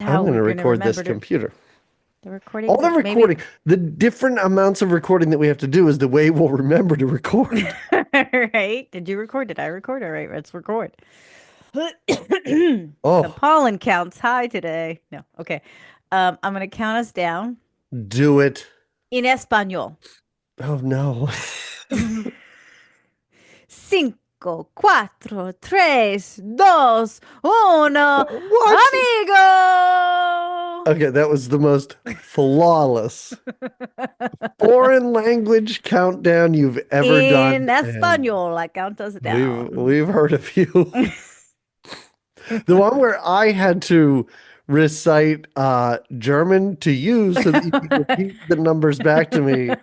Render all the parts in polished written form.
I'm how going we're to going to record this remember to computer. the All recordings. the Maybe. recording, the different amounts of recording that we have to do is the way we'll remember to record. Right? Did you record? Did I record? All right, let's record. The Oh, pollen count's high today. No, okay. I'm gonna count us down do it. in español. Oh no. Cinco, cuatro, tres, dos, uno. What? Amigo! Okay, that was the most flawless foreign language countdown you've ever done, In and español, I count us down. we've heard a few. The one where I had to recite German to you so that you could repeat the numbers back to me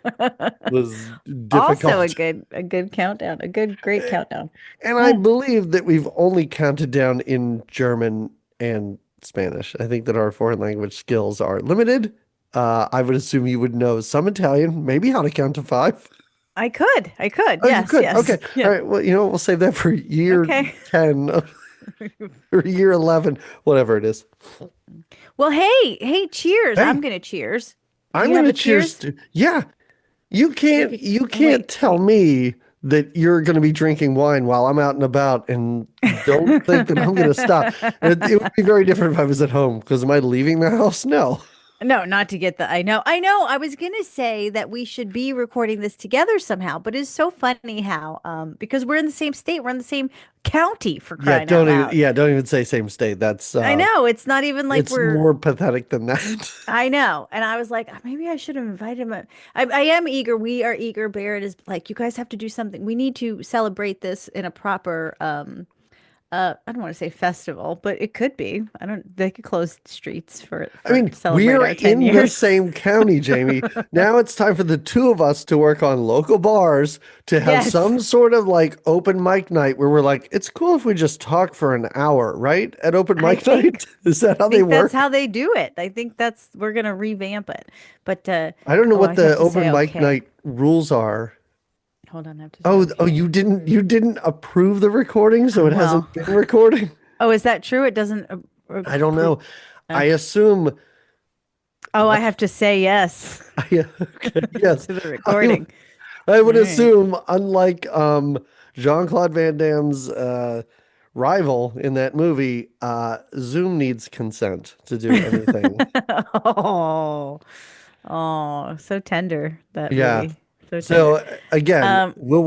was Also difficult. a good countdown, a good great countdown. And I Mm. believe that we've only counted down in German and Spanish. I think that our foreign language skills are limited. I would assume you would know some Italian, maybe how to count to five. I could. Oh, you Yes, could. yes. Okay. All Yeah. right. Well, we'll save that for year Okay. 10 or year 11, whatever it is. Well, hey, cheers. I'm Hey, gonna cheers. I'm You going have to a cheers cheers? to, yeah, you can't Wait, tell me that you're going to be drinking wine while I'm out and about and don't think that I'm going to stop. It would be very different if I was at home because am I leaving the house? No. No, not to get the I know. I know. I was gonna say that we should be recording this together somehow, but it's so funny how because we're in the same state, we're in the same county for crying out loud. Don't even say same state. That's I know. It's not even like it's we're more pathetic than that. I know. And I was like, maybe I should have invited him. I am eager. We are eager. Barrett is like, you guys have to do something. We need to celebrate this in a proper I don't want to say festival, but it could be. I don't they could close streets I for mean, celebrate we're our 10 in the years. same county, Jamie. Now it's time for the two of us to work on local bars to have Yes. some sort of like open mic night where we're like, it's cool if we just talk for an hour, right? At open I mic night. think Is that how they that's work? how they do it. I think that's we're gonna revamp it. But I don't know oh, what I have the to say open mic okay. night rules are. Hold on, I have to say Oh, okay. you didn't approve the recording, so it hasn't Well, been recording? oh, is that true? It doesn't I don't approve. know. I assume Oh, I have to say yes okay, yes. to the I, recording. I All would right. assume, unlike Jean-Claude Van Damme's rival in that movie, Zoom needs consent to do anything. Oh, oh, so tender that Yeah. movie. So tender. So again, Um, we'll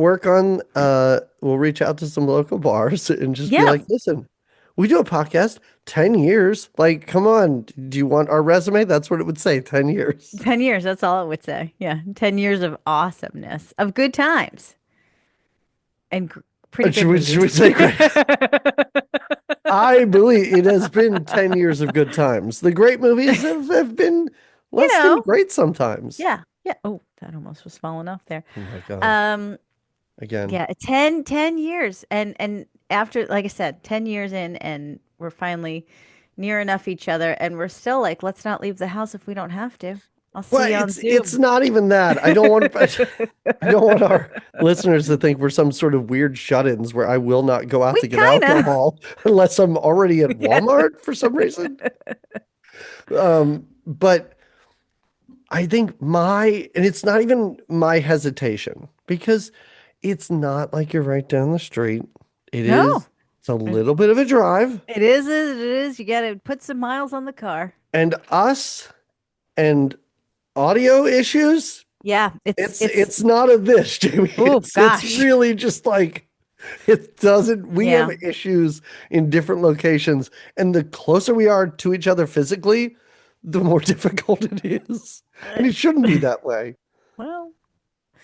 reach out to some local bars and just be yeah, like, listen, we do a podcast 10 years. Like, come on. Do you want our resume? That's what it would say, 10 years. 10 years, that's all it would say. Yeah, 10 years of awesomeness, of good times and pretty good Should we movies. say great? I believe it has been 10 years of good times. The great movies have been You less than know, great sometimes. yeah, yeah. Oh, that almost was falling off there. Oh my God. Um, Again. yeah, 10 years. And after, like I said, 10 years in, and we're finally near enough each other, and we're still like, let's not leave the house if we don't have to. I'll Well, see you on it's Zoom. not even that. I don't want our listeners to think we're some sort of weird shut-ins where I will not go out We to get kind of. alcohol unless I'm already at Yeah. Walmart for some reason. But I think and it's not even my hesitation because it's not like you're right down the street. No, It's a little bit of a drive. it is. It is. You got to put some miles on the car. And us and audio issues, Yeah, it's. it's not a this, Jamie. Oh It's gosh. really just like it doesn't we have Yeah. issues in different locations, and the closer we are to each other physically, the more difficult it is. And it shouldn't be that way. Well,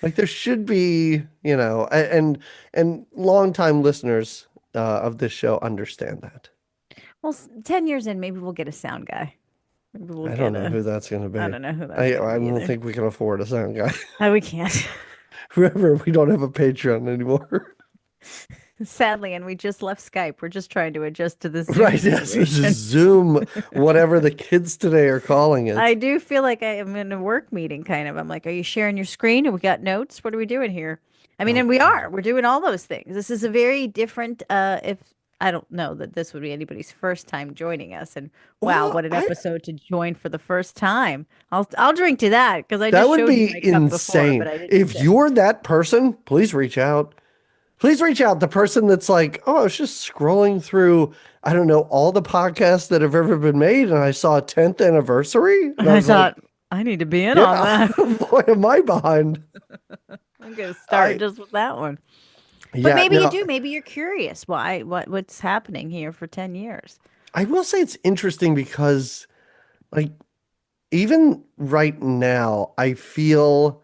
Like there should be, and longtime listeners of this show understand that. well, 10 years in, maybe we'll get a sound guy. Maybe we'll I don't get know a. who that's going to I be. don't know who that's gonna I be don't either. think we can afford a sound guy. Oh, we can't. Remember, we don't have a Patreon anymore. Sadly, and we just left Skype. We're just trying to adjust to the Zoom Right, yes, this is situation. Zoom, whatever the kids today are calling I it. do feel like I am in a work meeting, kind of. I'm like, are you sharing your screen? And we got notes? What are we doing here? I mean, Oh and we God. are. We're doing all those things. This is a very different, if I don't know that this would be anybody's first time joining us. And wow, Well, what an I episode to join for the first time. I'll drink to that because I that just would showed you be my cup before, but insane. I didn't If sip. you're that person, please reach out. Please reach out. The person that's like, oh, I was just scrolling through, I don't know, all the podcasts that have ever been made, and I saw a 10th anniversary, and I I was like, thought I need to be in on yeah, that. boy, am I behind. I'm gonna start I just with that one. But Yeah, maybe you no, do. Maybe you're curious what's happening here for 10 years. I will say it's interesting because like even right now, I feel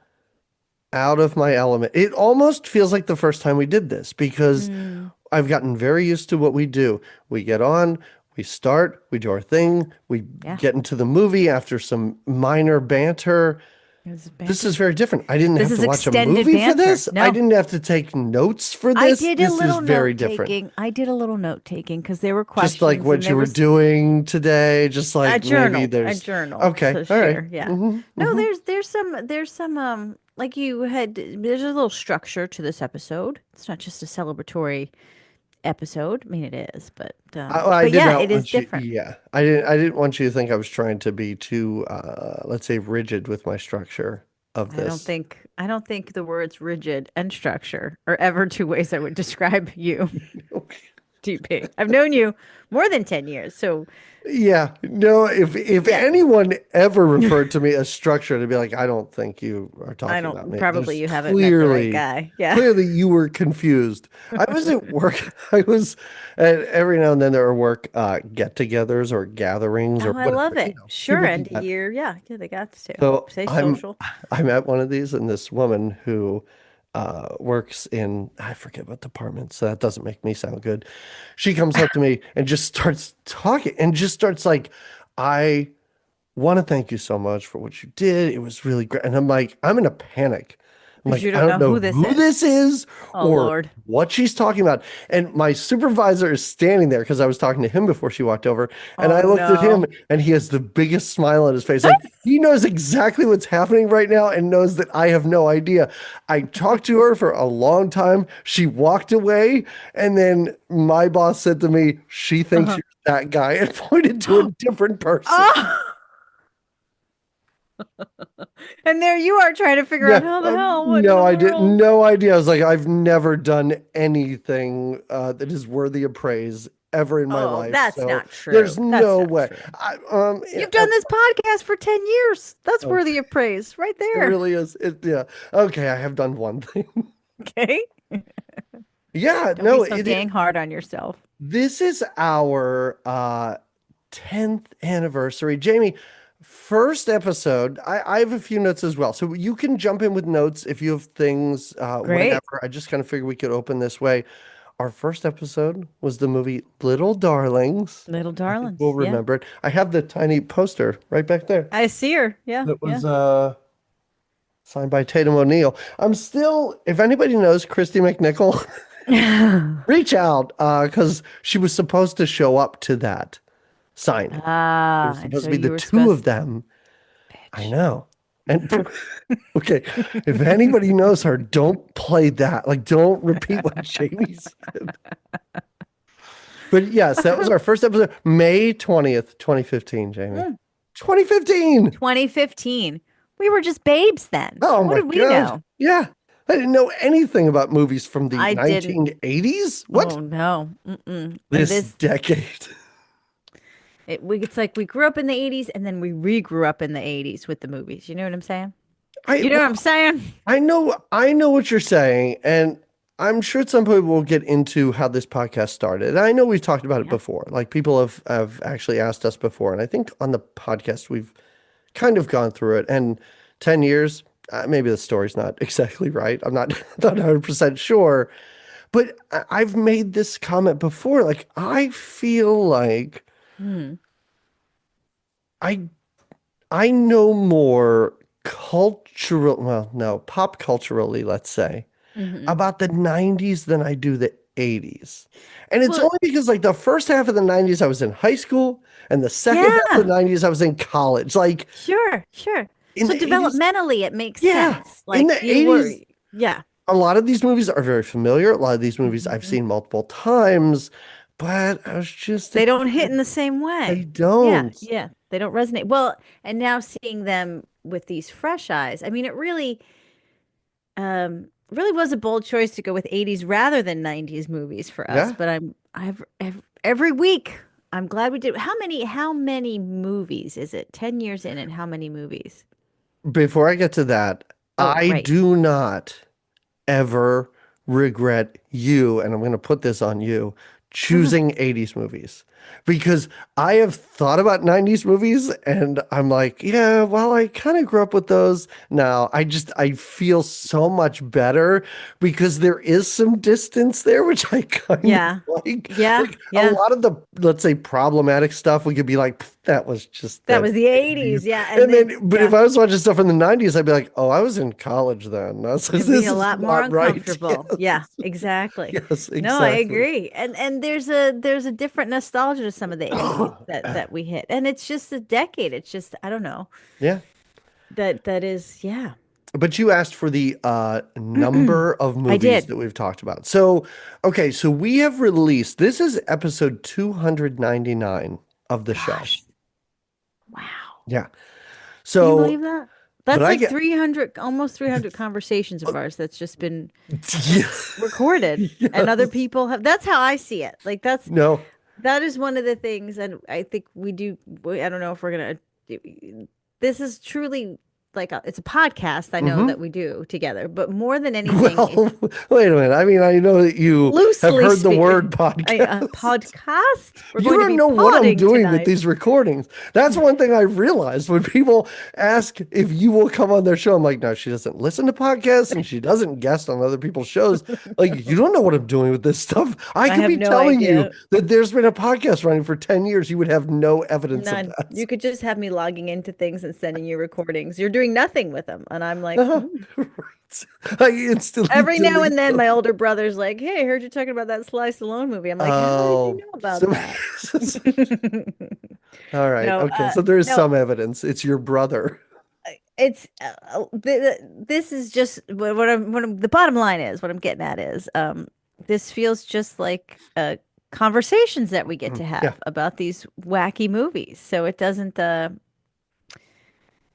out of my element. It almost feels like the first time we did this because Mm, I've gotten very used to what we do. We get on, we start, we do our thing, we yeah. get into the movie after some minor banter. This is This banter. is very different. I didn't This have is to watch a extended movie for banter. this. I No, didn't have to take notes for I this. did a This is little very note different. taking. I did a little note taking because there were Just like questions and what you there were was doing today, just I like maybe journaled. I there's journaled okay, to all right. share. Yeah. Hmm, No, hmm. there's some like you had there's a little structure to this episode. It's not just a celebratory episode. I mean it is, I but did yeah, not it is want you, different. yeah. I didn't want you to think I was trying to be too let's say rigid with my structure of this. I don't think the words rigid and structure are ever two ways I would describe you, TP. I've known you more than 10 years, so Yeah, no, if yeah. anyone ever referred to me as structure, to be like, I don't think you are I talking about don't me. probably There's you haven't met the right clearly, guy. Yeah. clearly you were confused. I was at work. I was, and every now and then there are work get-togethers or gatherings or Oh, I love whatever. it. Sure, People do end of that. year. Yeah, yeah, they got to. So Stay I'm social. I'm at one of these, and this woman who works in I forget what department, so that doesn't make me sound good. She comes up to me and just starts talking and just starts like, I want to thank you so much for what you did. It was really great. And I'm like, I'm in a panic. I'm Because like, you I don't don't know know who this who is. this is Oh, or Lord. what she's talking about. And my supervisor is standing there because I was talking to him before she walked over. And Oh, I looked at him no. and he has the biggest smile on his face. Like he knows exactly what's happening right now and knows that I have no idea. I talked to her for a long time. She walked away. And then my boss said to me, she thinks Uh-huh. you're that guy and pointed to a different person. Oh, and there you are trying to figure out Yeah, how the hell, what in no, the I did world? no idea. I was like, I've never done anything that is worthy of praise ever in my Oh, life. that's So not there's true. That's no not way. true. Yeah, You've done this podcast for 10 years. That's okay, worthy of praise right it there. really is. Yeah. Okay, I have done one thing. Okay. Yeah, Don't be no, so it is. dang hard on yourself. This is our 10th anniversary. Jamie, first episode. I have a few notes as well. So you can jump in with notes if you have things, Great. whatever. I just kind of figured we could open this way. Our first episode was the movie Little Darlings. Little I think we'll darlings. Yeah. remember it. I have the tiny poster right back there. I see her. Yeah. That Yeah. was signed by Tatum O'Neal. I'm still, if anybody knows Christy McNichol, reach out because she was supposed to show up to that signing. It was And supposed so to be the you were two of supposed them. I bitch. know. And okay, if anybody knows her, don't play that. Like, don't repeat what Jamie said. But yes, that was our first episode, May 20th, 2015, Jamie. Mm, 2015. 2015. We were just babes then. Oh What my did we God. know? Yeah. I didn't know anything about movies from the I didn't. 1980s. What? Oh no. Mm-mm. And This decade. it's like we grew up in the 80s and then we re-grew up in the 80s with the movies. You know what I'm saying? I You know well, what I'm saying? I know what you're saying, and I'm sure at some point we'll get into how this podcast started. And I know we've talked about it Yeah. before. Like people have actually asked us before, and I think on the podcast we've kind of gone through it. And 10 years, maybe the story's not exactly right. I'm not not 100% sure, but I've made this comment before. Like I feel like Hmm. I I know more cultural, well, no, pop culturally, let's say, Hmm. about the 90s than I do the 80s. And it's Well, only because like the first half of the 90s I was in high school and the second half of yeah. the 90s I was in college. Like Sure, sure. in So the 80s, developmentally, it makes yeah, sense. in Like the you were, 80s yeah. a lot of these movies are very familiar. A lot of these movies I've Hmm. seen multiple times. but I was just a They don't hit kid. in the same They way. Yeah, don't. yeah. They don't resonate. Well, and now seeing them with these fresh eyes, I mean, it really was a bold choice to go with 80s rather than 90s movies for us. Yeah. But every week I'm glad we did. How many movies is it? 10 years in and how many movies? Before I get to that, Oh, I right. do not ever regret you, and I'm going to put this on you, choosing 80s movies because I have thought about 90s movies and I'm like, yeah, well, I kind of grew up with those. Now, I feel so much better because there is some distance there, which I kind of Yeah. like. Yeah. Like a Yeah. lot of the, let's say, problematic stuff, we could be like, "Pff, that was just That the was the 80s." 80s. Yeah. And And then, then, but if yeah, I was watching stuff from the 90s, I'd be like, oh, I was in college then. it'd be This a is lot more not right. uncomfortable. Yeah, exactly. Yes, No, I exactly. agree. And there's a different nostalgia to some of the 80s that we hit. And it's just a decade. It's just, I don't know. Yeah. That is, yeah. But you asked for the number of I movies did. that we've talked about. So, okay, so we have released, this is episode 299 of the show. Gosh. Wow. Yeah. Can you So, believe that? but That's I like get, 300, almost 300 conversations of ours that's just been yeah, recorded and other yes, people have. That's how I see it. Like no, that is one of the things, and I think I don't know if we're gonna. This is truly like it's a podcast. I know hmm. that we do together, but more than anything, it's Well, wait a minute. I mean, I know that you have loosely heard the word speaking. podcast. Podcast. We're You going to don't be know what I'm podding doing with tonight. these recordings. That's one thing I realized when people ask if you will come on their show. I'm like, no, she doesn't listen to podcasts and she doesn't guest on other people's shows. Like, you don't know what I'm doing with this stuff. I I could have be no telling you idea. that there's been a podcast running for 10 years. You would have no evidence of None. that. You could just have me logging into things and sending you recordings. You're doing nothing with them. And I'm like, Uh-huh. Right. I instantly Every now and delete then them. my older brother's like, hey, I heard you talking about that Sly Stallone movie. I'm like, how did you Oh, know about so that? all right. No, Okay. So there is no, some evidence. It's your brother. it's this is just the bottom line is what I'm getting at is this feels just like conversations that we get to Yeah. have about these wacky movies. So it doesn't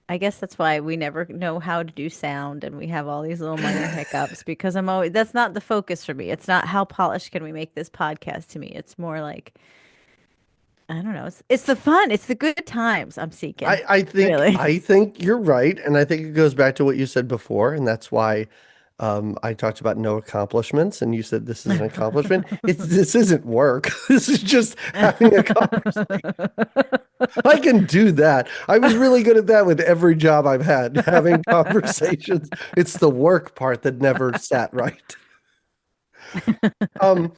I guess that's why we never know how to do sound and we have all these little minor hiccups because I'm always that's not the focus for me. It's not how polished can we make this podcast to me. It's more like I don't know. It's the fun. It's the good times I'm seeking. Really. I think you're right, and I think it goes back to what you said before, and that's why I talked about no accomplishments, and you said this is an accomplishment. This isn't work. This is just having a conversation. I can do that. I was really good at that with every job I've had, having conversations. It's the work part that never sat right. Um,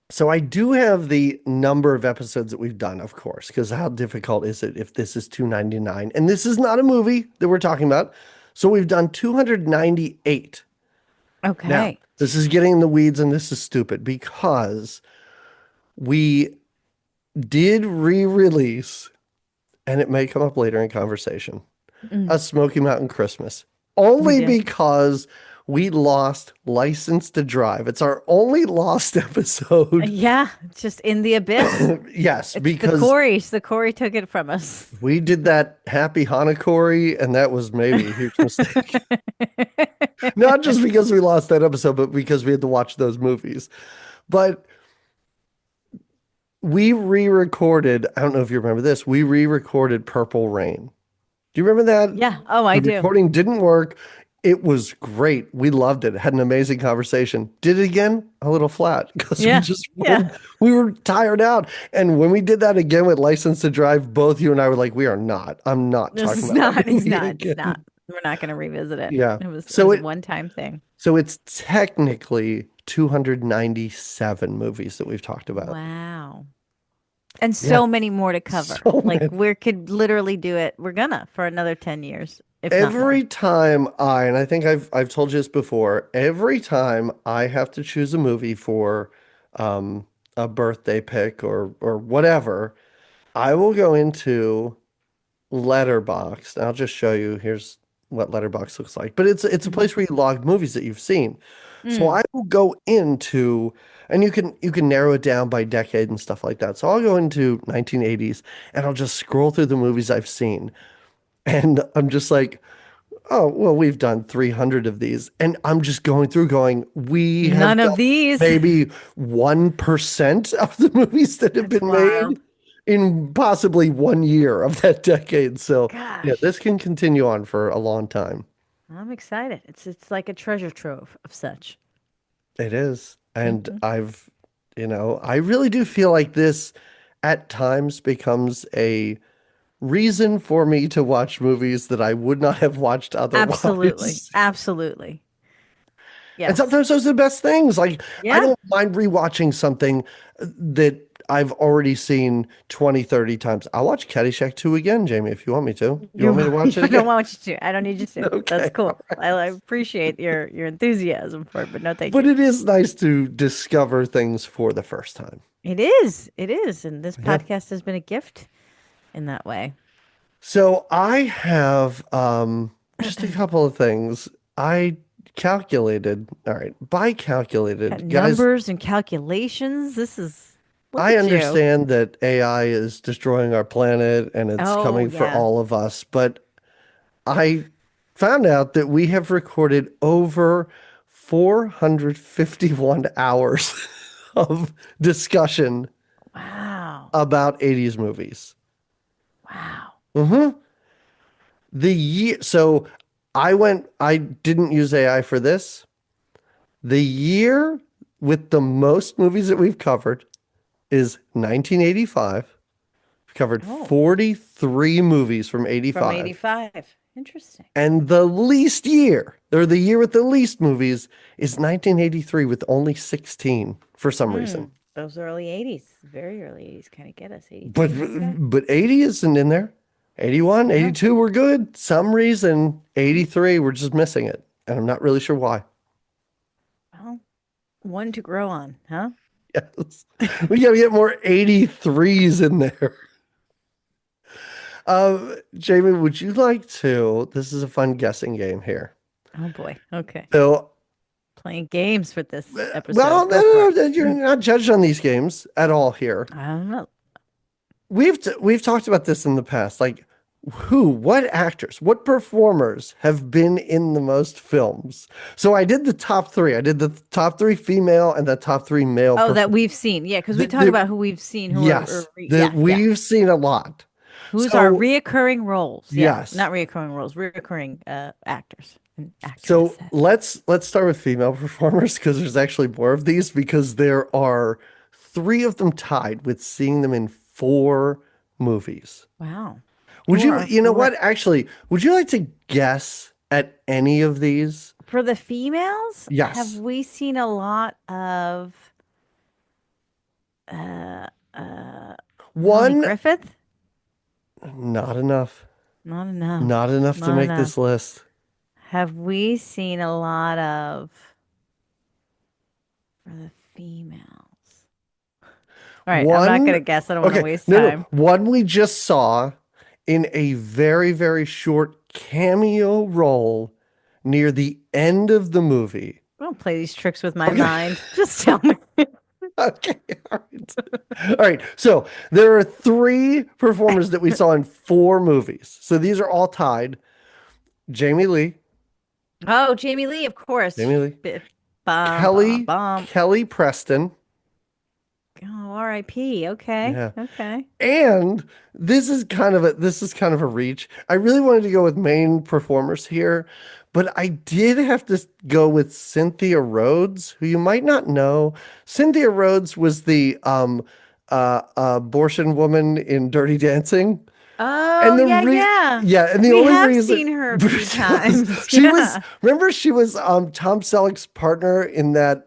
So I do have the number of episodes that we've done, of course, because how difficult is it if this is 299? And this is not a movie that we're talking about. So we've done 298. Now, Okay. this is getting in the weeds and this is stupid because we did re-release, and it may come up later in conversation, Mm, a Smoky Mountain Christmas. we Only did. because we lost License to Drive. It's our only lost episode. Yeah, it's just in the abyss. Yes, It's the because Corys. The Corey took it from us. we did that Happy Hanukori, and that was maybe a huge mistake. Not just because we lost that episode, but because we had to watch those movies. But we re-recorded, I don't know if you remember this, we re-recorded Purple Rain. Do you remember that? Yeah. Oh, I The do. recording didn't work. It was great. We loved it. Had an amazing conversation. Did it again? A little flat because Yeah. Yeah. we were tired out. And when we did that again with License to Drive, both you and I were like, we are not. I'm not This talking is about that not, it's movie not, it's not. again. We're not going to revisit it. Yeah. It was a one-time thing. So it's technically 297 movies that we've talked about. Wow. And Yeah. so many more to cover. So Like many. we could literally do it. We're gonna for another 10 years, if not more. Every time and I think I've told you this before, every time I have to choose a movie for um, a birthday pick or whatever, I will go into Letterboxd. And I'll just show you. Here's what Letterboxd looks like. But it's a Mhm. place where you log movies that you've seen. So Mm. I will go into, and you can narrow it down by decade and stuff like that. So I'll go into 1980s and I'll just scroll through the movies I've seen. And I'm just like, oh, well, we've done 300 of these. And I'm just going through going, we have None of done these. maybe 1% of the movies that have That's been made wild. in possibly 1 year of that decade. So yeah, Gosh, this can continue on for a long time. I'm excited. It's like a treasure trove of such. It is. And Hmm. I really do feel like this at times becomes a reason for me to watch movies that I would not have watched Absolutely. otherwise. Absolutely. And Yes. sometimes those are the best things. Like, I Yeah. don't mind rewatching something that I've already seen 20, 30 times. I'll watch Caddyshack 2 again, Jamie, if you want me to. You want me to watch it I don't again? want you to. I don't need you to. That's Okay. cool. All I right. appreciate your enthusiasm for it, but no, thank you. But it is nice to discover things for the first time. It is. It is. And this Yeah. podcast has been a gift in that way. So I have just a couple of things. I calculated, all right, by Got calculated, guys, numbers and calculations. This is, look I at you. understand that AI is destroying our planet and it's Oh, coming for yeah. all of us, but I found out that we have recorded over 451 hours of discussion Wow. about 80s movies. Wow. Hmm. So I didn't use AI for this. The year with the most movies that we've covered is 1985. We've covered Oh, 43 movies from from 85. 85. Interesting. And the least year, or the year with the least movies, is 1983 with only 16 for some reason. Those early 80s, very early 80s kind of get us. But 82. Okay. but 80 isn't in there. 81, No. 82 were good. Some reason 83 we're just missing it. And I'm not really sure why. Well, one to grow on, huh? Yes. We gotta get more 83s in there. Jamie, would you like to? This is a fun guessing game here. Oh boy. Okay. So, Playing games for this well, episode. no, Go for no, it. no, you're not judged on these games at all here. I don't know. We've talked about this in the past. Like, what actors, what performers have been in the most films? So I did the top three. I did the top three female and the top three male Oh, that performers. we've seen. Yeah, because we talk The, about who we've seen, who are, yes, that yeah, yeah. we've seen a lot. Who's our So reoccurring roles? Yeah, yes. not reoccurring roles, reoccurring actors and So actresses. let's start with female performers because there's actually more of these because there are three of them tied with seeing them in four movies. Wow. Would Who you, are you know who are what? Actually, would you like to guess at any of these? for the females? Have Yes. we seen a lot of uh uh Melanie One, Griffith? not enough. Not enough. Not enough to Not make enough. this list. Have we seen a lot of for the females? All right, I'm not One, gonna guess. I don't want to okay, waste no, no. time. One we just saw in a very, very short cameo role near the end of the movie. I don't play these tricks with my Okay. mind. Just tell me. Okay. All right. All right. So there are three performers that we saw in four movies. So these are all tied. Jamie Lee, Oh, Jamie Lee, of course. Jamie Lee, Bum, bum, Kelly, bum. Kelly Preston. Oh, R.I.P. Okay. Yeah. Okay. And this is kind of a reach. I really wanted to go with main performers here, but I did have to go with Cynthia Rhodes, who you might not know. Cynthia Rhodes was the abortion woman in Dirty Dancing. Oh, And the yeah, re yeah. yeah, and the We only have reason seen her a few times. she was Yeah. remember she was Tom Selleck's partner in that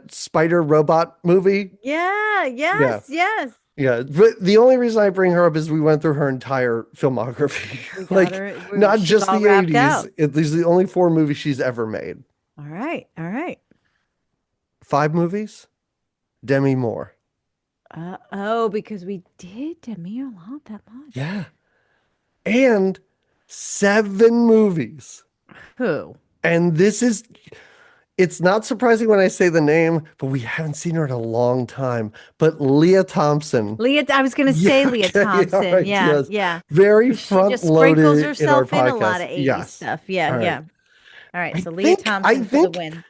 spider robot movie? Yeah. Yeah. Yes. Yes. Yeah, but the only reason I bring her up is we went through her entire filmography. We got Like, her. not She's just all the wrapped 80s. out. These are the only four movies she's ever made. All right. All right. Five movies? Demi Moore. Oh, because we did Demi a lot that much. Yeah. And seven movies. Who? And this is It's not surprising when I say the name, but we haven't seen her in a long time. But Leah Thompson. Leah, I was gonna say Yeah, Leah okay, all Thompson. right, Yeah, yes. yeah. Very Because she front just sprinkles loaded in our herself in a lot podcast. of 80s Yes. stuff. Yeah, All right. yeah. All right, I so Leah think I Thompson for the think win.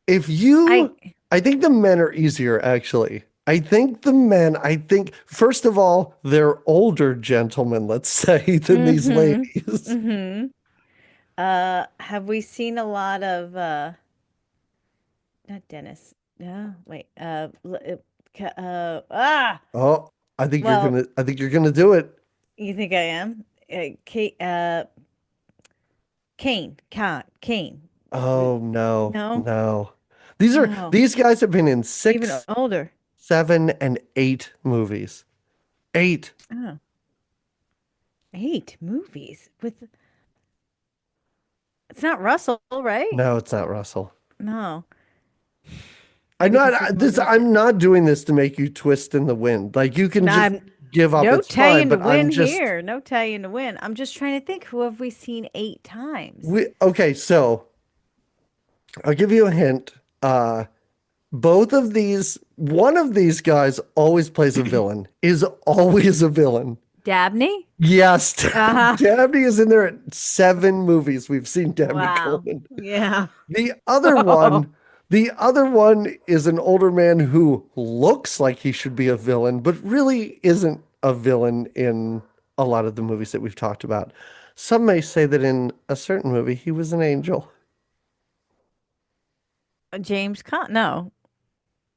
if you I I think the men are easier actually. I think the men, I think first of all, they're older gentlemen, let's say, than these mm-hmm. ladies. Mm-hmm. Have we seen a lot of not Dennis. No, wait. Oh, Well, I think you're gonna do it. you think I am? Kate, Kane. Oh no, No, no. no, These guys have been in even six, older. 7, and 8 movies. 8. Oh, 8 movies with, it's not Russell, right? No, it's not Russell. No, maybe because his movies. I'm not doing this to make you twist in the wind. Like you can No, just I'm give up, no it's fine, telling to but I'm win just here. No telling to win. I'm just trying to think. Who have we seen 8 times? okay, so I'll give you a hint. Both of these, one of these guys always plays a villain, is always a villain. Dabney? Yes, Uh-huh. Dabney is in there at 7 movies. We've seen Dabney Wow. Coleman. Yeah. The other one, the other one is an older man who looks like he should be a villain, but really isn't a villain in a lot of the movies that we've talked about. Some may say that in a certain movie he was an angel. James Con. No.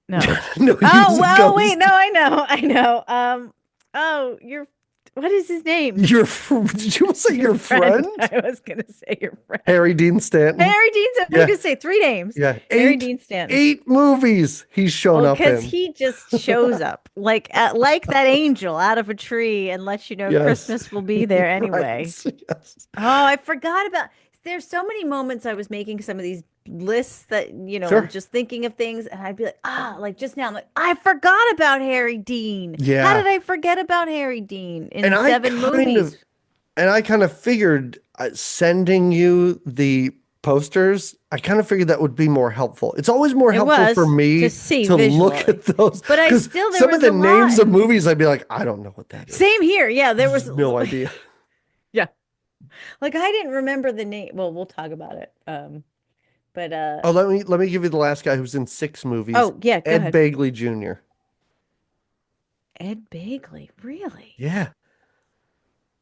No. No, he Oh, was a well, wait, no, ghost. I know. I know. Oh, what is his name? Did you say Your your friend. friend? I was gonna say your friend. Harry Dean Stanton. Harry Dean Stanton. I was Yeah, gonna say 3 names. yeah. Harry Dean Stanton. 8 movies he's shown Well, up because in. he just shows up like that angel out of a tree and lets you know Yes. Christmas will be there Right. anyway. Yes. Oh, I forgot about. There's so many moments I was making some of these lists that, and Sure. just thinking of things, and I'd be like, like just now, I'm like, I forgot about Harry Dean. How Yeah. did I forget about Harry Dean And in 7 movies? I kind of figured sending you the posters, I kind of figured that would be more helpful. It's always more It helpful for was to me see to look visually, at those but I because still there some of was the a names lot. of movies I'd be like, I don't know what that is. Same here. Yeah, there was. No idea. Yeah, like I didn't remember the name. Well, we'll talk about it. But Oh, let me give you the last guy who's in 6 movies, oh yeah, go Ed ahead. Begley Jr. Ed Begley, really? Yeah.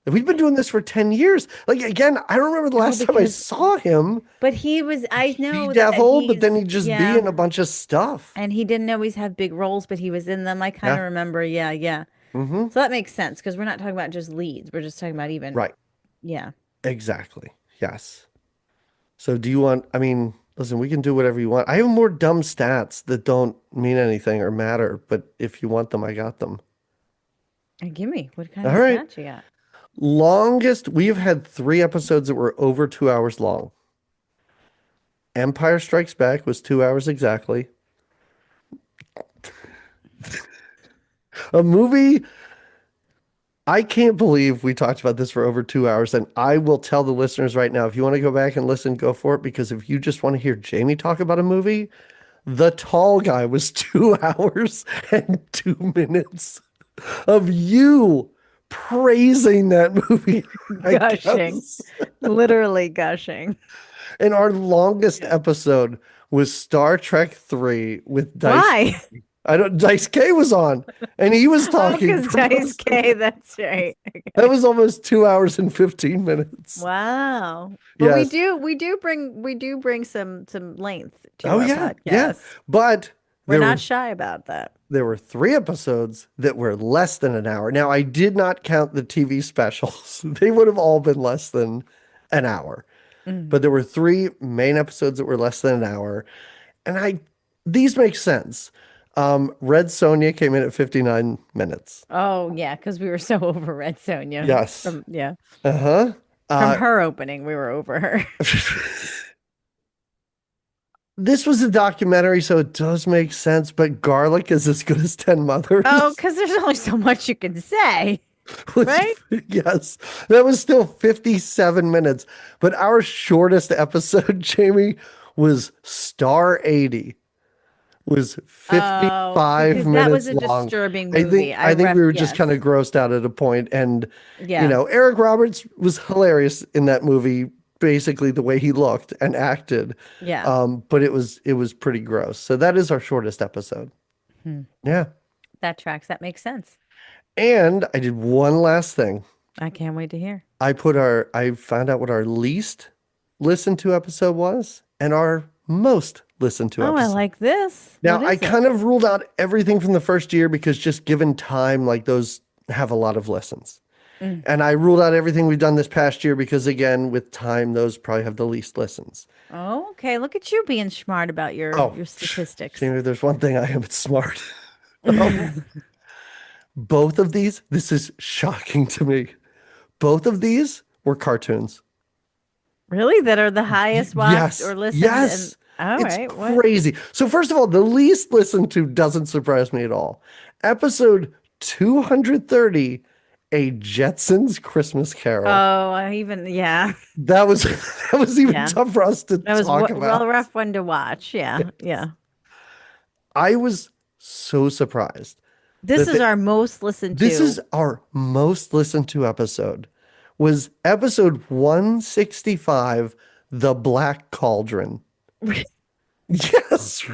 We've been doing this for 10 years. Like again, I don't remember the No, last time I because saw him but he was. I be know that devil, but then he's he'd just be yeah. in a bunch of stuff. And he didn't always have big roles, but he was in them. I kind Yeah. of remember. Yeah, yeah. Mm-hmm. So that makes sense because we're not talking about just leads. We're just talking about even, Right. yeah. Exactly. Yes. So do you want, I mean, listen, we can do whatever you want. I have more dumb stats that don't mean anything or matter, but if you want them, I got them. And give me what kind All of right. stats you got? Longest, we've had 3 episodes that were over 2 hours long. Empire Strikes Back was 2 hours exactly. A movie, I can't believe we talked about this for over 2 hours. And I will tell the listeners right now, if you want to go back and listen, go for it. Because if you just want to hear Jamie talk about a movie, The Tall Guy was 2 hours and 2 minutes of you praising that movie, I Gushing, guess. literally gushing. And our longest episode was Star Trek 3 with Dice. Why? I don't Dice K was on and he was Oh, talking because for Dice most of it. K, that's right. That Okay. was almost 2 hours and 15 minutes. Wow. But we Yes. do we do bring some length to Oh our yeah, yeah. podcast. But We're there not were shy about that. there were 3 episodes that were less than an hour. Now I did not count the TV specials. They would have all been less than an hour. Mm. But there were 3 main episodes that were less than an hour. And these make sense. Red Sonja came in at 59 minutes. Oh yeah, because we were so over Red Sonja Yes. from yeah. Uh-huh. From Uh, her opening, we were over her. this was a documentary, so it does make sense, but Garlic is as good as 10 Oh, Mothers. because there's only so much you can say, Which, right? yes, that was still 57 minutes. But our shortest episode, Jamie, was Star 80. Was Oh, 55 because that was minutes a long. disturbing I movie. think I I think we ref were just kind of yes. grossed out at a point, and Yeah. Eric Roberts was hilarious in that movie, basically the way he looked and acted. Yeah. But it was pretty gross. So that is our shortest episode. Hmm. Yeah. That tracks. That makes sense. And I did one last thing. I can't wait to hear. I found out what our least listened to episode was and our most listened to Oh, I episode. like this. Now, What I is it? kind of ruled out everything from the first year because just given time, like those have a lot of listens. Mm. And I ruled out everything we've done this past year because, again, with time, those probably have the least listens. Oh, okay. Look at you being smart about Oh, your statistics. Jamie, there's one thing I am, it's smart. Um, both of these, this is shocking to me. Both of these were cartoons. Really? That are the highest watched Yes, or listened and yes. all It's right. What? crazy. So first of all, the least listened to doesn't surprise me at all. Episode 230, A Jetsons Christmas Carol. Oh, I even yeah. That was that was even Yeah. tough for us to That was talk well about. a rough one to watch. Yeah. Yeah. I was so surprised This that is our most listened this to. is our most listened to episode. Was episode 165, The Black Cauldron. Yes.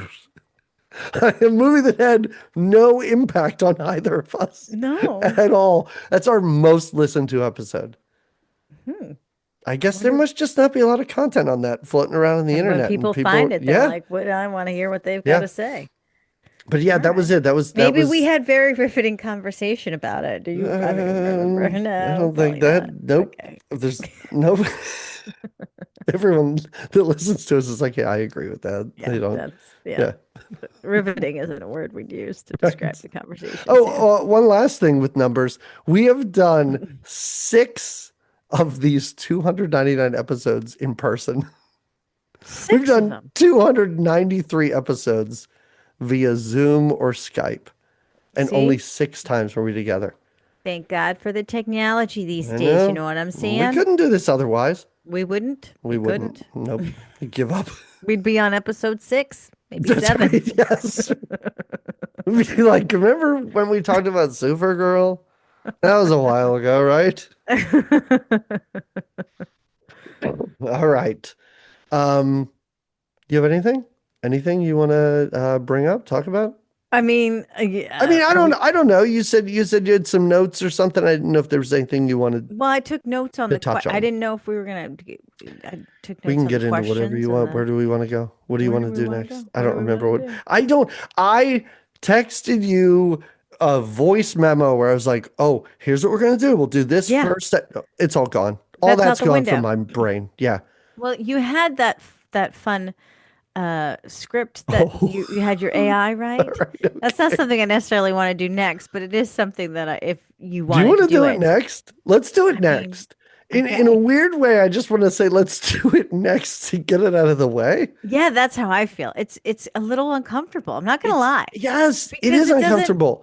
A movie that had no impact on either of us No. at all. That's our most listened to episode. Hmm. I guess there Wonder must just not be a lot of content on that floating around on the and when internet. And people people, find it, they're yeah, like, "What? I want to hear what they've got yeah. to say." But yeah, All that was right. it. That Maybe we was. had very riveting conversation about it. Do you? I don't even remember. I No, don't think probably that. not. Nope. Okay. There's no. Everyone that listens to us is like, yeah, I agree with that. Yeah, They don't. that's yeah. Yeah. Riveting isn't a word we'd use to describe Right. the conversation, Sam. Oh, one last thing with numbers. We have done 6 of these 299 episodes in person. We've 6 of done them. 293 episodes via Zoom or Skype, and only See? 6 times were we together. Thank God for the technology these I days. You know. know what I'm We saying? couldn't do this otherwise. We wouldn't. We We wouldn't. couldn't. Nope. We give up. We'd be on episode 6, maybe That's 7. right. Yes. We'd be like, remember when we talked about Supergirl? That was a while ago, right? All right. Do you have anything? Anything you want to bring up, talk about? I mean, I mean, yeah, I don't know. You said you had some notes or something. I didn't know if there was anything you wanted well, I took notes on to the touch I on. didn't know if we were gonna. I took We notes can on the get into whatever questions you and want. Where the do we want to go? What do you want where do to we do want to next? go? I What don't do we remember want what to do? I texted you a voice memo where I was like, "Oh, here's what we're gonna do. We'll do this Yeah, first." It's all gone. All that's out that's the gone from window. my brain. Yeah. Well, you had that fun script that Oh, you had your AI all write. right. That's not Okay. something I necessarily want to do next, but it is something that if you Do you wanted want to to do do it it, next? Let's do it I mean, next. In a okay. weird way, I just want to say let's do it next to get it out of the way. Yeah, that's how I feel. It's a little uncomfortable. I'm not gonna lie Yes, it because is it doesn't. but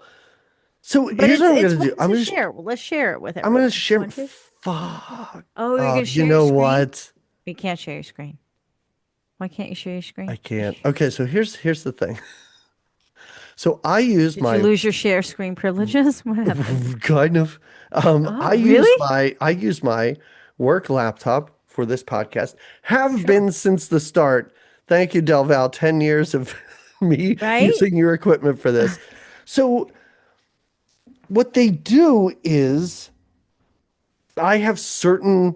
But here's what I'm it's gonna fun do. to share. Well, let's share it with I'm gonna everyone. You share. want to? Fuck. Oh, you're gonna You share your know screen? what? You can't share your screen. Why can't you share your I screen? can't. Okay, so here's the thing. So I use Did you my lose your share screen privileges? What happened? kind of. Oh, really? I use my work laptop for this podcast. Have Sure. been since the start. Thank you, Del Val. 10 years of me Right? using your equipment for this. So what they do is I have certain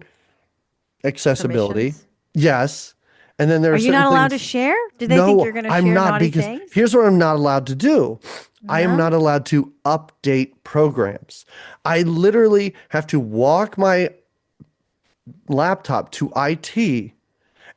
accessibility. Permissions? Yes. And then there Are are you certain not allowed to things. share? Do they think No, you're going to I'm share not naughty because things? here's what I'm not allowed to do. I am not No? allowed to update programs. I literally have to walk my laptop to IT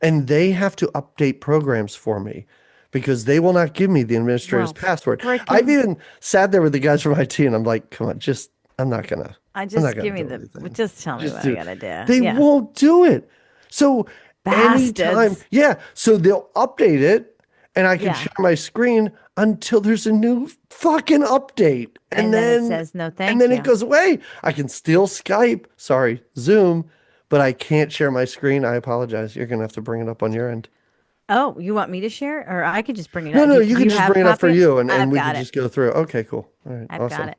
and they have to update programs for me because they will not give me the administrator's Well, password. I've frickin' even sat there with the guys from IT and I'm like, come on, just I I'm not just gonna give me do the anything. just tell me Just what I do. gotta do. They Yeah. won't do it. So anytime, Bastards. yeah. So they'll update it and I can Yeah. share my screen until there's a new fucking update. And then it says no And thank then it you. goes away. I can still Skype, sorry, Zoom, but I can't share my screen. I apologize. You're gonna have to bring it up on your end. Oh, you want me to share, or I could just bring it No, up? no, Do you can you just have a bring it up for copy? you and I've we could got it. just go through. Okay, cool. All right, I've got awesome. it.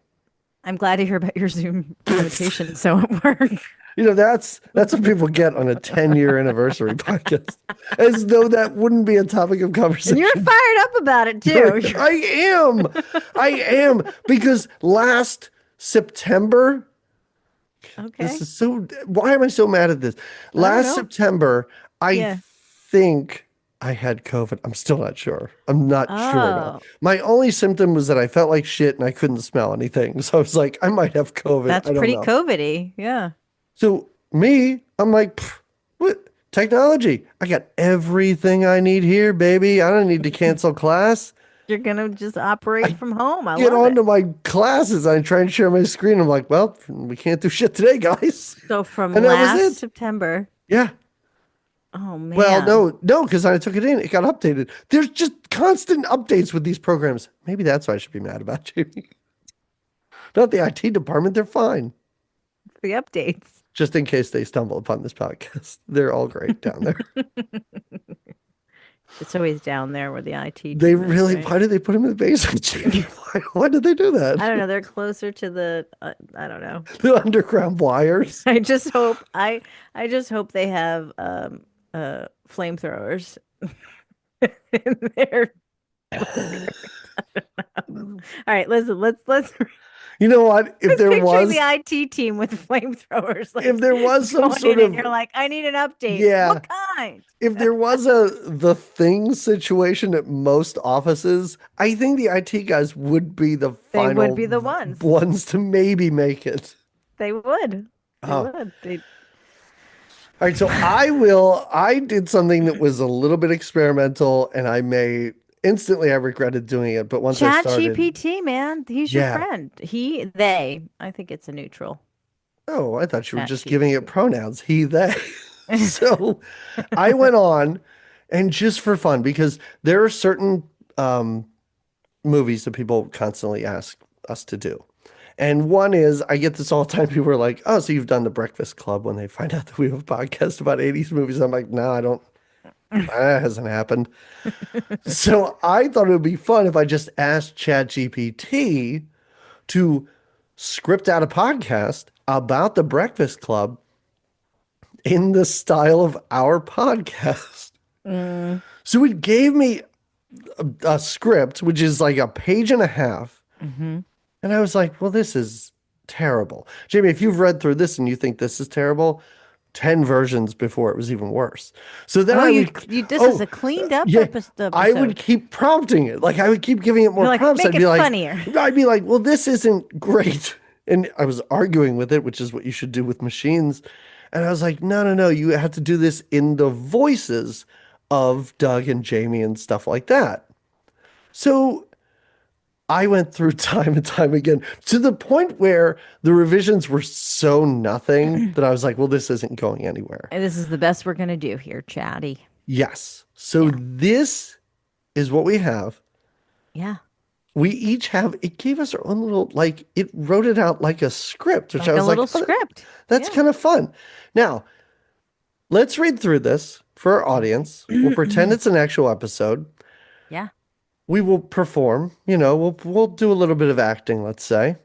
I'm glad to hear about your Zoom limitations. So it worked. That's what people get on a 10-year anniversary podcast. As though that wouldn't be a topic of And you're conversation. fired up about it too. I am. I am because last September, this Okay. is so why am I so mad at this? I don't Last know. September, I Yeah. think I had COVID. I'm still not sure. I'm not sure at all. Oh, My only symptom was that I felt like shit and I couldn't smell anything. So I was like, I might have COVID. that's I don't pretty know. COVID-y. Yeah. So me, I'm like, "Pff, what technology? I got everything I need here, baby. I don't need to cancel class. You're gonna just operate I from home. I get love it. onto my classes. I try and share my screen. I'm like, well, we can't do shit today, guys. So from And that was last it. September. Yeah. Oh Well, man. no, because I took it in. It got updated. There's just constant updates with these programs. Maybe that's what I should be mad about, Jamie. Not the IT department. They're fine. The updates. Just in case they stumble upon this podcast. They're all great down there. It's always down there where the IT They team is, really, right? why did they put him in the basement, Jamie? Why did they do I that? don't know. They're closer to the I don't know. The underground wires. I just hope they have flamethrowers in their bunkers. All right, listen, let's You know what? just picturing the IT team with flamethrowers If like there was some going sort in and of, you're like, I need an update. yeah, What kind? if there was a the thing situation at most offices, I think the IT guys would be the They would final be the ones. ones to maybe make it. They would. They Oh, would. They all right. So I did something that was a little bit experimental and I regretted doing it. But once I Chat started, GPT, man. He's your yeah. friend. They. I think it's a neutral. Oh, I thought you were Chat just giving it GPT. pronouns, he, they. So I went on and just for fun, because there are certain um, movies that people constantly ask us to do. And one is, I get this all the time. People are like, oh, so you've done The Breakfast Club when they find out that we have a podcast about 80s movies. I'm like, no, I don't. That hasn't happened. So I thought it would be fun if I just asked ChatGPT to script out a podcast about The Breakfast Club in the style of our podcast. Mm, So it gave me a script, which is like a page and a half. hmm And I was like, well, this is terrible. Jamie, if you've read through this and you think this is terrible, 10 versions before it was even worse. So then Oh, I would, you this is oh, a cleaned up yeah, I would episode. keep prompting it. Like I would keep giving it more You're like, prompts. make it funnier. I'd be like, well, this isn't great. And I was arguing with it, which is what you should do with machines. And I was like, no, no, no, you have to do this in the voices of Doug and Jamie and stuff like that. So I went through time and time again to the point where the revisions were so nothing that I was like, well, this isn't going anywhere. And this is the best we're gonna do here, Chatty. Yes. So Yeah. this is what we have. Yeah. We each have, it gave us our own little, like, it wrote it out like a script, which I Like a was like, little oh, script. that's Yeah. kind of fun. Now, let's read through this for our audience. We'll pretend it's an actual episode. Yeah. We will perform, we'll do a little bit of acting, let's say.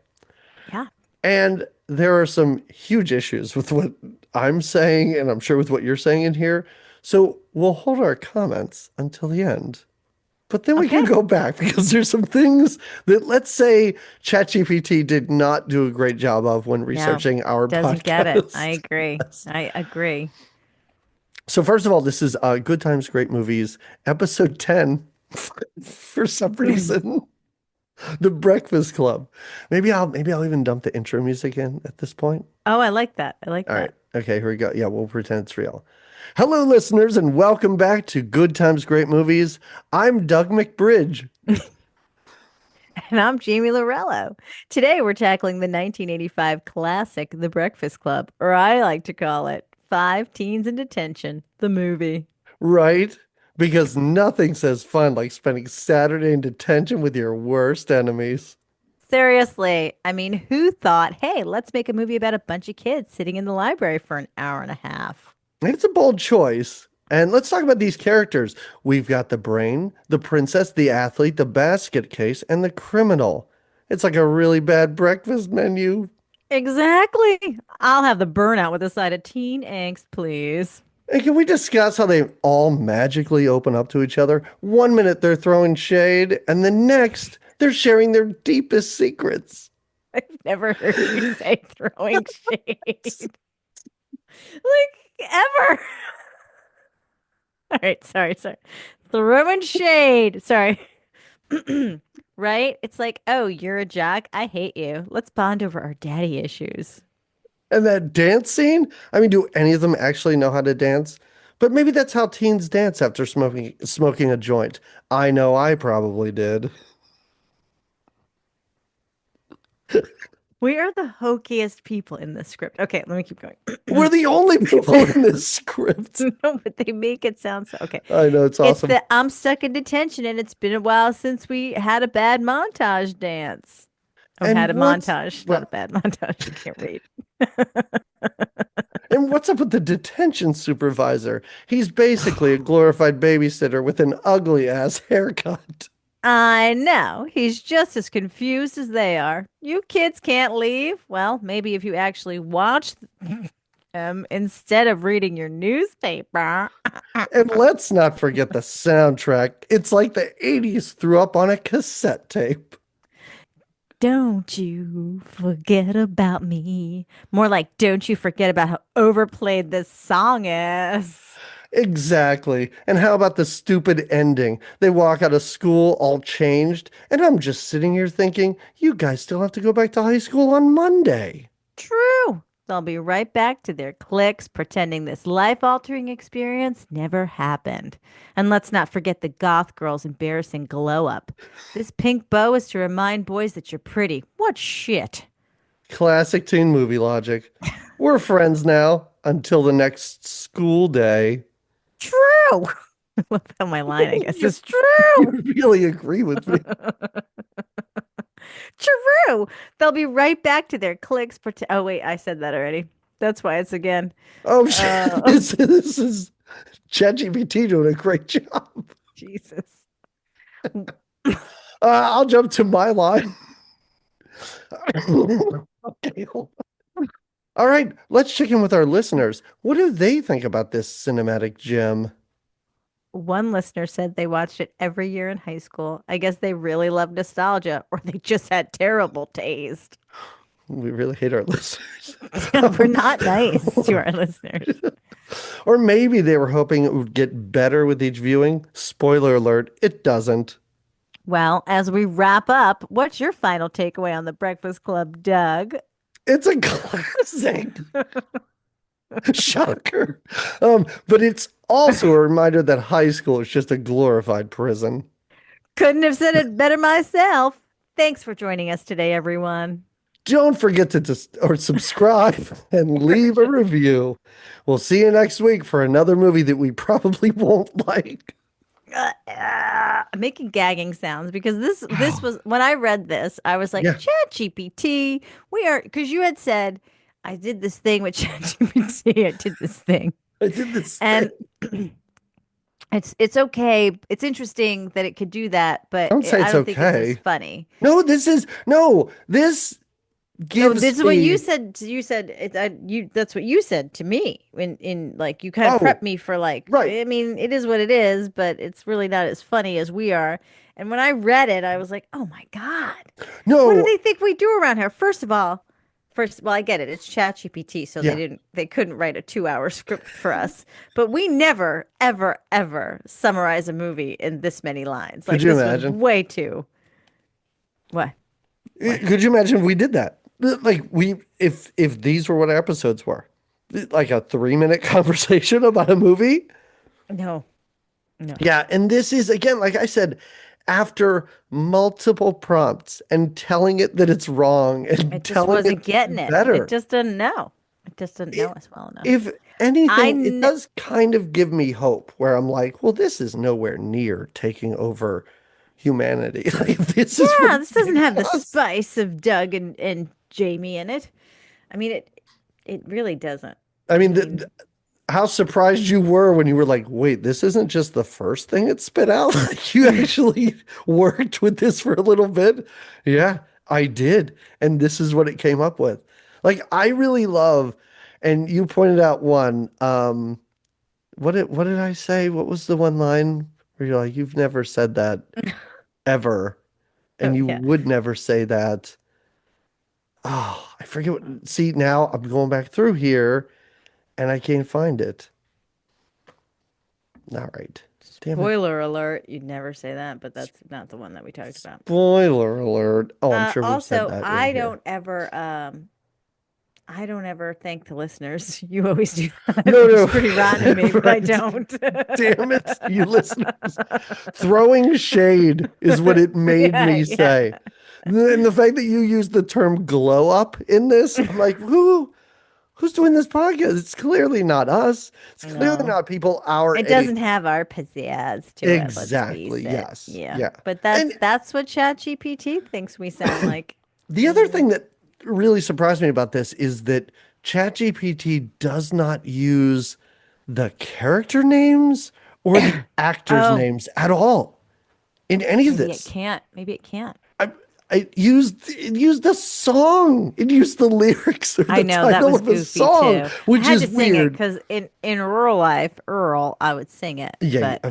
Yeah. And there are some huge issues with what I'm saying, and I'm sure with what you're saying in here. So we'll hold our comments until the end. But then we can Okay. go back because there's some things that, let's say, ChatGPT did not do a great job of when No, researching our doesn't get it. I podcast. agree. I agree. So first of all, this is Good Times, Great Movies, episode 10, for some reason. The Breakfast Club. Maybe I'll even dump the intro music in at this point. Oh, I like that. I like All right. that. Okay, here we go. Yeah, we'll pretend it's real. Hello, listeners, and welcome back to Good Times, Great Movies. I'm Doug McBridge. And I'm Jamie Lorello. Today we're tackling the 1985 classic, The Breakfast Club, or I like to call it Five Teens in Detention, the movie. Right? Because nothing says fun like spending Saturday in detention with your worst enemies. Seriously, I mean, who thought, hey, let's make a movie about a bunch of kids sitting in the library for an hour and a half? And it's a bold choice. And let's talk about these characters. We've got the brain, the princess, the athlete, the basket case, and the criminal. It's like a really bad breakfast menu. Exactly. I'll have the burnout with a side of teen angst, please. And can we discuss how they all magically open up to each other? One minute they're throwing shade, and the next they're sharing their deepest secrets. I've never heard you say throwing shade. Like, ever. All right, sorry. Throwing shade. Sorry. Right? It's like, oh, you're a jock. I hate you. Let's bond over our daddy issues. And that dance scene? I mean, do any of them actually know how to dance? But maybe that's how teens dance after smoking a joint. I know I probably did. We are the hokiest people in this script. Okay, let me keep going. We're the only people in this script. No, but they make it sound so okay. I know, it's It's awesome. that I'm stuck in detention and it's been a while since we had a bad montage dance. Or had And a what's montage, not well, a bad montage. I can't read. and what's up with the detention supervisor? He's basically a glorified babysitter with an ugly ass haircut. I know. He's just as confused as they are. You kids can't leave. Well, maybe if you actually watch them instead of reading your newspaper. And let's not forget the soundtrack. It's like the 80s threw up on a cassette tape. Don't you forget about me. More like, don't you forget about how overplayed this song is. Exactly. And how about the stupid ending? They walk out of school all changed, and I'm just sitting here thinking, you guys still have to go back to high school on Monday. True. They'll be right back to their cliques, pretending this life altering experience never happened. And let's not forget the goth girl's embarrassing glow up. This pink bow is to remind boys that you're pretty. What shit? Classic teen movie logic. We're friends now until the next school day. True. I love how my line, I guess, You, is true. you really agree with me. True. They'll be right back to their cliques. Oh, wait, I said that already. That's why it's again. Oh, shit. Uh, This is ChatGPT doing a great job. Jesus. I'll jump to my line. Okay, all right, let's check in with our listeners. What do they think about this cinematic gem? One listener said they watched it every year in high school. I guess they really love nostalgia, or they just had terrible taste. We really hate our listeners. We're not nice to our listeners. Or maybe they were hoping it would get better with each viewing. Spoiler alert, it doesn't. Well, as we wrap up, what's your final takeaway on the Breakfast Club, Doug? It's a classic. Shocker. But it's also a reminder that high school is just a glorified prison. Couldn't have said it better myself. Thanks for joining us today, everyone. Don't forget to or subscribe and leave a review. We'll see you next week for another movie that we probably won't like. I'm making gagging sounds because this was when I read this, I was like, Yeah, Chat GPT, we are because you had said I did this thing with Chat GPT. I did this thing. I did this thing. And it's okay. It's interesting that it could do that, but Don't say I it's don't think it's as okay. funny. No, this No, gives this is what you me, said. You said you. That's what you said to me. In like you kind of oh, prepped me for like. right. I mean, it is what it is, but it's really not as funny as we are. And when I read it, I was like, oh my God, what do No, they think we do around here? Well, I get it. It's ChatGPT, so yeah. they couldn't write a 2 hour script for us. But we never, ever, ever summarize a movie in this many lines. Could Like you this was imagine? way too. What? What? Could you imagine if we did that? Like if these were what our episodes were, like a 3 minute conversation about a movie. No, no. Yeah, and this is again, like I said, after multiple prompts and telling it that it's wrong and It just telling it wasn't to do getting it. It better. just didn't know. It just didn't know us well enough. If I anything, it kn does kind of give me hope where I'm like, well, this is nowhere near taking over humanity. Like this is Yeah, this doesn't have the ridiculous. spice of Doug and Jamie in it. I mean, it really doesn't. I I mean, mean, how surprised you were when you were like, wait, this isn't just the first thing it spit out. Like, you actually worked with this for a little bit. Yeah, I did. And this is what it came up with. Like, I really love, and you pointed out one, what did I say? What was the one line where you're like, you've never said that ever, and Oh you yeah. would never say that. Oh, I forget what, see, now I'm going back through here and I can't find it. All right. Damn it. Spoiler alert, you'd never say that, but that's not the one that we talked about. Spoiler alert. Oh, I'm sure we've said Also, that in here. I don't ever thank the listeners. You always do that, No, which is no. pretty rotten of me, but I Right. don't. Damn it, you listeners. Throwing shade is what it made Yeah, me yeah. say. And the fact that you used the term glow up in this, I'm like, who's doing this podcast? It's clearly not us. It's clearly No. not people our It age. doesn't have our pizzazz to it, let's Exactly. face it. Yes. Yeah. Yeah. But And that's what ChatGPT thinks we sound like. the other thing that really surprised me about this is that ChatGPT does not use the character names or the actors' Oh, names at all in any of maybe it this. can't. Maybe it can't. I, it used the song. It used the lyrics or I the know that title was of a goofy song, too. I which had is to sing it weird. because in rural life, Earl, I would sing it. Yeah, yeah, But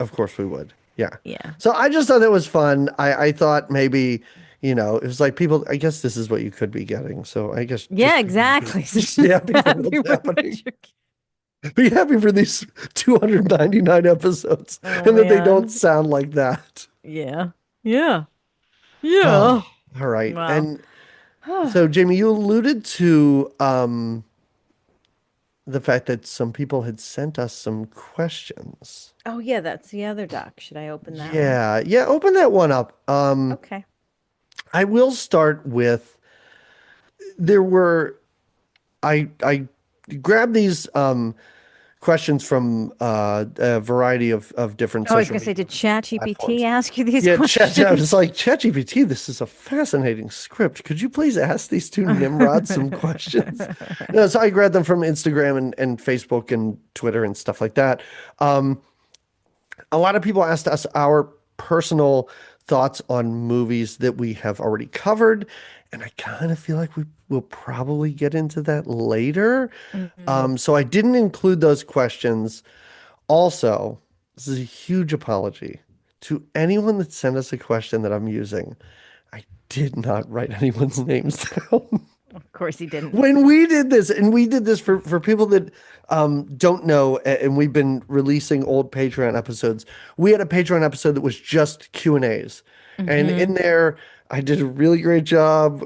of course we would. Yeah. yeah. So I just thought that was fun. I thought maybe, it was like people, I guess this is what you could be getting. So I guess Yeah, exactly. So just be just happy for happy what's with what happening. you're. Be happy for these 299 episodes Oh and that they don't man. sound like that. Yeah. Yeah. Oh, Yeah. all right. Wow. And so Jamie, you alluded to the fact that some people had sent us some questions. Oh yeah, that's the other doc. Should I open that one? Yeah, yeah, open that one up. Okay. I will start with there were I grabbed these questions from a variety of different Oh, I was social gonna say, media did ChatGPT platforms. ask you these Yeah, chat. I was questions? like, ChatGPT, this is a fascinating script. Could you please ask these two Nimrods some questions? No, so I grabbed them from Instagram and Facebook and Twitter and stuff like that. Um, a lot of people asked us our personal thoughts on movies that we have already covered, and I kind of feel like we will probably get into that later. Mhm. So I didn't include those questions. Also, this is a huge apology to anyone that sent us a question that I'm using. I did not write anyone's names down. Of course he didn't. When we did this, and we did this for people that don't know, and we've been releasing old Patreon episodes. We had a Patreon episode that was just Q&As. And Hmm. in there, I did a really great job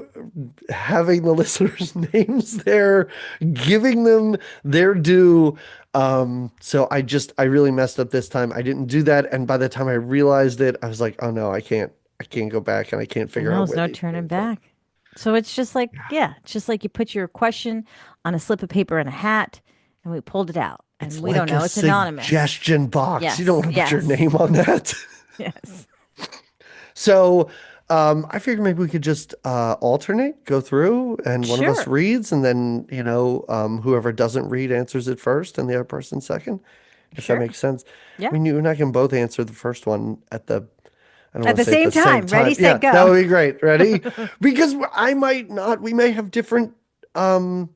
having the listeners' names there, giving them their due. So I really messed up this time. I didn't do that. And by the time I realized it, I was like, oh no, I can't go back and I can't figure No, out there's where no these turning came from. back. So it's just like, yeah, it's just like you put your question on a slip of paper in a hat and we pulled it out It's and we don't like a know. It's anonymous. suggestion box. You don't Yes, want to put your yes, name on that. yes. So I figured maybe we could just alternate, go through, and one of us Sure. reads, and then, whoever doesn't read answers it first and the other person second, if that Sure. makes sense. I Yeah. mean, you and I can both answer the first one I don't At want to the say at same the same time. Ready, time. Yeah, set, that go. would be great. Ready? Because I might not, we may have different um,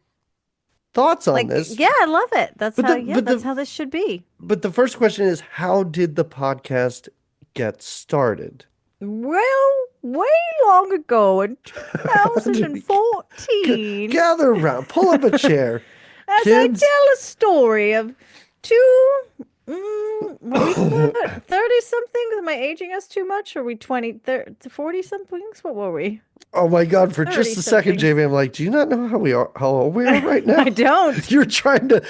thoughts on Like, this. yeah, I love it. But the, but That's the, how this should be. but the first question is, how did the podcast get started? Well, way long ago in G- 2014, Gather around, pull up a chair, as I kids. tell a story of two, were we 30 somethings? Am I aging us too much? Are we 20, 30, 40 somethings? What were we? Oh my God, for 30 just a second, somethings. Jamie, I'm like, do you not know how old we are right I now? don't. You're trying to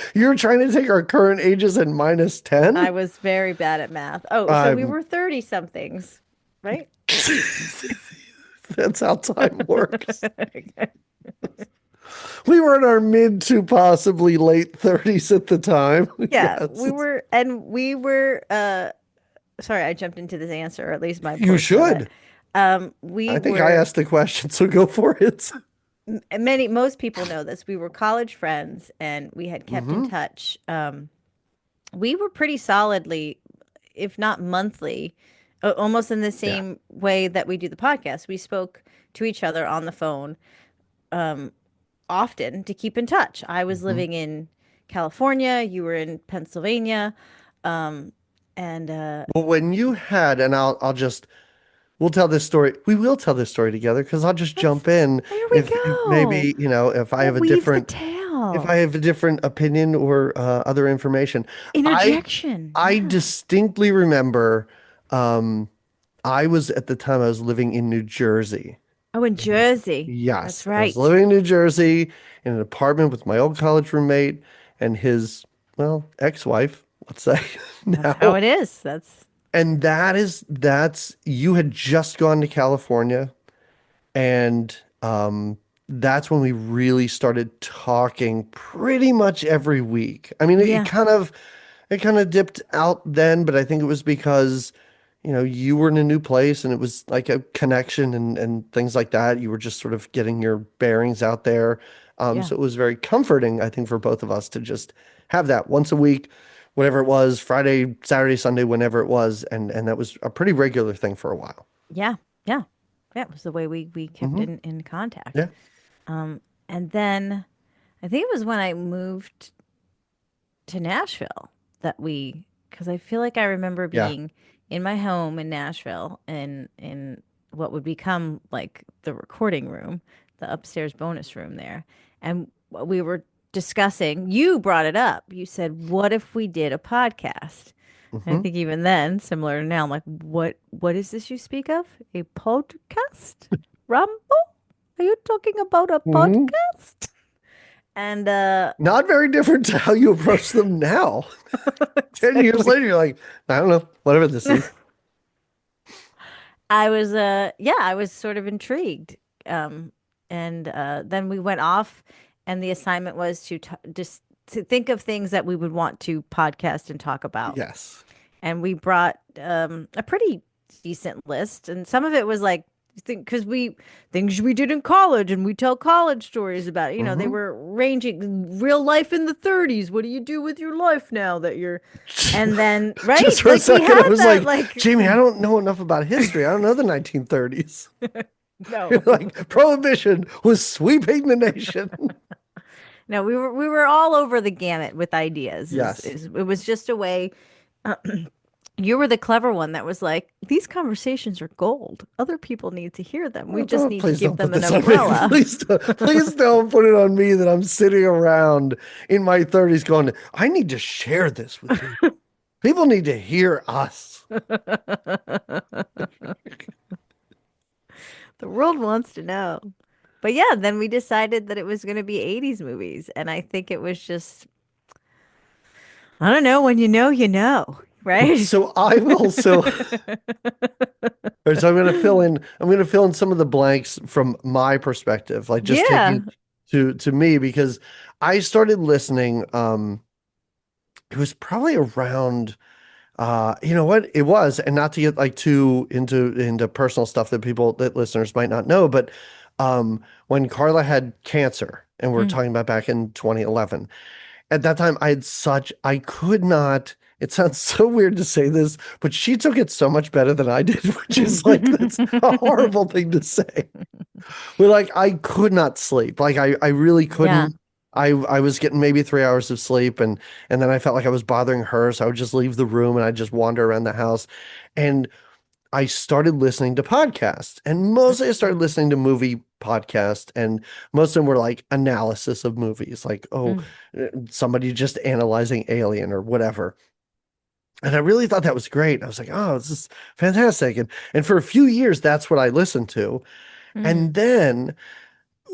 take our current ages and minus 10? I was very bad at math. Oh, so we I'm were 30 somethings, right? That's how time works. We were in our mid to possibly late 30s at the time. Yeah, Yes. we were sorry, I jumped into this answer, or at least my You portion of it. should. We I think I were asked the question, so go for it. most people know this. We were college friends and we had kept in Hmm. touch. We were pretty solidly, if not monthly, almost in the Yeah. same way that we do the podcast. We spoke to each other on the phone often to keep in touch. I was Hmm. living in California, you were in Pennsylvania, um, and Well, when you had, and I'll just we'll tell this story. We will tell this story together because I'll just let's. jump in There we if go. maybe, if I We'll have a weave the different if I tale. have a different opinion or other information. I Interjection. I Yeah. distinctly remember um I was at the time I was living in New Jersey. Oh, in Jersey. Yes, That's I was right. living in New Jersey in an apartment with my old college roommate and his, well, ex-wife, let's say That's how now. it is. That's And that's you had just gone to California and that's when we really started talking pretty much every week. I mean, yeah, it kind of dipped out then, but I think it was because, you were in a new place and it was like a connection and things like that. You were just sort of getting your bearings out there. yeah, So it was very comforting, I think, for both of us to just have that once a week, whatever it was, Friday, Saturday, Sunday, whenever it was, and that was a pretty regular thing for a while. yeah, yeah. That was the way we kept Hmm. in contact. Yeah. And then I think it was when I moved to Nashville that because I feel like I remember Yeah. being in my home in Nashville in what would become like the recording room, the upstairs bonus room there. And we were discussing, you brought it up. You said, "What if we did a podcast?" And I Hmm. think even then, similar to now, I'm like, what is this you speak of? A podcast? Rambo? Are you talking about a Hmm. podcast? And Not very different to how you approach them now. 10 years exactly. later, you're like, I don't know, whatever this is. I was yeah, I was sort of intrigued. Um and then we went off and the assignment was just to think of things that we would want to podcast and talk about. Yes. And we brought a pretty decent list, and some of it was like because we things we did in college, and we tell college stories about it. They Hmm. were ranging real life in the 30s. What do you do with your life now that you're and then Just right for a like we second, I had was that like, like Jamie, I don't know enough about history. I don't know the 1930s. You're no like, Prohibition was sweeping the nation. no we were all over the gamut with ideas Yes. it was just a way. You were the clever one that was like, these conversations are gold. Other people need to hear them. We Oh, just don't, need to please give don't put them an this on me. umbrella. Please don't put it on me that I'm sitting around in my 30s going, I need to share this with people. People need to hear us. The world wants to know. But yeah, then we decided that it was going to be 80s movies. And I think it was just, I don't know, when you know, right? So I will so All right, so I'm gonna fill in some of the blanks from my perspective, like just take Yeah. you to me because I started listening it was probably around you know what it was, and not to get like too into personal stuff that listeners might not know, but when Carla had cancer and we're Mm. talking about back in 2011, at that time I could not, it sounds so weird to say this, but she took it so much better than I did, which is like that's a horrible thing to say. But like I could not sleep. Like I really Yeah. couldn't. I was getting maybe 3 hours of sleep and then I felt like I was bothering her. So I would just leave the room and I'd just wander around the house. And I started listening to podcasts. And mostly I started listening to movie podcasts. And most of them were like analysis of movies, like, oh, Mm. somebody just analyzing Alien or whatever. And I really thought that was great. I was like, oh, this is fantastic. And for a few years, that's what I listened to. Mm. And then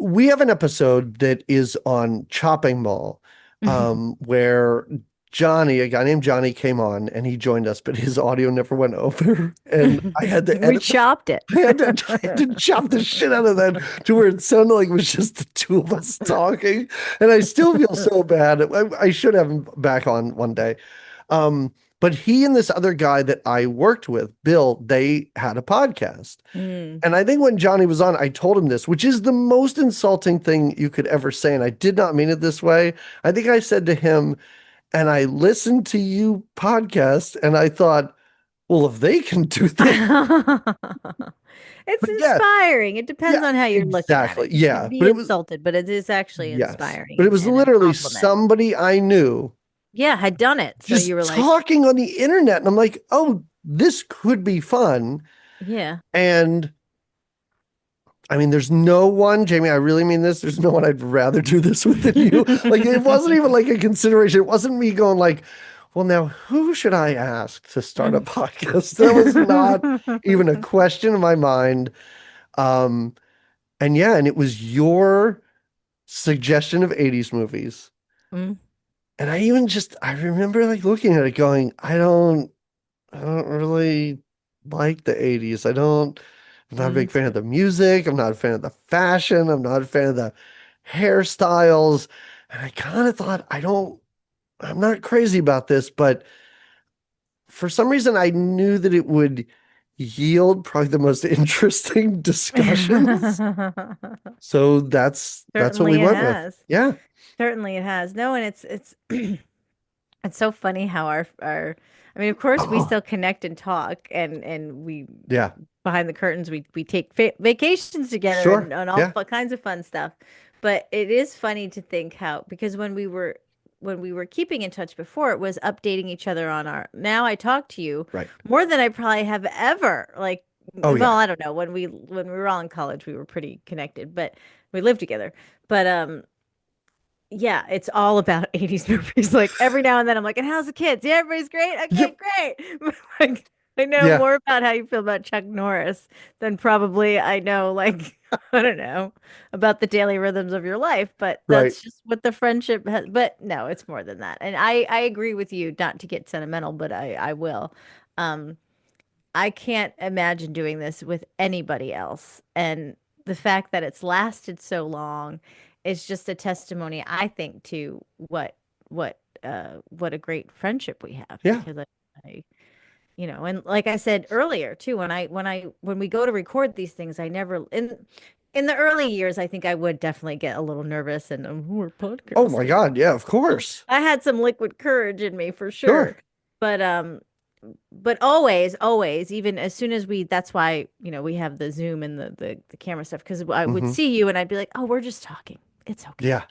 we have an episode that is on Chopping Mall, where Johnny, a guy named Johnny, came on and he joined us, but his audio never went over, and I had to We edit the. chopped it. I had to chop the shit out of that to where it sounded like it was just the two of us talking, and I still feel so bad. I should have him back on one day. But he and this other guy that I worked with, Bill, they had a podcast. Mm. And I think when Johnny was on, I told him this, which is the most insulting thing you could ever say. And I did not mean it this way. I think I said to him, and I listened to you podcast, and I thought, well, if they can do this, It's but yeah, inspiring. It depends yeah, on how you're looking at exactly. it. You can Yeah. be But it was, insulted, but it is actually yes, inspiring but it was and a literally compliment. somebody I knew Yeah, had done it. So you just were like, talking on the internet. And I'm like, oh, this could be fun. yeah. And I mean, there's no one, Jamie, I really mean this. There's no one I'd rather do this with than you. Like, it wasn't even like a consideration. It wasn't me going like, well, now who should I ask to start a podcast? That was not even a question in my mind. Um, and yeah, and it was your suggestion of 80s movies. Mm. And I remember like looking at it going, I don't really like the 80s. I'm not a big fan of the music. I'm not a fan of the fashion. I'm not a fan of the hairstyles. And I kind of thought, I'm not crazy about this, but for some reason I knew that it would yield probably the most interesting discussions. So that's what we Certainly it went with. has. Yeah. Certainly it has. No, and it's it's so funny how our I mean, of course we still connect and talk and we Yeah. behind the curtains we take vacations together Sure. and all Yeah. kinds of fun stuff. But it is funny to think how because when we were keeping in touch before, it was updating each other on our now I talk to you Right. more than I probably have ever. Like Oh well, yeah. I don't know. When we were all in college, we were pretty connected, but we lived together. But yeah, it's all about 80s movies. Like every now and then I'm like, and how's the kids? Yeah, everybody's great. Okay, Yep. great. Like I know Yeah. more about how you feel about Chuck Norris than probably I know, like, I don't know, about the daily rhythms of your life, but Right. that's just what the friendship has. But no, it's more than that. And I agree with you, not to get sentimental, but I will. Um, I can't imagine doing this with anybody else. And the fact that it's lasted so long is just a testimony, I think, to what a great friendship we have. Yeah. Because I and like I said earlier too, when we go to record these things, I never in the early years, I think I would definitely get a little nervous and we're Oh my podcasting. God. Yeah, of course. I had some liquid courage in me for Sure. sure. But always, even as soon as that's why, we have the Zoom and the camera stuff, because I would Hmm. see you and I'd be like, oh, we're just talking. It's okay. Yeah.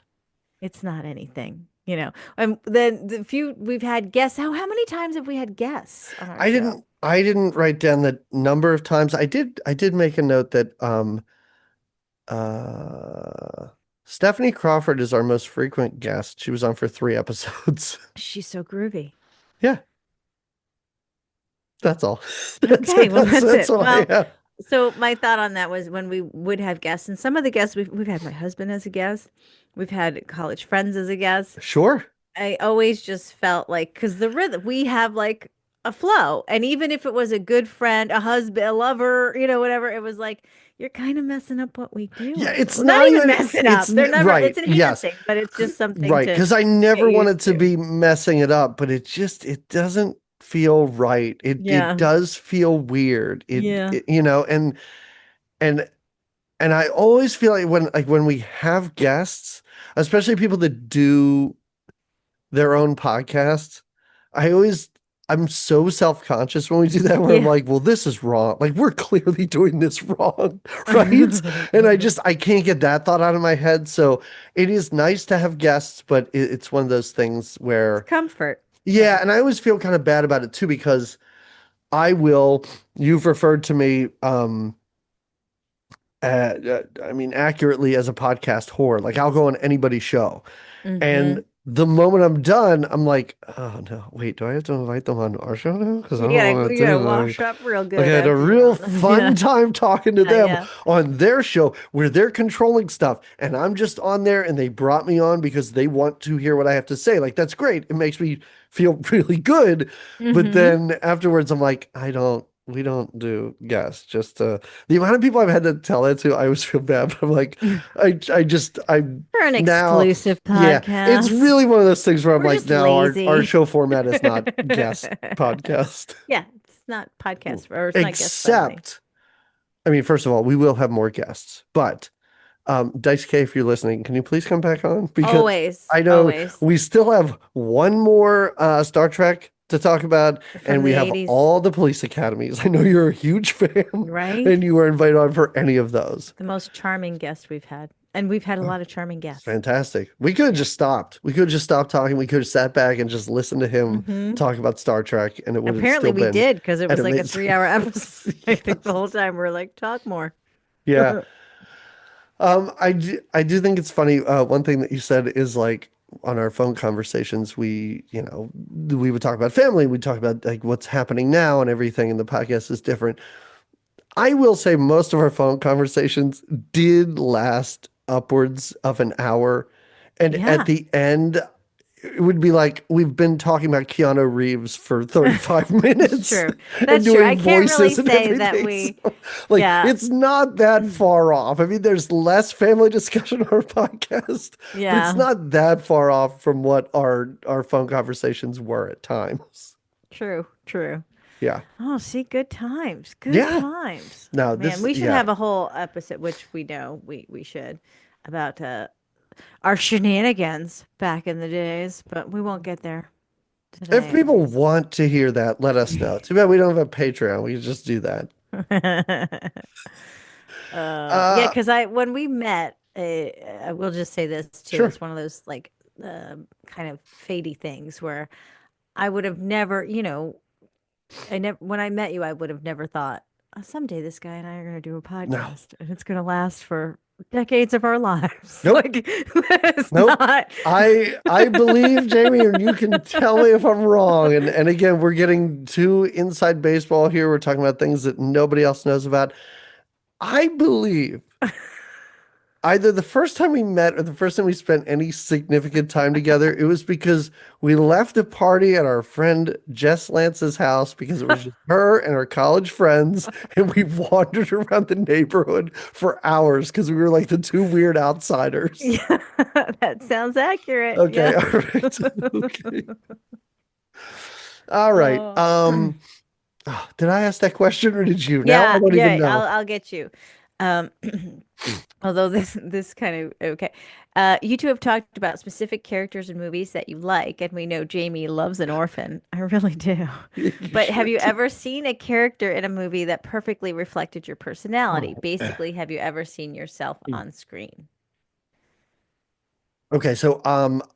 It's not anything, And then the few we've had guests, how many times have we had guests on our show? I didn't write down the number of times. I did make a note that uh Stephanie Crawford is our most frequent guest. She was on for 3 episodes. She's so groovy. Yeah, that's all. That's Okay, it. well, that's That's it. all I Well, have. so my thought on that was when we would have guests, and some of the guests we've had my husband as a guest, we've had college friends as a guest. Sure. I always just felt like because the rhythm we have like a flow, and even if it was a good friend, a husband, a lover, whatever, it was like you're kind of messing up what we do Yeah, on the it's show. Not not even even messing up. They're never. right. It's Yes. enhancing, but it's just something Right, to because I get never used wanted to to. be messing it up, but it doesn't feel right. It Yeah. does feel weird. Yeah. And and I always feel like when we have guests, especially people that do their own podcasts, I always I'm so self-conscious when we do that where I'm Yeah. like, well, this is wrong. Like we're clearly doing this wrong, right? And I can't get that thought out of my head. So it is nice to have guests, but it's one of those things It's where comfort. yeah, Yeah. and I always feel kind of bad about it too because I will you've referred to me I mean accurately as a podcast whore. Like I'll go on anybody's show. Hmm. And the moment I'm done, I'm like, oh no, wait, do I have to invite them on our show now? Because I don't want You to gotta do wash that. up real Like I good had a after you're real on. fun Yeah. time talking to Yeah. them Yeah. on their show where they're controlling stuff. And I'm just on there and they brought me on because they want to hear what I have to say. Like, that's great. It makes me feel really good. But Hmm. then afterwards, I'm like, We don't do guests. Just the amount of people I've had to tell that to, I always feel bad. But I'm like, I For an now, exclusive yeah, it's podcast. really one of those things where I'm We're like, just no, our lazy. show format is not guest podcast. Yeah, it's not podcast or it's not guest friendly. Except, I mean, first of all, we will have more guests, but Dice K, if you're listening, can you please come back on? Because Always, I know always. we still have one more Star Trek to talk about, and From we the have 80s, all the police academies. I know you're a huge fan, right? and you were invited on for any of those. The most charming guest we've had. And we've had a Oh, lot of charming it's guests. fantastic. We could have Yeah. just stopped. We could have just stopped talking. We could have sat back and just listened to him Hmm. talk about Star Trek, and it would have Apparently still we been did because it an was like a amazing. 3 hour episode. I think the whole Yes. time we're like, talk more. Yeah. I do think it's funny. One thing that you said is like on our phone conversations, we would talk about family, we'd talk about like what's happening now and everything, and the podcast is different. I will say most of our phone conversations did last upwards of an hour. And at Yeah, the end, it would be like we've been talking about Keanu Reeves for 35 it's minutes true. and That's true. I doing can't really voices and say that everything. we, So, like, yeah, it's not that far off. I mean, there's less family discussion on our podcast, but it's yeah, not that far off from what our phone conversations were at times. true, true. Yeah. Oh, see, good times, good Yeah. times. No, Man, this, we should yeah. have a whole episode, which we know we should, about our shenanigans back in the days, but we won't get there If today, at people least. want to hear that, let us know. Too bad we don't have a Patreon. We can just do that. Yeah, Uh, because when we met, I will just say this too. sure. It's one of those like kind of fadey things where I would have never, I never when I met you, I would have never thought someday this guy and I are going to do a No. podcast and it's going to last for decades of our lives. Nope. Like that is Nope. not. I believe Jamie, and you can tell me if I'm wrong. And again, we're getting too inside baseball here. We're talking about things that nobody else knows about. I believe either the first time we met or the first time we spent any significant time together, it was because we left a party at our friend Jess Lance's house because it was just her and her college friends, and we wandered around the neighborhood for hours because we were like the two weird outsiders. Yeah, that sounds accurate. Okay, Yeah. all right. Okay. All right. Oh. Did I ask that question or did you? Now I Yeah, don't even yeah, know. I'll get you. Um, although this kind of okay. You two have talked about specific characters in movies that you like, and we know Jamie loves an orphan. I really do. You But have sure you did. ever seen a character in a movie that perfectly reflected your personality? Oh. Basically, have you ever seen yourself on screen? Okay, so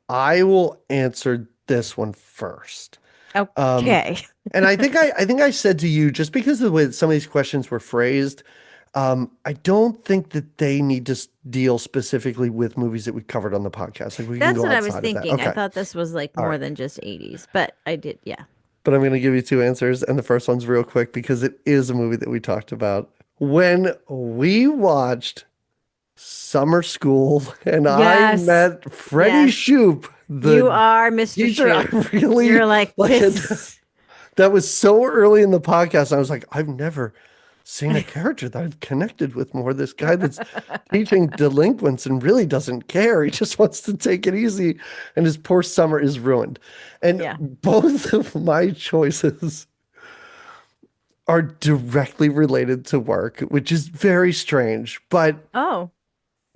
I will answer this one first. Um Okay. and I think I said to you just because of the way that some of these questions were phrased, I don't think that they need to deal specifically with movies that we covered on the podcast. Like we can That's go what I was outside of that. thinking. I Okay. thought this was like All more right. than just 80s, but I did, yeah. But I'm going to give you two answers, and the first one's real quick because it is a movie that we talked about when we watched Summer School, and I Yes. met Freddie Yes. Shoup, You the are Mr. teacher. I Shoop. really You're like, like it. this. That was so early in the podcast. I was like, I've never seen a character that I've connected with more. This guy that's teaching delinquents and really doesn't care. He just wants to take it easy, and his poor summer is ruined. And Yeah. both of my choices are directly related to work, which is very strange. But Oh.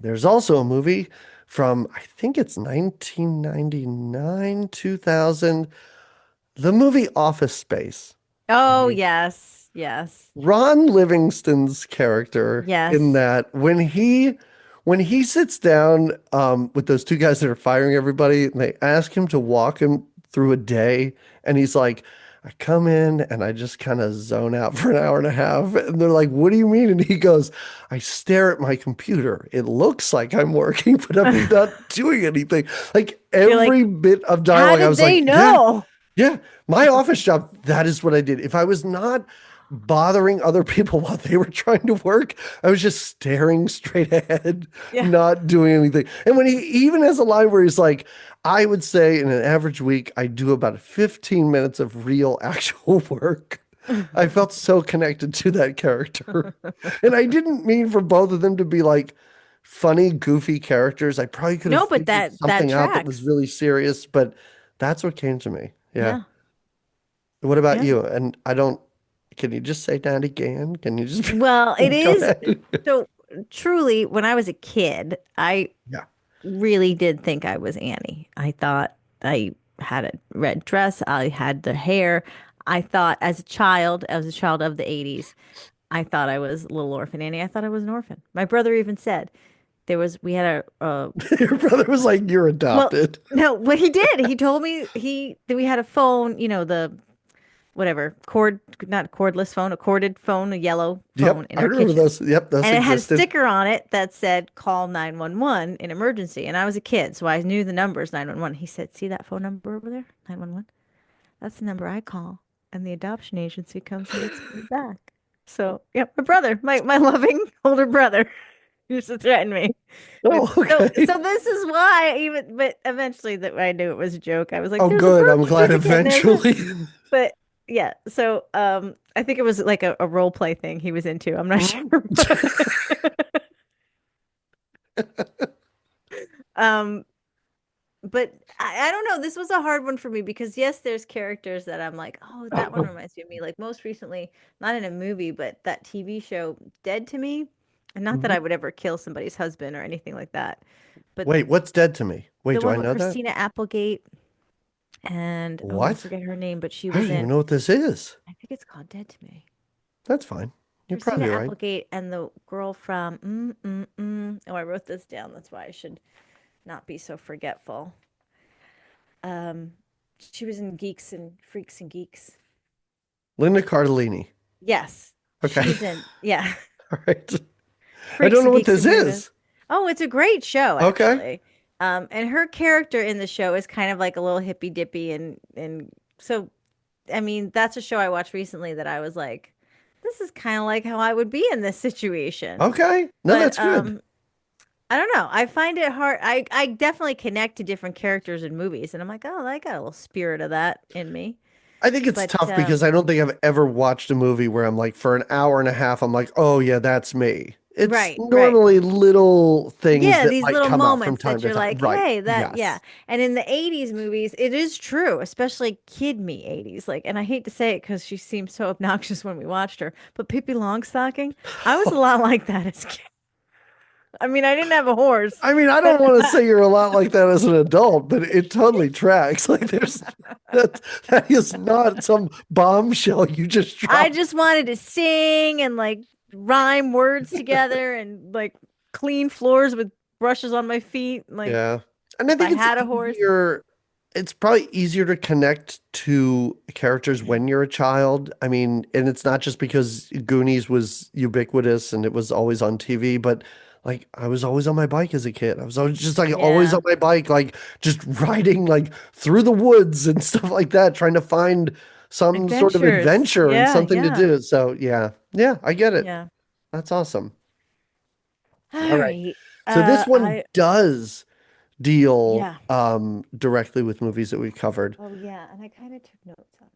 there's also a movie from, I think it's 1999, 2000, the movie Office Space. Oh, yes. Yes. Ron Livingston's character in Yes. that when he sits down with those two guys that are firing everybody and they ask him to walk him through a day, and he's like, I come in and I just kind of zone out for an hour and a half. And they're like, what do you mean? And he goes, I stare at my computer. It looks like I'm working, but I'm not doing anything. Like You're like, every bit of how dialogue, I did was they like, yeah, know? yeah, my office job, that is what I did. If I was not bothering other people while they were trying to work, I was just staring straight ahead, Yeah. not doing anything. And when he even has a line where he's like, I would say in an average week, I do about 15 minutes of real actual work. I felt so connected to that character. And I didn't mean for both of them to be like funny, goofy characters. I probably could have No, but figured that something out that was tracks. really serious, but that's what came to me. Yeah. Yeah. What about Yeah. you? And I don't, can you just say that again? Can you just Well, it go is ahead? so truly when I was a kid, I Yeah. really did think I was Annie. I thought I had a red dress, I had the hair. I thought as a child of the 80s, I thought I was little orphan Annie. I thought I was an orphan. My brother even said we had Your brother was like, you're well, adopted. no, what he did, he told me that we had a phone, the whatever, not cordless phone, a corded phone, a yellow phone Yep. in I our remember kitchen. those. Yep. Those And it had a existed. sticker on it that said call 911 in emergency. And I was a kid, so I knew the numbers 911. He said, "See that phone number over there? 911? That's the number I call. And the adoption agency comes and gets me back." So, yep, my brother, my loving older brother used to threaten me with Oh, okay. so this is why even but eventually that I knew it was a joke. I was like, Oh, there's a good. birth I'm glad certificate and there's a eventually. but yeah, so I think it was like a role play thing he was into. I'm not sure. Um, but I don't know. This was a hard one for me because yes, there's characters that I'm like, oh, that one reminds me of me. Like most recently, not in a movie, but that TV show, Dead to Me. And not that Mhm. I would ever kill somebody's husband or anything like that. But Wait, what's dead to me? Wait, the do I one with know that? Christina Applegate and oh, I What? forget her name, but she I was don't even in, know what this is. I think it's called Dead to Me. That's fine. You're Christina probably right. Applegate and the girl from Oh, I wrote this down. That's why I should not be so forgetful. Um, she was in Geeks and Freaks and Geeks. Linda Cardellini. Yes, Okay. she's in. Yeah, All right. I Freaks don't know and what Geeks this and Weirdos. is. Oh, it's a great show Okay. actually. And her character in the show is kind of like a little hippy dippy, and so I mean that's a show I watched recently that I was like, this is kind of like how I would be in this situation. Okay. No, But that's good. I don't know. I find it hard. I definitely connect to different characters in movies, and I'm like, oh, I got a little spirit of that in me. I think it's But tough because I don't think I've ever watched a movie where I'm like, for an hour and a half, I'm like, oh, yeah, that's me. It's right, right. normally little things Yeah, that these might little come out from moments time that to you're time. like, Right. hey, yeah. Yes. And in the 80s movies, it is true, especially kid me 80s. Like, and I hate to say it because she seemed so obnoxious when we watched her, but Pippi Longstocking, I was a lot like that as a kid. I mean, I didn't have a horse, I mean, I but don't want to say you're a lot like that as an adult, but it totally tracks. Like there's that is not some bombshell you just I dropped. just wanted to sing and like rhyme words together and like clean floors with brushes on my feet. Like, Yeah. And I if I think it's had a horse. easier, it's probably easier to connect to characters when you're a child. I mean, and it's not just because Goonies was ubiquitous and it was always on TV, but like I was always on my bike as a kid. I was always just like always on Yeah, my bike, like just riding like through the woods and stuff like that, trying to find some sort of adventures. adventure and Yeah, something to yeah, do. So yeah, yeah, I get it. yeah. That's awesome. All All right. right. So this one I does deal Yeah. directly with movies that we've covered. Oh yeah, and I kind of took notes on.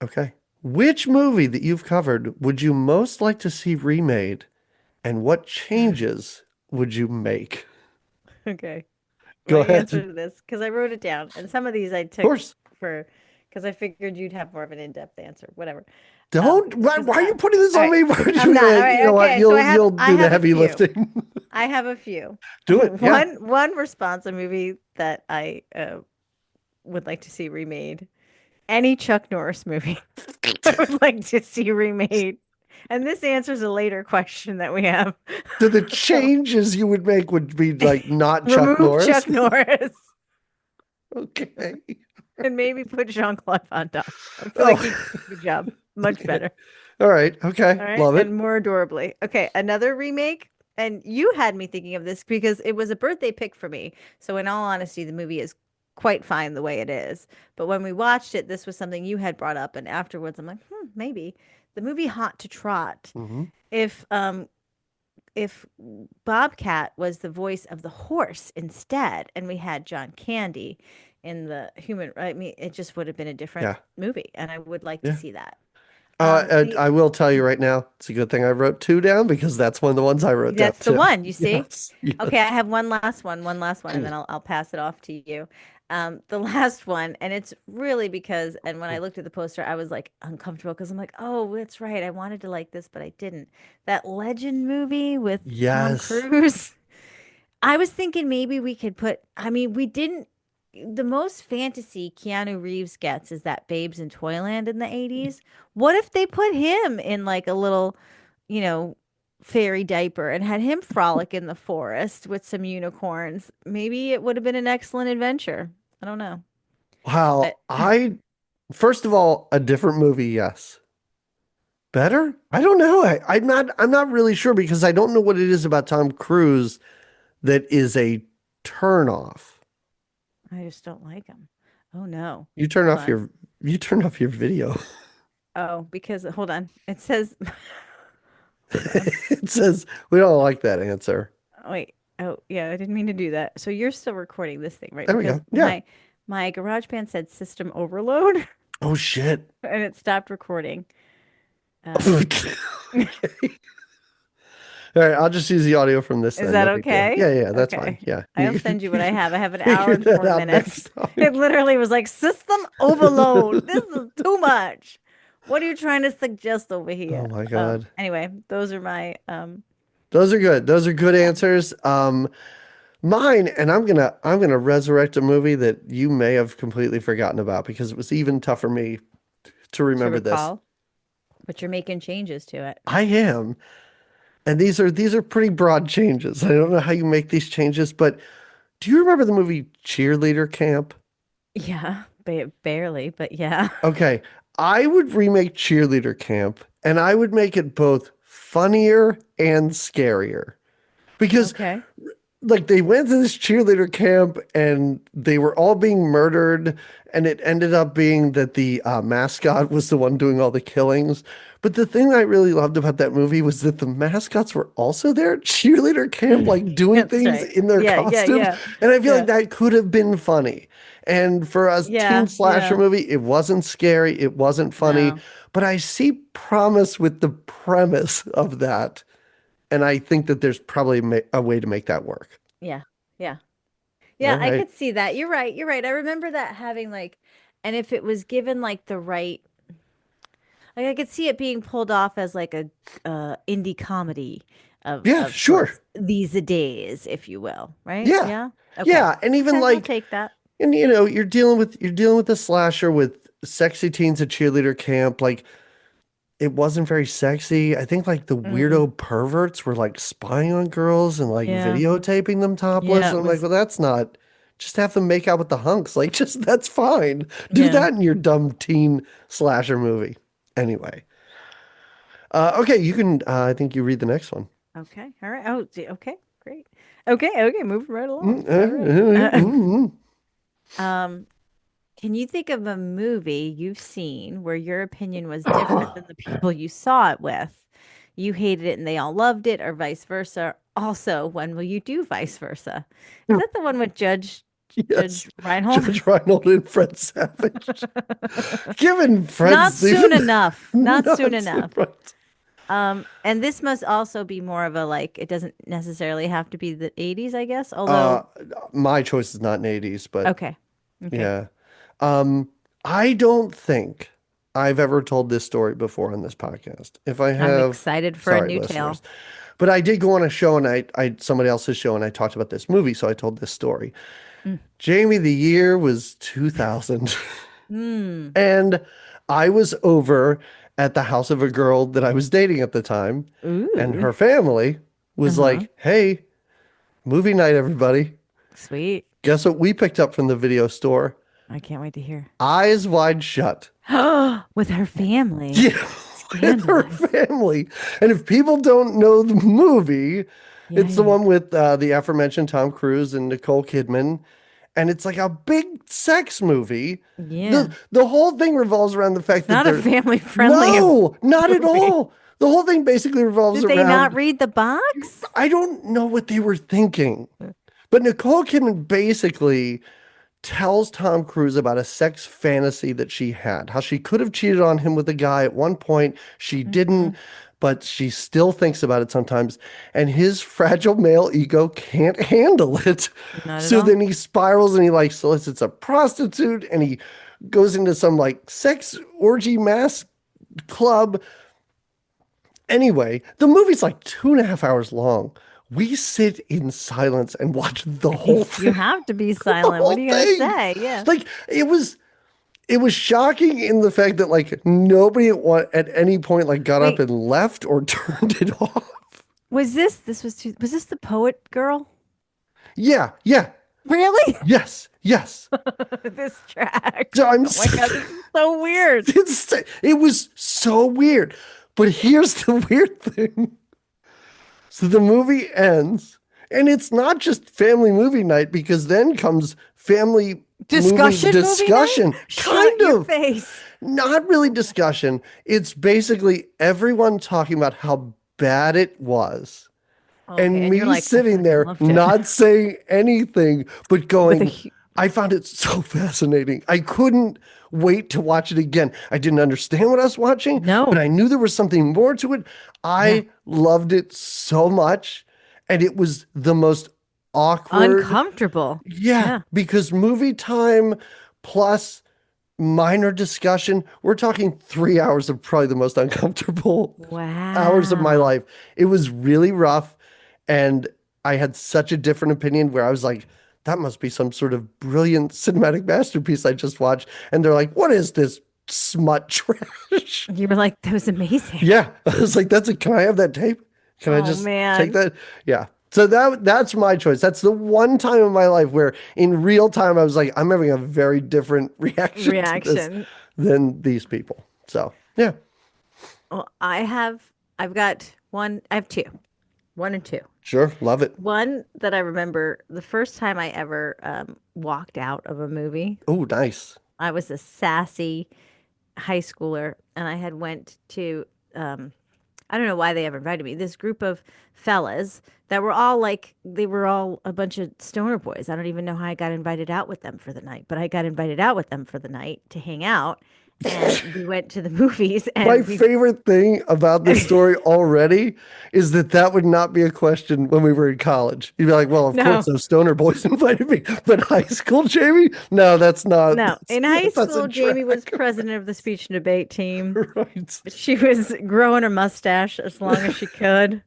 Okay. Which movie that you've covered would you most like to see remade, and what changes would you make? Okay. Go My ahead. Of answer to this, because I wrote it down, and some of these I took course. for because I figured you'd have more of an in-depth answer. Whatever. Don't. Because Why are you putting this all on right, me? Why would I'm you, not. All you right, know what? okay. So You'll I do the have a heavy few. lifting. I have a few. Do it. Yeah. One response, a movie that I would like to see remade. Any Chuck Norris movie, I would like to see remade. And this answers a later question that we have. So the So changes you would make would be like not Chuck remove Norris. Chuck Norris Okay. and maybe put Jean-Claude Van Damme. I feel like he'd Oh, do a good job. Much okay. better. All right. Okay. All right. Love it. And more adorably. Okay. Another remake. And you had me thinking of this because it was a birthday pick for me. So, in all honesty, the movie is quite fine the way it is. But when we watched it, this was something you had brought up. And afterwards, I'm like, maybe. The movie Hot to Trot. Hmm. If if Bobcat was the voice of the horse instead, and we had John Candy in the human, I mean, it just would have been a different Yeah. movie, and I would like to Yeah. see that. The I will tell you right now, it's a good thing I wrote two down because that's one of the ones I wrote down That's the too. one, you see? Yes, Okay, I yes. have one last one, and then I'll pass it off to you. The last one, and it's really because, and when I looked at the poster, I was like uncomfortable because I'm like, oh, that's right. I wanted to like this, but I didn't. That Legend movie with Tom Yes. Cruise. I was thinking maybe we could put, I mean, we didn't, the most fantasy Keanu Reeves gets is that Babes in Toyland in the 80s. What if they put him in like a little, you know, fairy diaper and had him frolic in the forest with some unicorns? Maybe it would have been an excellent adventure. I don't know. But Wow. First of all, a different movie, yes. Better? I don't know. I'm not really sure because I don't know what it is about Tom Cruise that is a turn off. I just don't like him. Oh no. You turn Hold off on. your video. Oh, because hold on. It says, hold on. It says we don't like that answer. Oh, wait. Oh, yeah, I didn't mean to do that. So you're still recording this thing, right? There we Because go. Yeah. my GarageBand said system overload Oh shit. and it stopped recording. Okay. All right, I'll just use the audio from this Is then. that No big deal. okay? Yeah, yeah, that's fine. Okay. Yeah. I'll send you what I have. I have an hour Figure and that four out minutes. next time. It literally was like system overload. This is too much. What are you trying to suggest over here? Oh my God. Anyway, those are my Those are good. Those are good yeah, answers. Mine, and I'm gonna resurrect a movie that you may have completely forgotten about because it was even tougher for me to to remember this. recall, but you're making changes to it. I am, and these are pretty broad changes. I don't know how you make these changes, but do you remember the movie Cheerleader Camp? Yeah, barely, but yeah. Okay, I would remake Cheerleader Camp, and I would make it both funnier and scarier because Okay. like they went to this cheerleader camp and they were all being murdered and it ended up being that the mascot was the one doing all the killings, but the thing I really loved about that movie was that the mascots were also there at cheerleader camp like doing That's things right. in their Yeah, yeah, costumes, yeah. and I feel like Yeah. that could have been funny. And for a teen Yeah, slasher yeah. movie, it wasn't scary, it wasn't funny, No. but I see promise with the premise of that, and I think that there's probably a way to make that work. Yeah. Yeah. All Yeah, I right. could see that. You're right. You're right. I remember that having like, and if it was given like the right, like I could see it being pulled off as like a indie comedy Yeah, of sure. sorts these days, if you will. Right? Yeah. Yeah. Okay. Yeah, and even Okay, I'll like take that. and you're dealing with the slasher with sexy teens at cheerleader camp. Like it wasn't very sexy. I think like the Mm-mm. weirdo perverts were like spying on girls and like Yeah. videotaping them topless. Yeah, And it I'm like, was. well, that's not just have them make out with the hunks. Like just that's fine. Do Yeah. that in your dumb teen slasher movie. Anyway. Okay, you can I think you read the next one. Okay. All right. Oh, okay. Great. Okay. Okay. Moving right along. Mm, All right. mm. Um, Can you think of a movie you've seen where your opinion was different than the people you saw it with? You hated it and they all loved it, or vice versa. Also, when will you do vice versa? Is that the one with Yes, Judge Reinhold? Judge Reinhold and Fred Savage. Given Not Fred's soon even enough. Not soon nuts, enough. right? And this must also be more of a like, it doesn't necessarily have to be the 80s, I guess. Uh, Although, my choice is not in '80s, but okay. Okay. yeah. Um, I don't think I've ever told this story before on this podcast. If I I'm have, excited for a sorry, new listeners. tale. But I did go on a show and I somebody else's show and I talked about this movie, so I told this story. Mm. Jamie, the year was 2000. Mm. And I was over at the house of a girl that I was dating at the time, and Ooh. her family was Uh-huh. like, "Hey, movie night, everybody. Sweet. Guess what we picked up from the video store? I can't wait to hear. Eyes Wide Shut." With her family. Yeah, with her Scandalous. family. And if people don't know the movie, Yeah, it's the yeah. one with the aforementioned Tom Cruise and Nicole Kidman, and it's like a big sex movie. The Yeah. the whole thing revolves around the It's fact that not a they're family friendly no, not at movie. all. The whole thing basically revolves Did they not around read the box? I don't know what they were thinking, but Nicole Kidman basically tells Tom Cruise about a sex fantasy that she had, how she could have cheated on him with a guy at one point. She didn't, Mhm. but she still thinks about it sometimes. And his fragile male ego can't handle it. Not at So all. then he spirals and he like solicits a prostitute and he goes into some like sex orgy mass club. Anyway, the movie's like 2.5 hours long. We sit in silence and watch the whole You thing. have to be The silent. What are whole you gonna thing. say? Yeah. Like it was shocking in the fact that like nobody at any point like got up Wait, and left or turned it off. was this the poet girl? Yeah, yeah, Really? yes, yes. This tracks. So I'm Oh my God, this is so weird. it was so weird. But here's the weird thing. So the movie ends, and it's not just family movie night because then comes family movie Movie night? discussion. Shut Kind your of. face. Not really discussion. It's basically everyone talking about how bad it was. Okay, And and you're me like, I sitting fucking there loved it. not saying anything, but With a going, I found it so fascinating. I couldn't wait to watch it again. I didn't understand what I was watching, but no. I knew there was something more to it. Yeah. I loved it so much. And it was the most awkward. Uncomfortable. Yeah, Yeah. because movie time plus minor discussion, we're talking 3 hours of probably the most uncomfortable hours of my Wow. life. It was really rough. And I had such a different opinion where I was like, that must be some sort of brilliant cinematic masterpiece I just watched. And they're like, what is this smut trash? You were like, that was amazing. Yeah. I was like, can I have that tape? Can I Oh just take man. that? Yeah. So that's my choice. That's the one time in my life where in real time I was like, I'm having a very different reaction to this Reaction. than these people. So yeah, Well, I've got one, I have two. One and two. sure. Love it. One that I remember the first time I ever walked out of a movie. Oh, nice. I was a sassy high schooler, and I had went to um, I don't know why they ever invited me. This group of fellas that were all like they were all a bunch of stoner boys. I don't even know how I got invited out with them for the night, but I got invited out with them for the night to hang out, and we went to the movies, My and we favorite thing about this story already is that would not be a question when we were in college. You'd be like, well, of course, no. those stoner boys invited me, but high school, Jamie? No, that's not, No, in high that school, doesn't Jamie was track. president of the speech and debate team. Right. She was growing her mustache as long as she could.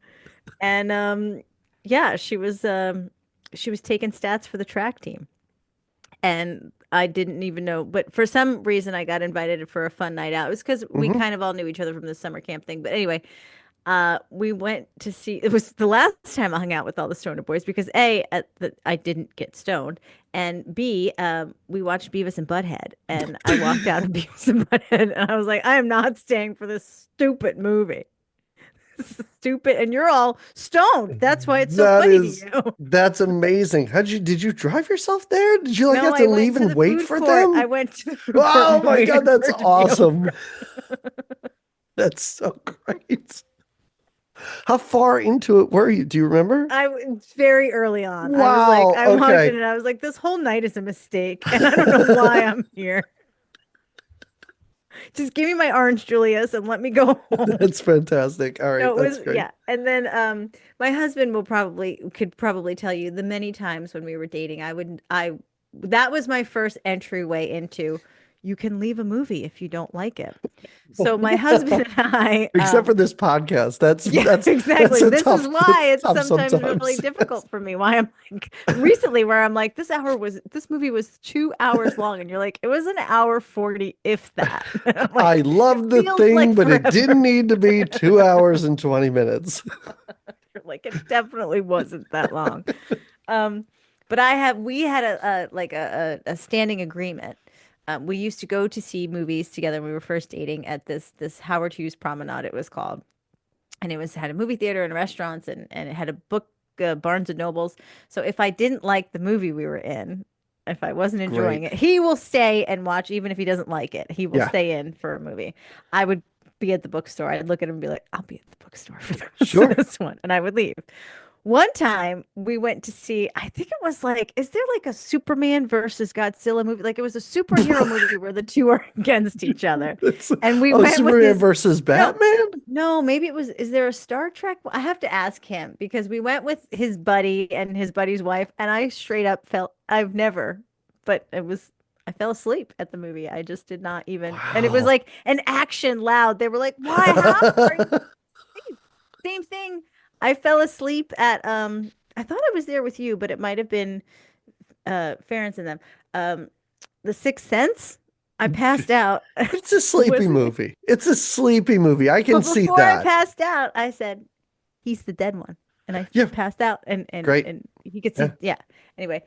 And yeah, she was taking stats for the track team. And I didn't even know, but for some reason I got invited for a fun night out. It was because we Hmm. kind of all knew each other from the summer camp thing. But anyway, we went to see. It was the last time I hung out with all the stoner boys because I didn't get stoned, and B, we watched Beavis and Butthead, and I walked out of Beavis and Butthead, and I was like, I am not staying for this stupid movie. This is stupid, and you're all stoned. That's why it's so funny to you. That's amazing. Did you drive yourself there? Did you like No, have I to went leave to and the wait food for court. I them? went to the food court Oh and my God, waited that's for it to be awesome. over. That's so great. How far into it were you? Do you remember? I was very early on. I was like, Wow. I walked in Okay. and I was like, this whole night is a mistake, and I don't know why I'm here. Just give me my orange Julius and let me go home. That's fantastic. All No, right, it was that's great. yeah. And then my husband could probably tell you the many times when we were dating, I that was my first entryway into you can leave a movie if you don't like it. So my husband and I Except for this podcast. That's yeah, that's exactly. a This is tough why it's it's tough sometimes really sometimes. difficult for me. Why I'm like recently where I'm like, this movie was 2 hours long, and you're like, it was an hour 40, if that. I'm I like, it loved the feels thing, like but it forever. didn't need to be 2 hours and 20 minutes. You're like, it definitely wasn't that long. Um, but we had a standing agreement. We used to go to see movies together when we were first dating at this Howard Hughes Promenade, it was called, and had a movie theater and restaurants, and it had a book Barnes and Nobles. So if I didn't like the movie we were in, if I wasn't enjoying Great. it, he will stay and watch even if he doesn't like it. He will Yeah, stay in for a movie. I would be at the bookstore. I'd look at him and be like, I'll be at the bookstore for the rest of sure. this one, and I would leave. One time we went to see, I think it was like, is there like a Superman versus Godzilla movie? Like it was a superhero movie where the two are against each other. It's, And we oh, went with Superman his, versus no, Batman? no, maybe it was, is there a Star Trek? I have to ask him because we went with his buddy and his buddy's wife, and I straight up felt, I've never, but it was, I fell asleep at the movie. I just did not even, and it was Wow. like an action loud. They were like, why, how are you asleep? Same thing. I fell asleep at I thought I was there with you, but it might have been Ference and them. Um The Sixth Sense. I passed out. It's a sleepy Was movie. It's a sleepy movie. I can but see before I that. passed out, I said, he's the dead one. And I Yeah, passed out and great. he could see, Yeah. yeah. Anyway,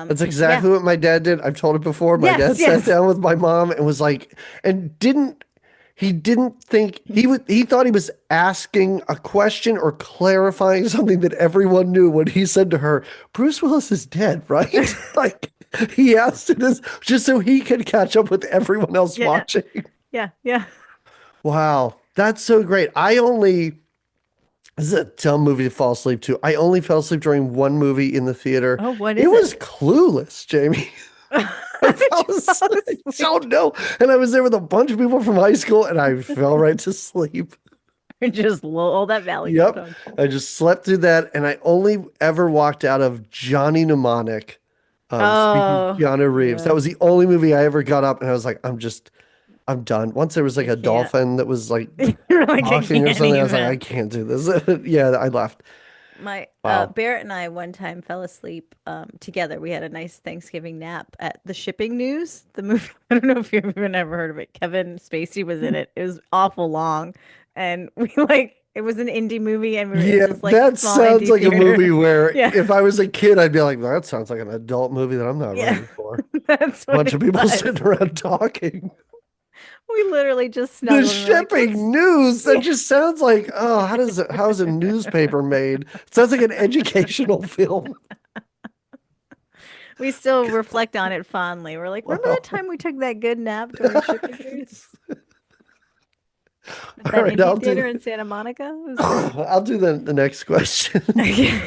That's yeah. exactly what my dad did. I've told it before. My Yes, dad sat yes. down with my mom and was like, and didn't think he thought he was asking a question or clarifying something that everyone knew when he said to her, Bruce Willis is dead, right? Like he asked it as just so he could catch up with everyone else Yeah, watching. yeah, yeah. Wow, that's so great. This is a dumb movie to fall asleep to. I only fell asleep during one movie in the theater. Oh, what It is it? was Clueless, Jamie. I Did fell you fall asleep. I asleep? don't know. And I was there with a bunch of people from high school and I fell right to sleep. Or just all that Valium, Yep. don't you? I just slept through that. And I only ever walked out of Johnny Mnemonic, speaking of Oh, Keanu Reeves. That yeah. was the only movie I ever got up and I was like, I'm done. Once there was like I a can't. dolphin that was like You're like, I talking or can't something. I was like, I even. can't do this. Yeah, I left. My Wow. Barrett and I one time fell asleep together. We had a nice Thanksgiving nap at the Shipping News, the movie. I don't know if you've even ever heard of it. Kevin Spacey was in it. It was awful long, and we like it was an indie movie, and we were in Yeah, this like that small sounds indie like a theater. movie where Yeah, if I was a kid, I'd be like, that sounds like an adult movie that I'm not yeah, ready for. that's A what bunch it of people was. sitting around talking. We literally just The snuggled and we're like, shipping let's. news, that Yeah. just sounds like, oh, how is a newspaper made? It sounds like an educational film. We still reflect on it fondly. We're like, remember that Wow. time we took that good nap during Shipping News at All that right, indie theater in Santa Monica? It was great. I'll do the next question. Okay.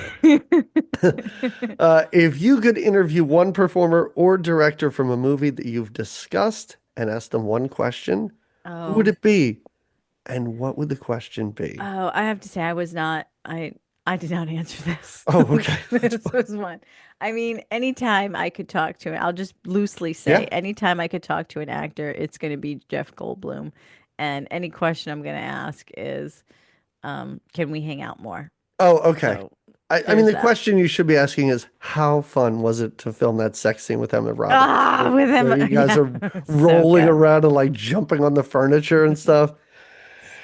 If you could interview one performer or director from a movie that you've discussed and ask them one question, who would Oh, it be? And what would the question be? oh, I have to say I was not I did not answer this. Oh, okay. That's This fine. was one. I mean, anytime I could talk to I'll just loosely say, Yeah. anytime I could talk to an actor, it's going to be Jeff Goldblum. And any question I'm going to ask is, can we hang out more? Oh, okay. So I mean, there's the that. question you should be asking is, how fun was it to film that sex scene with Emma Roberts? Ah, with him. Where you guys Yeah. are So rolling good. around and like jumping on the furniture and stuff.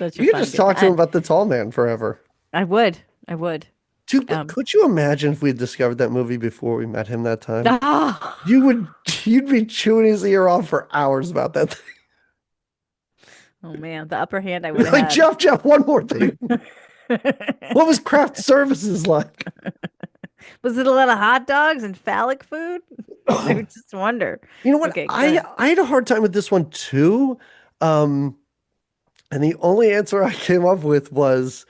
Such a You could fun, just good talk to him time. about the tall man forever. I would. I would. Dude, Um, could you imagine if we had discovered that movie before we met him that time? ah, You'd be chewing his ear off for hours about that thing. oh man, the upper hand I would Like, have Jeff, one more thing. had. What was craft services like? Was it a lot of hot dogs and phallic food? I would just wonder. You know what? Okay, go ahead. I had a hard time with this one too. Um, and the only answer I came up with was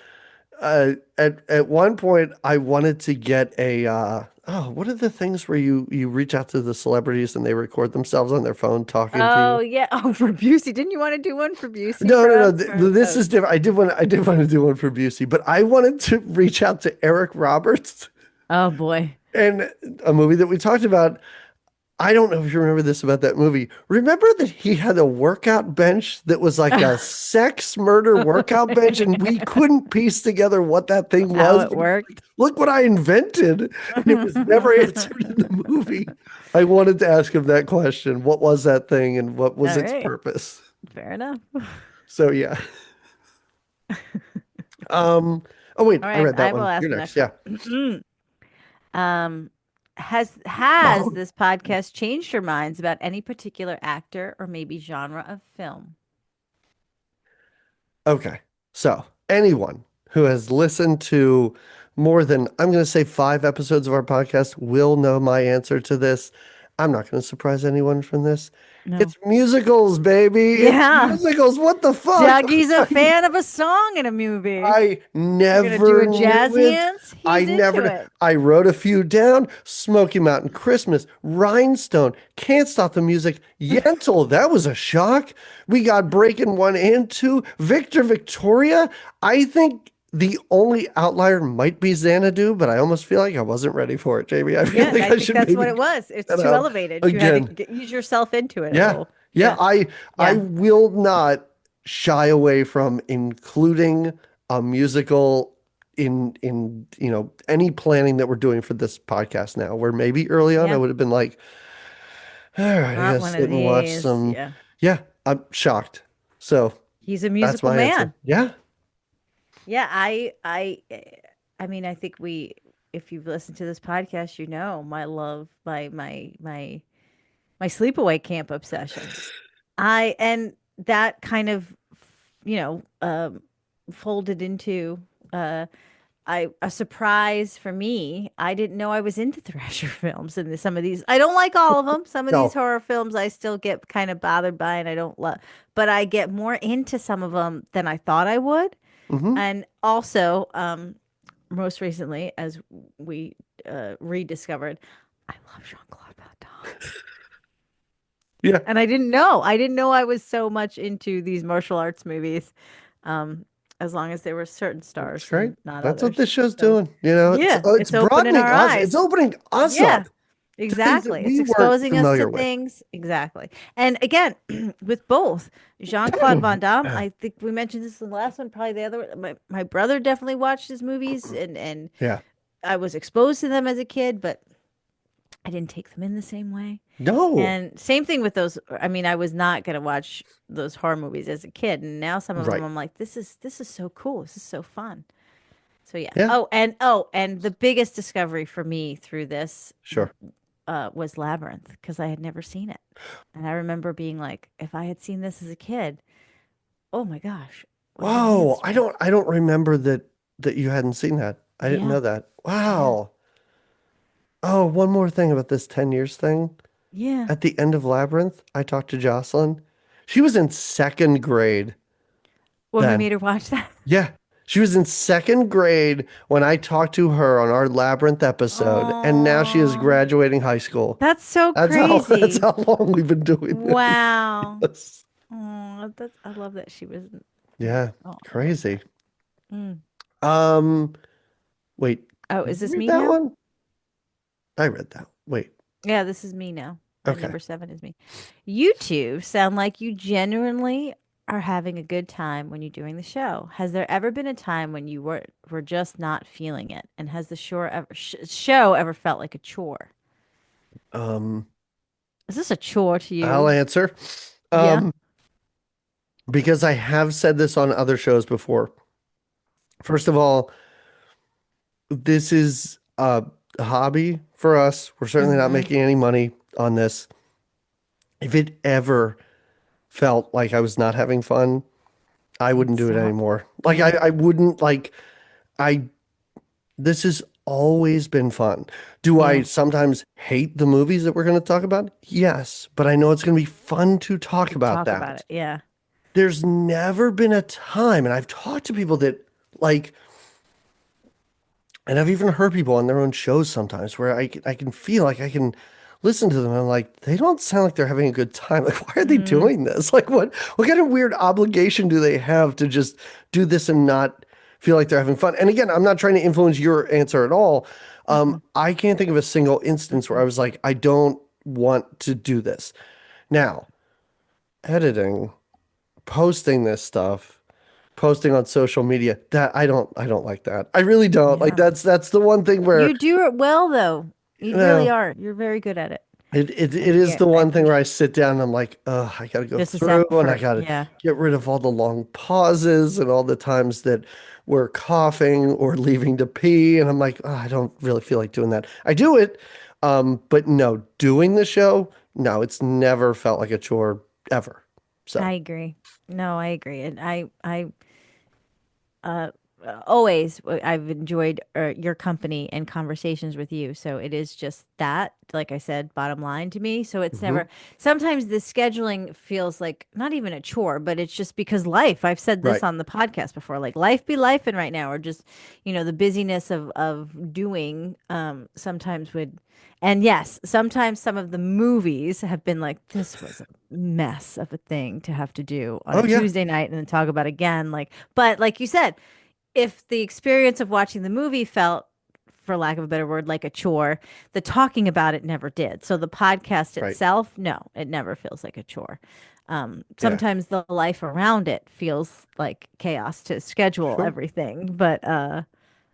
at one point I wanted to get a what are the things where you reach out to the celebrities and they record themselves on their phone talking to Oh you? yeah. Oh, for Busey. Didn't you want to do one for Busey No, for no, no. us? Or, This oh, is different. I did want to do one for Busey, but I wanted to reach out to Eric Roberts oh boy. and a movie that we talked about. I don't know if you remember this about that movie. Remember that he had a workout bench that was like a sex murder workout bench, and we couldn't piece together what that thing How was. it But he's worked. like, look what I invented. And it was never answered in the movie. I wanted to ask him that question. What was that thing and what was All its right. purpose? Fair enough. So yeah. Um, oh wait, All I right, read that I will one. ask You're the next. next one. Yeah. Um, has this podcast changed your minds about any particular actor or maybe genre of film? Okay. So anyone who has listened to more than, I'm going to say 5 episodes of our podcast will know my answer to this. I'm not going to surprise anyone from this. No. It's musicals, baby. It's Yeah. musicals. What the fuck? Dougie's a fan of a song in a movie. I You're gonna do never a knew jazz it. hands? I He's into never, it. I wrote a few down. Smoky Mountain Christmas, Rhinestone, Can't Stop the Music, Yentl. That was a shock. We got Breakin' 1 and 2, Victor Victoria. I think the only outlier might be Xanadu, but I almost feel like I wasn't ready for it, Jamie. I feel Yeah, and like I I think should that's what maybe it was. It's get too out elevated. You had to again. use yourself into it a Yeah. little. Yeah, Yeah. I Yeah. will not shy away from including a musical in any planning that we're doing for this podcast now, where maybe early on I Yeah. would have been like, all right, I Not gotta one of sit and watch these. some. Yeah. Yeah, I'm shocked. So He's a that's musical my answer. man. Yeah. Yeah, I mean, I think we if you've listened to this podcast, you know my love, my sleepaway camp obsession. I and that kind of, you know, folded into uh a surprise for me. I didn't know I was into Thrasher films and some of these. I don't like all of them. Some of these No. horror films I still get kind of bothered by and I don't love, but I get more into some of them than I thought I would. Hmm. And also, most recently, as we rediscovered, I love Jean-Claude Van Damme. Yeah. And I didn't know. I didn't know I was so much into these martial arts movies. Um, as long as there were certain That's stars great. and not That's what this others. show's So doing. You know, yeah, it's it's opening broadening our us. It's eyes. opening us Yeah, up to things that exactly. It's we weren't exposing us to familiar with. things. Exactly. And again, with both Jean-Claude Van Damme, I think we mentioned this in the last one, probably the other one. My brother definitely watched his movies and Yeah. I was exposed to them as a kid, but I didn't take them in the same way. No. And same thing with those. I mean, I was not going to watch those horror movies as a kid, and now some of them Right. I'm like, this is so cool. This is so fun. So yeah. Yeah. Oh, and the biggest discovery for me through this Sure. was Labyrinth because I had never seen it, and I remember being like, if I had seen this as a kid, oh my gosh, what an Whoa, I enhancement! don't remember that you hadn't seen that. I didn't Yeah, know that. yeah, Wow. Oh, one more thing about this 10 years thing. yeah. At the end of Labyrinth, I talked to Jocelyn. She was in second grade When we then. made her watch that. Yeah. She was in second grade when I talked to her on our Labyrinth episode, and now she is Oh, graduating high school. that's so That's crazy. how long we've been doing Wow. this. Oh, that's I love that she was. Yeah. Yeah, Oh, I love crazy. that. Mm. Um, wait, Oh, did is you this read me that now? one? I read that. Wait. Yeah, this is me now. My Okay. number 7 is me. You two sound like you genuinely are having a good time when you're doing the show. Has there ever been a time when you were just not feeling it? And has the show ever felt like a chore? Um, Is this a chore to I'll you? answer. Yeah. Um, because I have said this on other shows before. First of all, this is a hobby for us. We're certainly not Mm-hmm. making any money on this. If it ever felt like I was not having fun, I Then wouldn't do it stop. anymore. Like Yeah. I wouldn't like I this has always been fun. Do I Yeah. sometimes hate the movies that we're going to talk about? Yes, but I know it's going to be fun to talk To about talk about that. it. Yeah. There's never been a time, and I've talked to people that like, and I've even heard people on their own shows sometimes where I can feel like I can listen to them and I'm like, they don't sound like they're having a good time. Like, why are they Mm, doing this? Like, what kind of weird obligation do they have to just do this and not feel like they're having fun? And again, I'm not trying to influence your answer at all. mm-mm, I can't think of a single instance where I mm-mm. was like, I don't want to do this. Now, editing, posting this stuff, posting on social media, that I don't like that. I really don't. Like Yeah. that's the one thing where, You do it well, though. you You really know, are. You're very good at it. it And is yeah, the I one thing where appreciate I sit down and I'm like, I gotta go this is through and I effort. gotta Yeah. get rid of all the long pauses and all the times that we're coughing or leaving to pee. And I'm like, I don't really feel like doing that. I do it. But no, doing the show, no, it's never felt like a chore ever. So I agree. No, I agree. And uh always I've enjoyed your company and conversations with you. So it is just that, like I said, bottom line to me. So it's Hmm. never, sometimes the scheduling feels like not even a chore, but it's just because life, I've said this Right. on the podcast before, like life be life and right now, or just, the busyness of doing, sometimes would, and yes, sometimes some of the movies have been like, this was a mess of a thing to have to do on a Oh yeah. Tuesday night and then talk about again. Like, but like you said, if the experience of watching the movie felt, for lack of a better word, like a chore, the talking about it never did. So the podcast Right. itself, no, it never feels like a chore. Yeah. Sometimes the life around it feels like chaos to schedule Sure. everything, but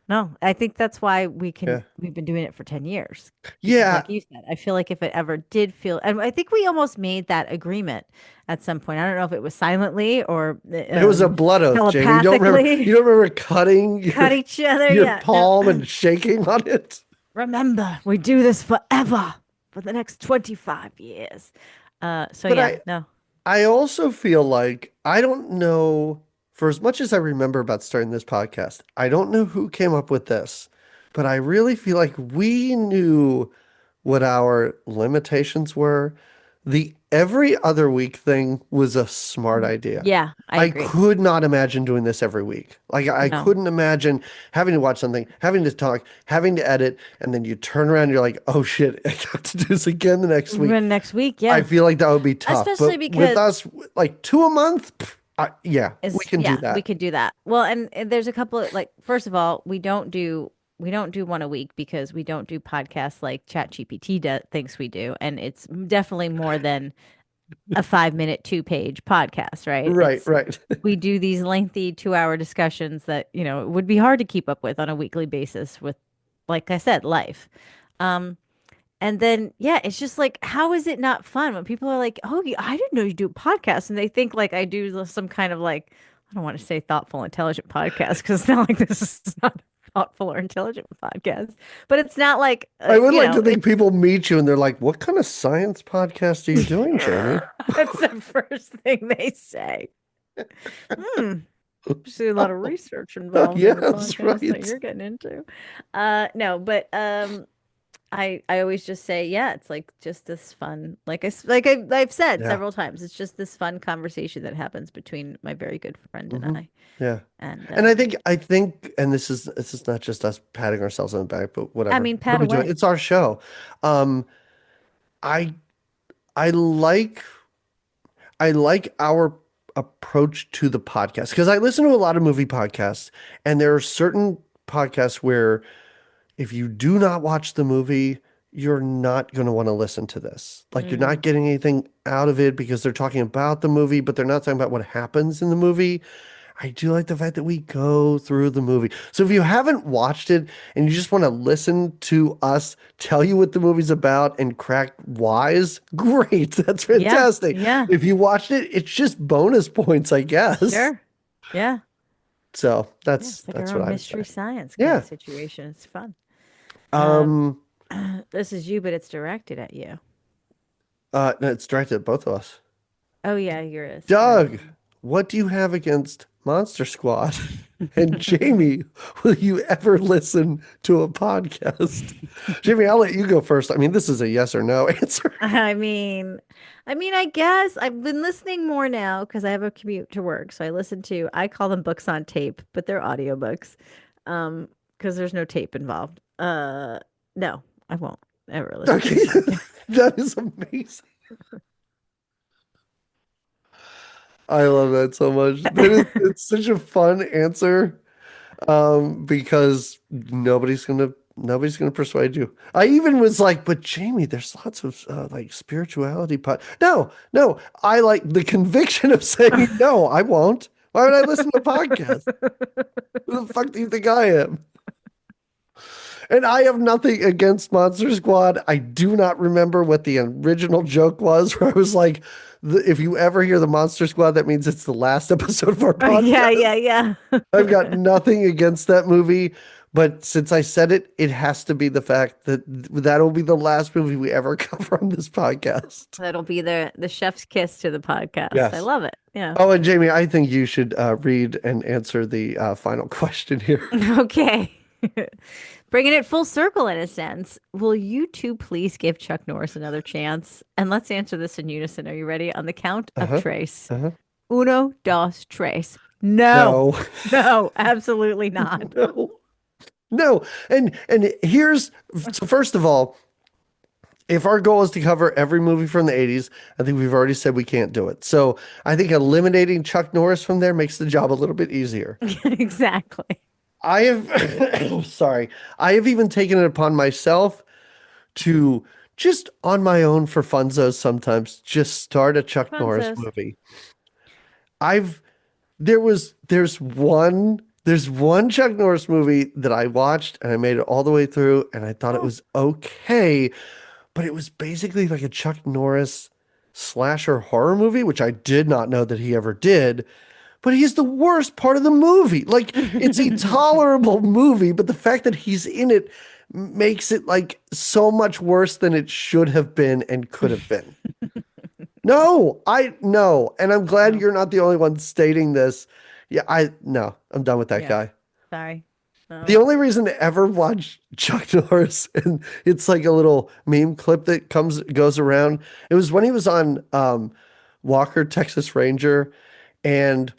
no, I think that's why Yeah. we've been doing it for 10 years. Because Yeah. like you said, I feel like if it ever did feel, and I think we almost made that agreement at some point. I don't know if it was silently or It was a blood oath, Jamie. You telepathically. don't remember cutting Cut each other. your Yeah. No. palm and shaking on it? Remember, we do this forever for the next 25 years. So But yeah, no. I also feel like I don't know, for as much as I remember about starting this podcast, I don't know who came up with this, but I really feel like we knew what our limitations were. The every other week thing was a smart idea. Yeah, I I agree. could not imagine doing this every week. Like I No. couldn't imagine having to watch something, having to talk, having to edit, and then you turn around and you're like, oh shit, I got to do this again the next week. When next week, I yeah. feel like that would be tough. Especially But with because us, like two a month, yeah, we can do yeah, we that. could do that. Well, and there's a couple of like first of all, we don't do one a week because we don't do podcasts like ChatGPT thinks we do, and it's definitely more than a 5 minute 2 page podcast, right? Right, right. We do these lengthy 2 hour discussions that, it would be hard to keep up with on a weekly basis with, like I said, life. Um, and then, yeah, it's just like, how is it not fun when people are like, oh, I didn't know you do a podcast. And they think like I do some kind of like, I don't want to say thoughtful, intelligent podcast because it's not like this is not a thoughtful or intelligent podcast, but it's not like, I would like to think it's, people meet you and they're like, what kind of science podcast are you doing, Jamie? that's the first thing they say. Hmm. See a lot of research involved in the Yes, podcast that right. you're getting into. No, but I always just say, yeah, it's like just this fun, I've said Yeah. several times, it's just this fun conversation that happens between my very good friend and Hmm. I. Yeah. And And I think, and this is not just us patting ourselves on the back, but I whatever. mean, What are pat we doing? away. It's our show. Um, I I like I like our approach to the podcast because I listen to a lot of movie podcasts, and there are certain podcasts where if you do not watch the movie, you're not going to want to listen to this. Like you're not Mm. getting anything out of it because they're talking about the movie, but they're not talking about what happens in the movie. I do like the fact that we go through the movie. So if you haven't watched it and you just want to listen to us tell you what the movie's about and crack wise, great. That's Yeah, fantastic. yeah, If you watched it, it's just bonus points, I guess. sure. Yeah, So yeah. that's It's like that's our what I would mystery say. science kind Yeah. of situation. It's fun. Um, Um, this is you, but it's directed at you. no, it's directed at both of us. Oh yeah, you're a Doug, what do you have against Monster Squad? And Jamie, will you ever listen to a podcast? Jamie, I'll let you go first. I mean, this is a yes or no answer. I mean, I guess I've been listening more now because I have a commute to work. So I call them books on tape, but they're audiobooks. Because there's no tape involved. No, I won't ever listen to Okay, a podcast. that is amazing. I love that so much. It's such a fun answer. Because nobody's gonna persuade you. I even was like, but Jamie, there's lots of like spirituality No, no, I like the conviction of saying no, I won't. Why would I listen to a podcast? Who the fuck do you think I am? And I have nothing against Monster Squad. I do not remember what the original joke was, where I was like, if you ever hear the Monster Squad, that means it's the last episode of our Yeah, podcast. yeah, yeah. I've got nothing against that movie, But since I said it, it has to be the fact that that'll be the last movie we ever cover on this podcast. That'll be the chef's kiss to the podcast. I Yes. love it. Yeah. Oh, and Jamie, I think you should read and answer the final question here. Okay. Bringing it full circle in a sense. Will you two please give Chuck Norris another chance? And let's answer this in unison. Are you ready? On the count of Uh-huh. tres. Uh-huh. Uno, dos, tres. No. No. No, absolutely not. No. No. And here's so first of all, if our goal is to cover every movie from the 80s, I think we've already said we can't do it. So I think eliminating Chuck Norris from there makes the job a little bit easier. Exactly. I have, sorry, I have even taken it upon myself to just on my own for funzos sometimes just start a Chuck Norris Francis. movie. I've there's one Chuck Norris movie that I watched and I made it all the way through and I thought it Oh. was okay, but it was basically like a Chuck Norris slasher horror movie, which I did not know that he ever did. But he's the worst part of the movie. Like, it's a tolerable movie, but the fact that he's in it makes it like so much worse than it should have been and could have been. No, I no. And I'm glad No. you're not the only one stating this. Yeah, no, I'm done with that Yeah. guy. Sorry. The No. only reason to ever watch Chuck Norris, and it's like a little meme clip that goes around. It was when he was on Walker, Texas Ranger, and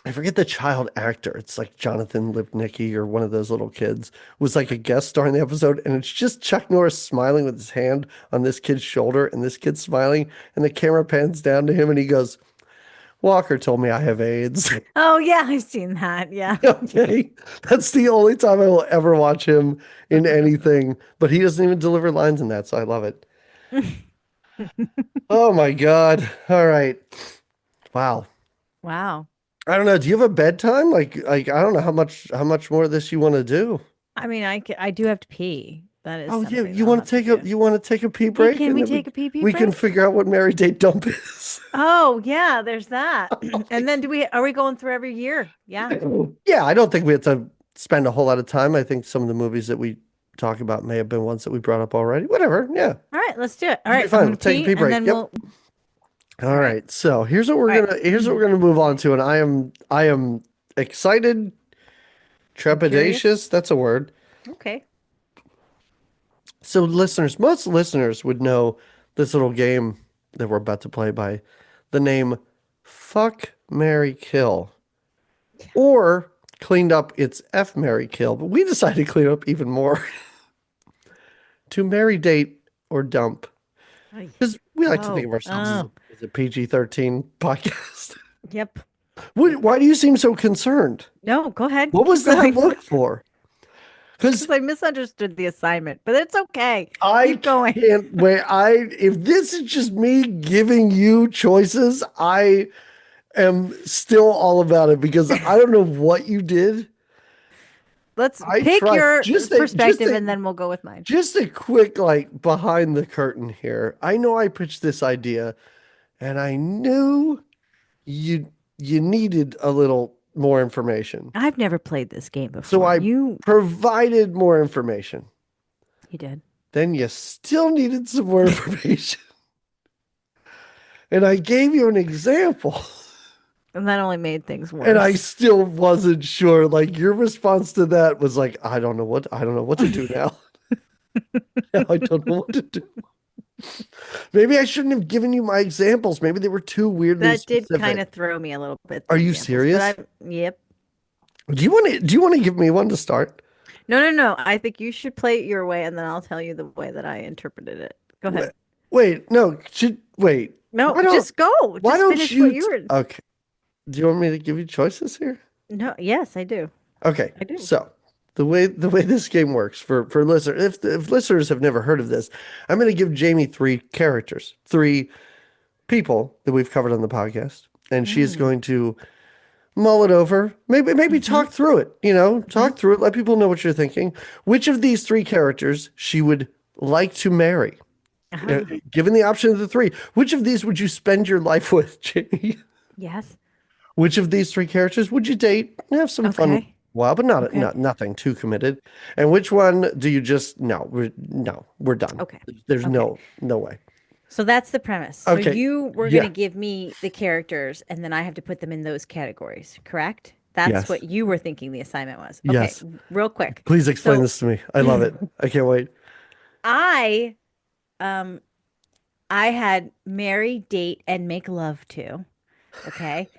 I forget the child actor. It's like Jonathan Lipnicki or one of those little kids was like a guest star in the episode, and it's just Chuck Norris smiling with his hand on this kid's shoulder, and this kid's smiling, and the camera pans down to him, and he goes, "Walker told me I have AIDS." Oh, yeah, I've seen that. Yeah. Okay, that's the only time I will ever watch him in anything, but he doesn't even deliver lines in that, so I love it. Oh my God! All right, wow. Wow. I don't know. Do you have a bedtime? Like I don't know how much more of this you want to do. I mean, I do have to pee. That is Oh yeah, something that I'll have to do. you want to take a pee Hey, break, can and we then take a pee we can break? figure out what Mary Date Dump is. Oh, yeah, there's that. Oh And then are we going through every year? Yeah. yeah, I don't think we have to spend a whole lot of time. I think some of the movies that we talk about may have been ones that we brought up already. Whatever. Yeah, All right, let's do it. All it'll be right, I'm fine. gonna We'll take a pee pee and break. then Yep. all All right. right. So All right. here's what we're gonna move on to, and I am excited, I'm curious. trepidatious. That's a word. Okay. So most listeners would know this little game that we're about to play by the name Fuck, Marry, Kill. Or cleaned up it's F, Marry, Kill. But we decided to clean up even more to marry, date, or dump. Ay. Because we like to think Oh, of ourselves oh, as a PG-13 podcast. yep. Why do you seem so concerned? No, go ahead. What Keep was that going. look for? Because Because I misunderstood the assignment, but it's okay. I Keep going. can't wait. If this is just me giving you choices, I am still all about it because I don't know what you did. Let's I pick tried your perspective and then we'll go with mine. just a quick like behind the curtain here. I know I pitched this idea and I knew you needed a little more information. I've never played this game So before. I provided more information. You did. Then you still needed some more information. And I gave you an example. And that only made things worse. And I still wasn't sure. Like your response to that was like, I don't know what to do now. Now I don't know what to do. Maybe I shouldn't have given you my examples. Maybe they were too weirdly That did specific. kind of throw me a little bit. Are the you examples, serious? But yep. Do you want to give me one to start? No, no, no. I think you should play it your way, and then I'll tell you the way that I interpreted it. Go ahead. Wait, no, wait. No, Why don't just go. why Just don't finish you what you were. Okay. Do you want me to give you choices here? No, yes, I do. Okay. I do. So the way this game works for listeners, if listeners have never heard of this, I'm going to give Jamie three characters, three people that we've covered on the podcast, and she's Mm. going to mull it over, maybe Hmm. talk through it, talk through it, let people know what you're thinking. Which of these three characters she would like to marry? Uh-huh. Given the option of the three, which of these would you spend your life with, Jamie? Yes. Which of these three characters would you date and have some fun? Okay. Well, but not Okay. not nothing too committed. And which one do you just no, we're done. Okay. There's Okay. no way. So that's the premise. So Okay. you were going to Yeah. give me the characters and then I have to put them in those categories, correct? That's Yes. what you were thinking the assignment was. Okay, Yes. real quick. Please explain So this to me. I love it. I can't wait. I um I had marry, date, and make love to. Okay.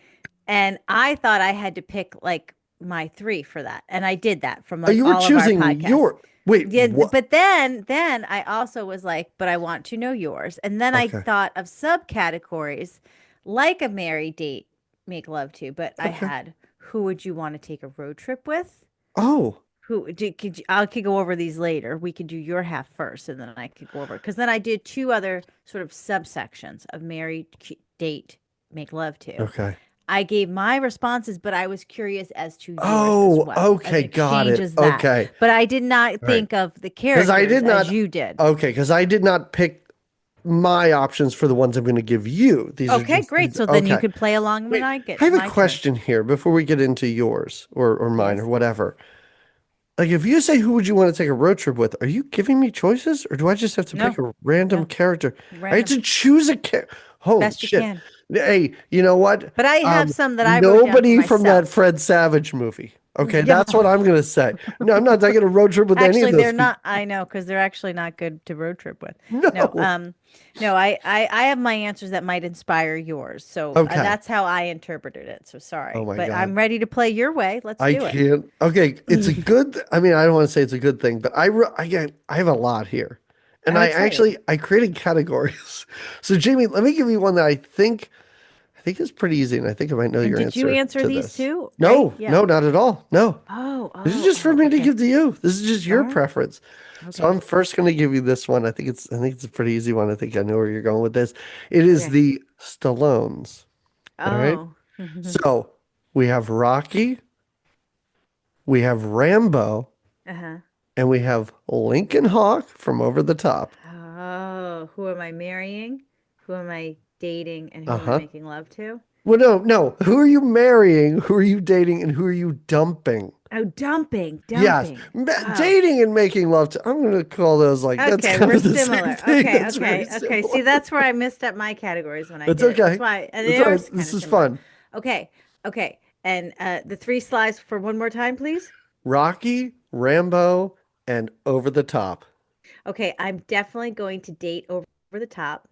And I thought I had to pick like my three for that. And I did that from like You were all of our choosing podcasts. your wait, Yeah, what? but then I also was like, but I want to know yours. And then I Okay. thought of subcategories like a marry, date, make love to, but I Okay. had who would you want to take a road trip with? Oh, I could go over these later. We could do your half first, and then I could go over because then I did two other sort of subsections of marry, date, make love to. okay. I gave my responses, but I was curious as to yours as Oh, well, as okay, an got exchange it. as that. Okay. But I did not All right. think of the Because I characters did as not you did. okay, because I did not pick my options for the ones I'm going to give you. These are Okay, just great. these. So then you Okay. could play along when Wait, I I get have a my turn. question here before we get into yours or mine or Yes. whatever. Like if you say who would you want to take a road trip with, are you giving me choices or do I just have to pick No, a random no, character? I have random. to choose a Holy Best you shit. can. Hey, you know what? But I have some that I wrote down for Nobody from that myself. Fred Savage movie. Okay, Yeah. that's what I'm gonna say. No, I'm not taking a road trip with any of Actually, they're those people. not. I know because they're actually not good to road trip with. No, No. no. I have my answers that might inspire yours. So Okay. that's how I interpreted it. So Oh sorry, my but God. I'm ready to play your way. Let's I do it. can't. Okay, it's a good. I mean, I don't want to say it's a good thing, but I have a lot here, and I'm excited. I created categories. So Jamie, let me give you one that I think is pretty easy, and I think I might know And your did you answer answer to these this. too? Right? No, Yeah. no, not at all. No, Oh, this is oh, just for oh. me to Okay. give to you. This is just All your right. preference. So Okay. I'm first going to give you this one. I think it's a pretty easy one. I think I know where you're going with this. It is Okay. the Stallones. All right. Oh. So we have Rocky, we have Rambo, Uh-huh. and we have Lincoln Hawk from Over the Top. Oh, who am I marrying? Who am I dating? And who am I Uh-huh. making love to? Well, no, no. Who are you marrying? Who are you dating? And who are you dumping? Oh, dumping, Yes, dumping. Oh. dating and making love to. I'm going to call those like that's Okay, kind we're of the same similar. thing. Okay, That's very okay, okay. See, similar. that's where I missed up my categories when I That's did it. That's okay. why, and That's they all are right. kind This of is similar. fun. Okay, okay. And the three slides for one more time, please. Rocky, Rambo, and Over the Top. Okay, I'm definitely going to date over the top.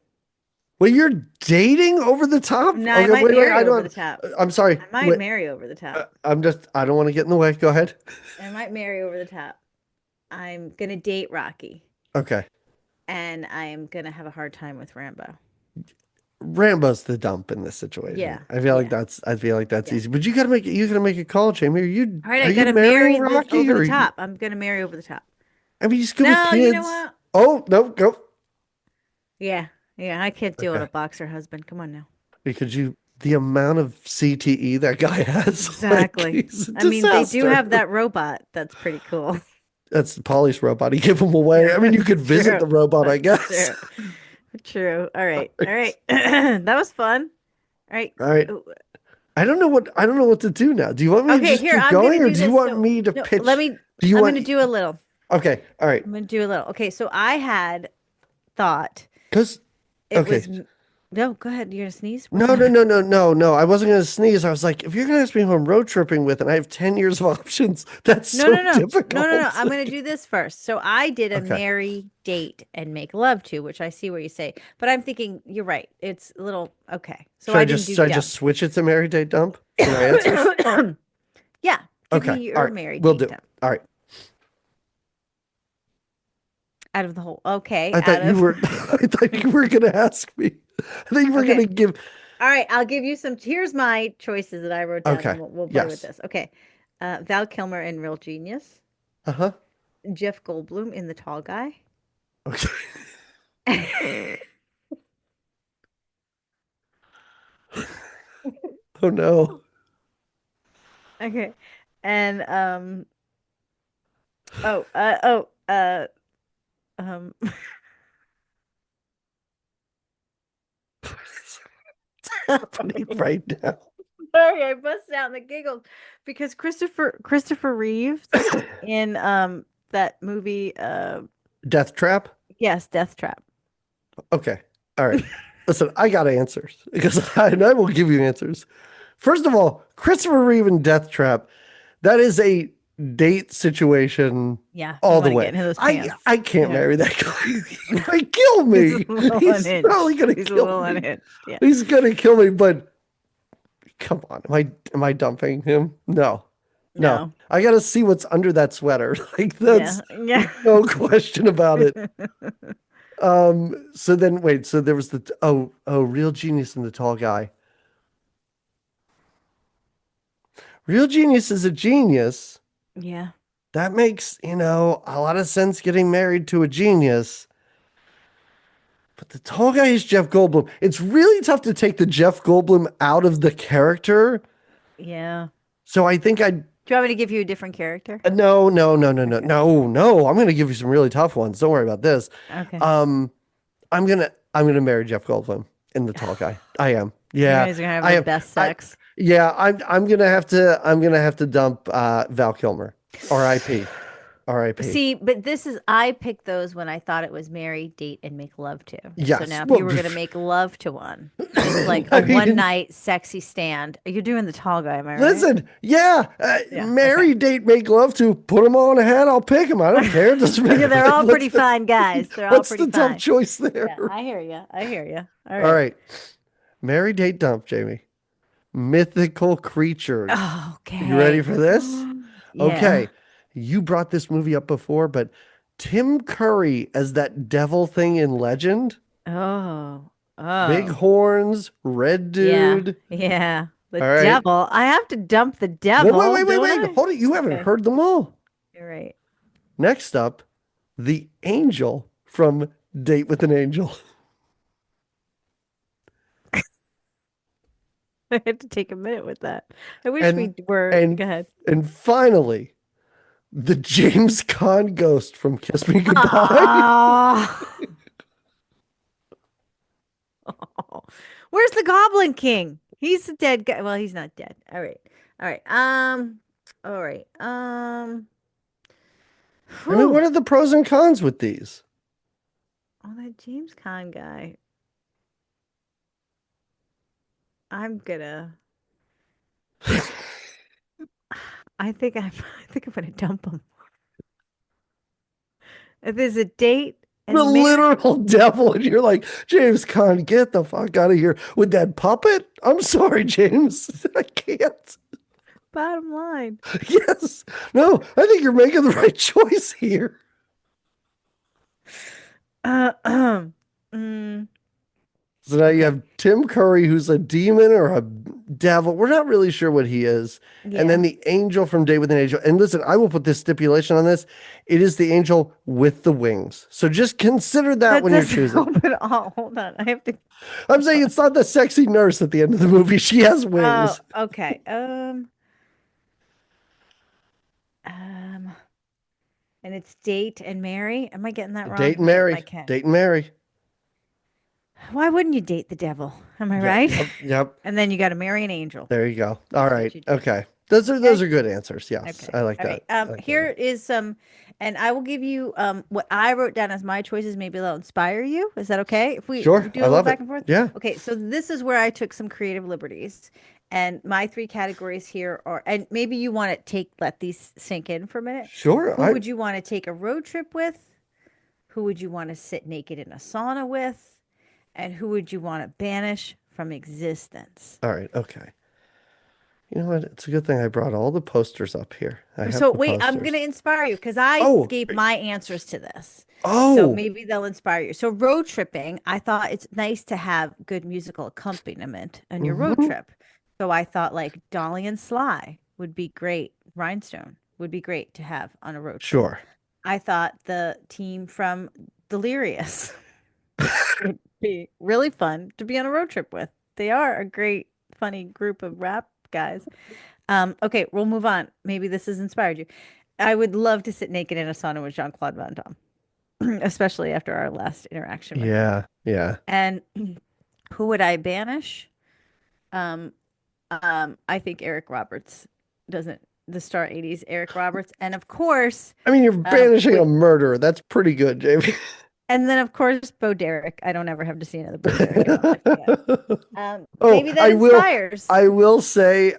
Wait, you're dating Over the Top? No, I Okay, might wait. marry I over the don't. top. I'm sorry. I might Wait, marry over the top. I'm just. I don't want to get in the way. Go ahead. I might marry over the top. I'm gonna date Rocky, Okay. and I'm gonna have a hard time with Rambo. Rambo's the dump in this situation. Yeah, yeah, I feel like that's yeah. easy. But you gotta make a call, Jamie. All right, Are I you gotta marrying marry the Rocky over or the are you top. I'm gonna marry over the top. I mean he's good with No, you know kids. what? Oh, no, go. Yeah, yeah, I can't deal with Okay. a boxer husband. Come on now. Because the amount of CTE that guy has, like Exactly. he's a I mean, they do disaster. have that robot. That's pretty cool. That's the Polly's robot. He gave him away. True. I mean, you could visit True. the robot, I guess. True. True. All right. All right. That was fun. All right. All right. Ooh, I don't know what to do now. Do you want me to okay, just here, keep I'm gonna going or do do you this. want So, me to no, let pitch? me, Do you I'm want gonna do a little. Okay, all right. I'm gonna do a little. Okay, so I had thought Because it okay. was, no, go ahead. You're gonna sneeze? What's No, the no, matter? no, no, no, no. I wasn't gonna sneeze. I was like, if you're gonna ask me who I'm road tripping with and I have 10 years of options, that's No, so no, no. No, no, no. difficult. I'm going to do this first. So I did a Okay. marry, date, and make love to, which I see where you say. But I'm thinking you're right. It's a little okay. So I didn't do Should I just dump. switch it to Mary Date Dump for my answers? Yeah, give me Okay. All your right. marry, Will date, do. dump All right. out of the whole. Okay, I out thought you of. were I thought you were gonna ask me. I thought you were Okay. gonna give All right, I'll give you some. Here's my choices that I wrote down, and Okay. we'll play with Yes. this. Okay, Val Kilmer in Real Genius, Uh-huh. Jeff Goldblum in The Tall Guy. Okay. Oh no. Okay, and oh oh um What's happening right now? Sorry, I busted out in the giggles because Christopher Reeves in that movie Death Trap? yes, Death Trap. Okay. All right. Listen, I got answers and I will give you answers. First of all, Christopher Reeve in Death Trap, that is a date situation Yeah, you all the want to get way. into those I pants. I can't Yeah. marry that guy. He might kill He's a me. little He's probably unhinged. gonna He's a kill little me. unhinged. Yeah. He's gonna kill me, but come on. Am I dumping him? No. No. No. I gotta see what's under that sweater. Like Yeah. that's Yeah. no question about it. So then wait, so there was real genius in the tall guy. Real genius is a genius. Yeah. That makes, a lot of sense getting married to a genius. But the tall guy is Jeff Goldblum. It's really tough to take the Jeff Goldblum out of the character. Yeah. So I think I'd Do you want me to give you a different character? no, no, no, no, no, Okay. no, no. I'm gonna give you some really tough ones. Don't worry about this. Okay. Um, I'm gonna marry Jeff Goldblum in the tall guy. I am. You Yeah, guys are gonna have I the am. best I sex. yeah, I'm gonna have to dump Val Kilmer. R.I.P. R.I.P. See, but this is I picked those when I thought it was marry, date, and make love to. So Yes. now if you Well, were gonna make love to one, just like a I one mean, night sexy stand. You're doing the tall guy, am I right? listen, yeah, Yeah. Okay. marry, date, make love to, put them all in a hat, I'll pick them. I don't care. It doesn't Yeah, matter. they're Like, all pretty fine guys. They're all what's pretty the tough fine. choice there? Yeah, I hear you. I hear you. All All right. right. Marry, date, dump, Jamie. Mythical creatures. You ready Okay. for this? Yeah. Okay. You brought this movie up before, but Tim Curry as that devil thing in Legend, Oh. big Oh. horns, red Yeah. dude. Yeah. The All right. devil. I have to dump the Wait, wait, devil, wait, wait, don't wait. I? Hold it. You haven't Okay. heard them all. You're right. Next up, the angel from Date with an Angel. I had to take a minute with that. I wish And we were. and Go ahead. and finally, the James Caan ghost from Kiss Me Goodbye. Ah. Where's the Goblin King? He's a dead guy. Well, he's not dead. All right. All right. All right. I mean, Whew. what are the pros and cons with these? Oh, that James Caan guy. I'm gonna. I think I'm gonna dump him. If there's a date The and marry, literal devil, and you're like, James Caan, get the fuck out of here with that puppet. I'm sorry, James. I can't. bottom line. Yes. No, I think you're making the right choice here. Uh, mm, So now you okay. have Tim Curry, who's a demon or a devil. We're not really sure what he is. And then Yeah. the angel from Date with an Angel. And listen, I will put this stipulation on this. It is the angel with the wings. So just consider that That when you're doesn't choosing. help at all. Hold on. I have to. I'm saying it's not the sexy nurse at the end of the movie. She has Oh, wings. okay. Um, and it's date and marry. Am I getting that wrong? Date and Let me get my Mary. cat. Date and Mary. Why wouldn't you date the devil? Am I Yep. right? Yep. Yep. And then you got to marry an angel. There you go. All That's right. what you do. Okay. Those are Okay. those are good answers. Yes. Okay. I like All that. right. I like Here that. is some, and I will give you what I wrote down as my choices. Maybe they'll inspire you. Is that okay? If we Sure. do I a little love back it. and forth. Yeah. Okay. So this is where I took some creative liberties, and my three categories here are, and maybe you want to let these sink in for a minute. Sure. Who would you want to take a road trip with? Who would you want to sit naked in a sauna with? And who would you want to banish from existence? All right. Okay. You know what? It's a good thing I brought all the posters up here. I have So the wait, I'm posters. gonna inspire you because I Oh, gave my answers to this. So oh, maybe they'll inspire you. So road tripping, I thought it's nice to have good musical accompaniment on your road hmm trip. So I thought like Dolly and Sly would be great. Rhinestone would be great to have on a road trip. sure. I thought the team from Delirious would be really fun to be on a road trip with. They are a great, funny group of rap guys. Okay, we'll move on. Maybe this has inspired you. I would love to sit naked in a sauna with Jean-Claude Van Damme, especially after our last interaction with him. Yeah, yeah. And who would I banish? Um, I think Eric Roberts doesn't the star 80s Eric Roberts, and of course, I mean, you're banishing a wait, murderer. That's pretty good, Jamie. and then of course Bo Derek. I don't ever have to see another Bo Derek in my life again. Oh, Maybe that inspires. I will say,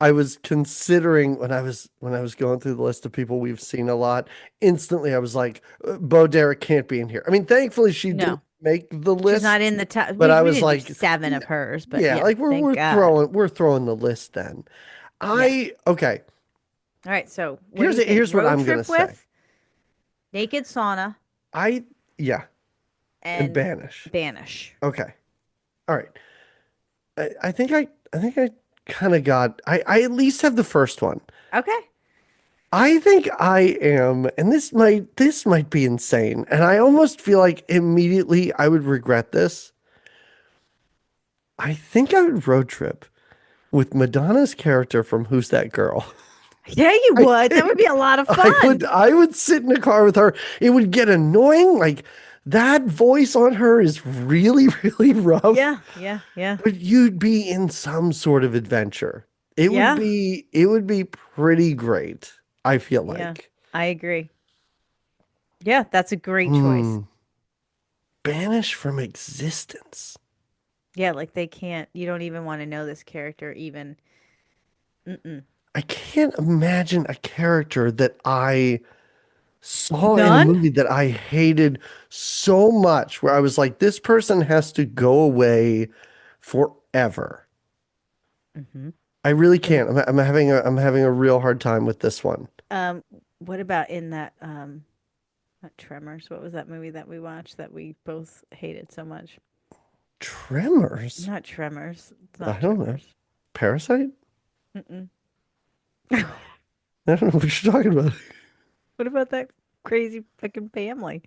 I was considering when I was going through the list of people we've seen a lot, instantly I was like, Bo Derek can't be in here. I mean, thankfully she did No, make the she's not list, in the top. but I We was didn't do like, seven of hers, but yeah, yeah, like thank God. we're throwing the list then. Yeah. Okay, All right. So what do you think? here's what Road I'm gonna trip say. with naked sauna I yeah, and and banish. banish. Okay. All right. I think I kind of got I at least have the first one. Okay. I think I am, and this might be insane, and I almost feel like immediately I would regret this. I think I would road trip with Madonna's character from Who's That Girl? Yeah, you I would. That would be think a lot of fun. I would sit in a car with her. It would get annoying. Like that voice on her is really, really rough. Yeah, yeah, yeah, But you'd be in some sort of adventure. yeah, It would be pretty great, I feel yeah. like. I agree. Yeah, that's a great choice. Hmm. Banish from existence. Yeah, like they can't, you don't even want to know this character even. Mm-mm. I can't imagine a character that I saw in a None? movie that I hated so much where I was like, this person has to go away forever. Mm-hmm. I really What, can't. I'm having a real hard time with this one. um, what about in that, not Tremors? What was that movie that we watched that we both hated so much? Tremors? Not Tremors. It's I not don't know. Tremors. Parasite? Mm-mm. I don't know what you're talking about. What about that crazy fucking family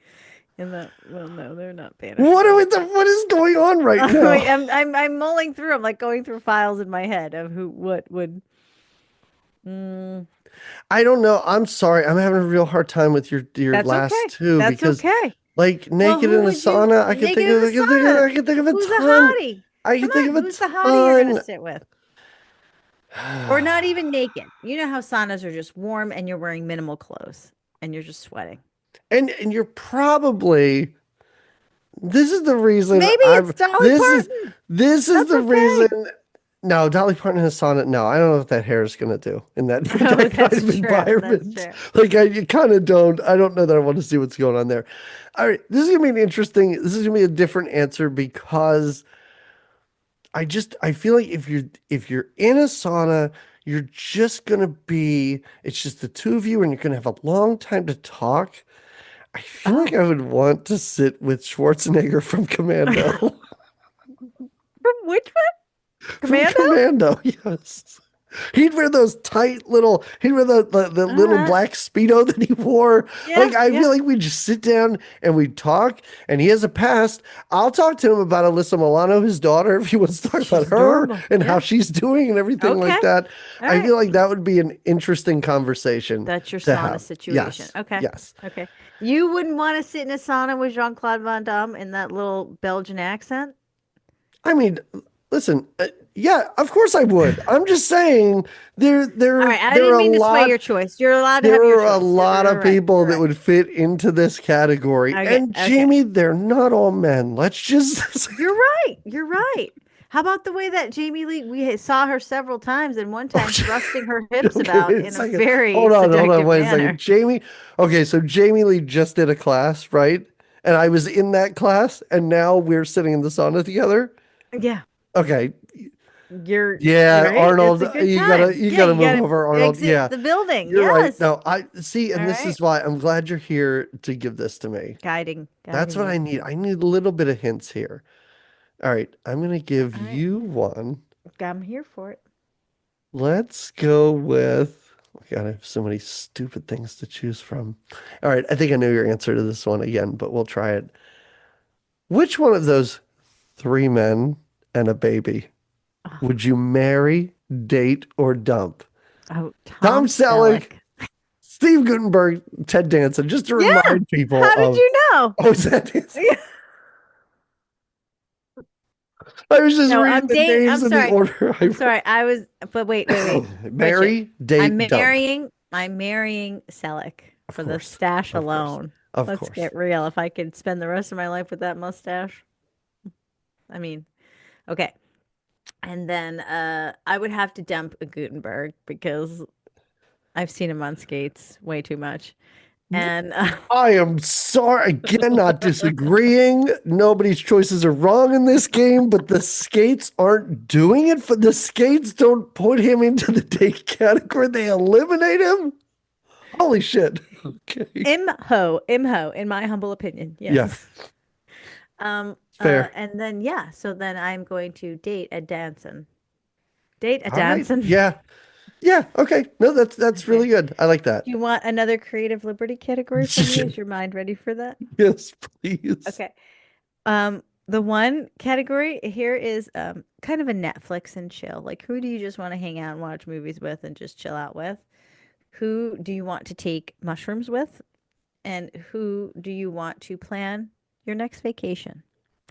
in the, well, no, they're not banished What are though. we, what is going on right now? Wait, I'm mulling through. I'm like going through files in my head of who what would. Mm, I don't know. I'm sorry. I'm having a real hard time with your that's last okay. two That's because okay. like Well, naked who in a would you sauna, naked in the sauna? I can think of a Who's a ton. hottie? I can Come think on, of a who's the hottie you're gonna ton. sit with? Or not even naked. You know how saunas are just warm and you're wearing minimal clothes and you're just sweating. And you're probably this is the reason Maybe it's Dolly Parton. this is That's the okay. reason. No, Dolly Parton has sauna. No, I don't know what that hair is gonna do in that, Oh, that kind that's of true. That's environment. true. Like you kind of don't. I don't know that I want to see what's going on there. All right, this is gonna be an interesting. This is gonna be a different answer because I feel like if you're in a sauna, you're just gonna be. It's just the two of you, and you're gonna have a long time to talk. I feel like Oh. I would want to sit with Schwarzenegger from From Commando. which one? From Commando? Commando, yes. He'd wear the little Uh, black Speedo that he wore. yeah, Like, I yeah. feel like we just sit down and we talk, and he has a past. I'll talk to him about Alyssa Milano, his daughter, if he wants to talk about She's her adorable. and how Yeah. she's doing and everything Okay. like that. All I right. feel like that would be an interesting conversation That's your to sauna have. situation. Yes, Okay. yes. Okay. You wouldn't want to sit in a sauna with Jean-Claude Van Damme in that little Belgian accent? I mean, listen, yeah, of course I would. I'm just saying All right. I there are didn't a mean to sway lot your choice. You're allowed to there have your are a choice. lot of You're right. people You're that right. would fit into this category. Okay. And Okay. Jamie, they're not all men. Let's just You're right. You're right. How about the way that Jamie Lee, saw her several times and one Oh, time thrusting her hips okay, about wait a in a second. very Hold on, seductive wait a second. manner. Jamie, okay, so Jamie Lee just did a class, right? And I was in that class, and now we're sitting in the sauna together. Yeah. Okay. You're Yeah, right. It's Arnold, a good time. you Yeah, gotta you move got to over, Arnold. exit Yeah, the building. you're right. Yes. No, I see, All and this right. is why I'm glad you're here to give this to me. That's Guiding what I me. need. I need a little bit of hints here. All right, I'm gonna give All right. you one. I'm here for it. Let's go with. Oh my God, I have so many stupid things to choose from. All right, I think I know your answer to this one again, but we'll try it. Which one of those three men and a baby Oh, would you marry, date, or dump? oh, Tom Tom Selleck, Selleck. Steve Guttenberg, Ted Danson, just to Yeah. remind people How did of. you know? Oh, is that? Yeah. I was just No, reading I'm the dating. names I'm in the sorry. order I I'm sorry. I was, but wait. read. Switch it. Marry, date, dump. I'm marrying Selleck Of for the course. stash Of course. alone. Of Let's course. get real. If I could spend the rest of my life with that mustache, I mean, okay. And then I would have to dump a Gutenberg because I've seen him on skates way too much. And I am sorry. Again, not disagreeing. Nobody's choices are wrong in this game, but the skates aren't doing it for the skates don't put him into the date category. They eliminate him. Holy shit. Okay. Imho, in my humble opinion, Yeah, yes. fair. And then yeah, so then I'm going to date a dancing. Date a All right. dancing. Yeah. Yeah. Okay. No, that's Okay. really good. I like that. Do you want another creative liberty category from me? Is your mind ready for that? Yes, please. Okay. The one category here is kind of a Netflix and chill. Like who do you just want to hang out and watch movies with and just chill out with? Who do you want to take mushrooms with? And who do you want to plan your next vacation?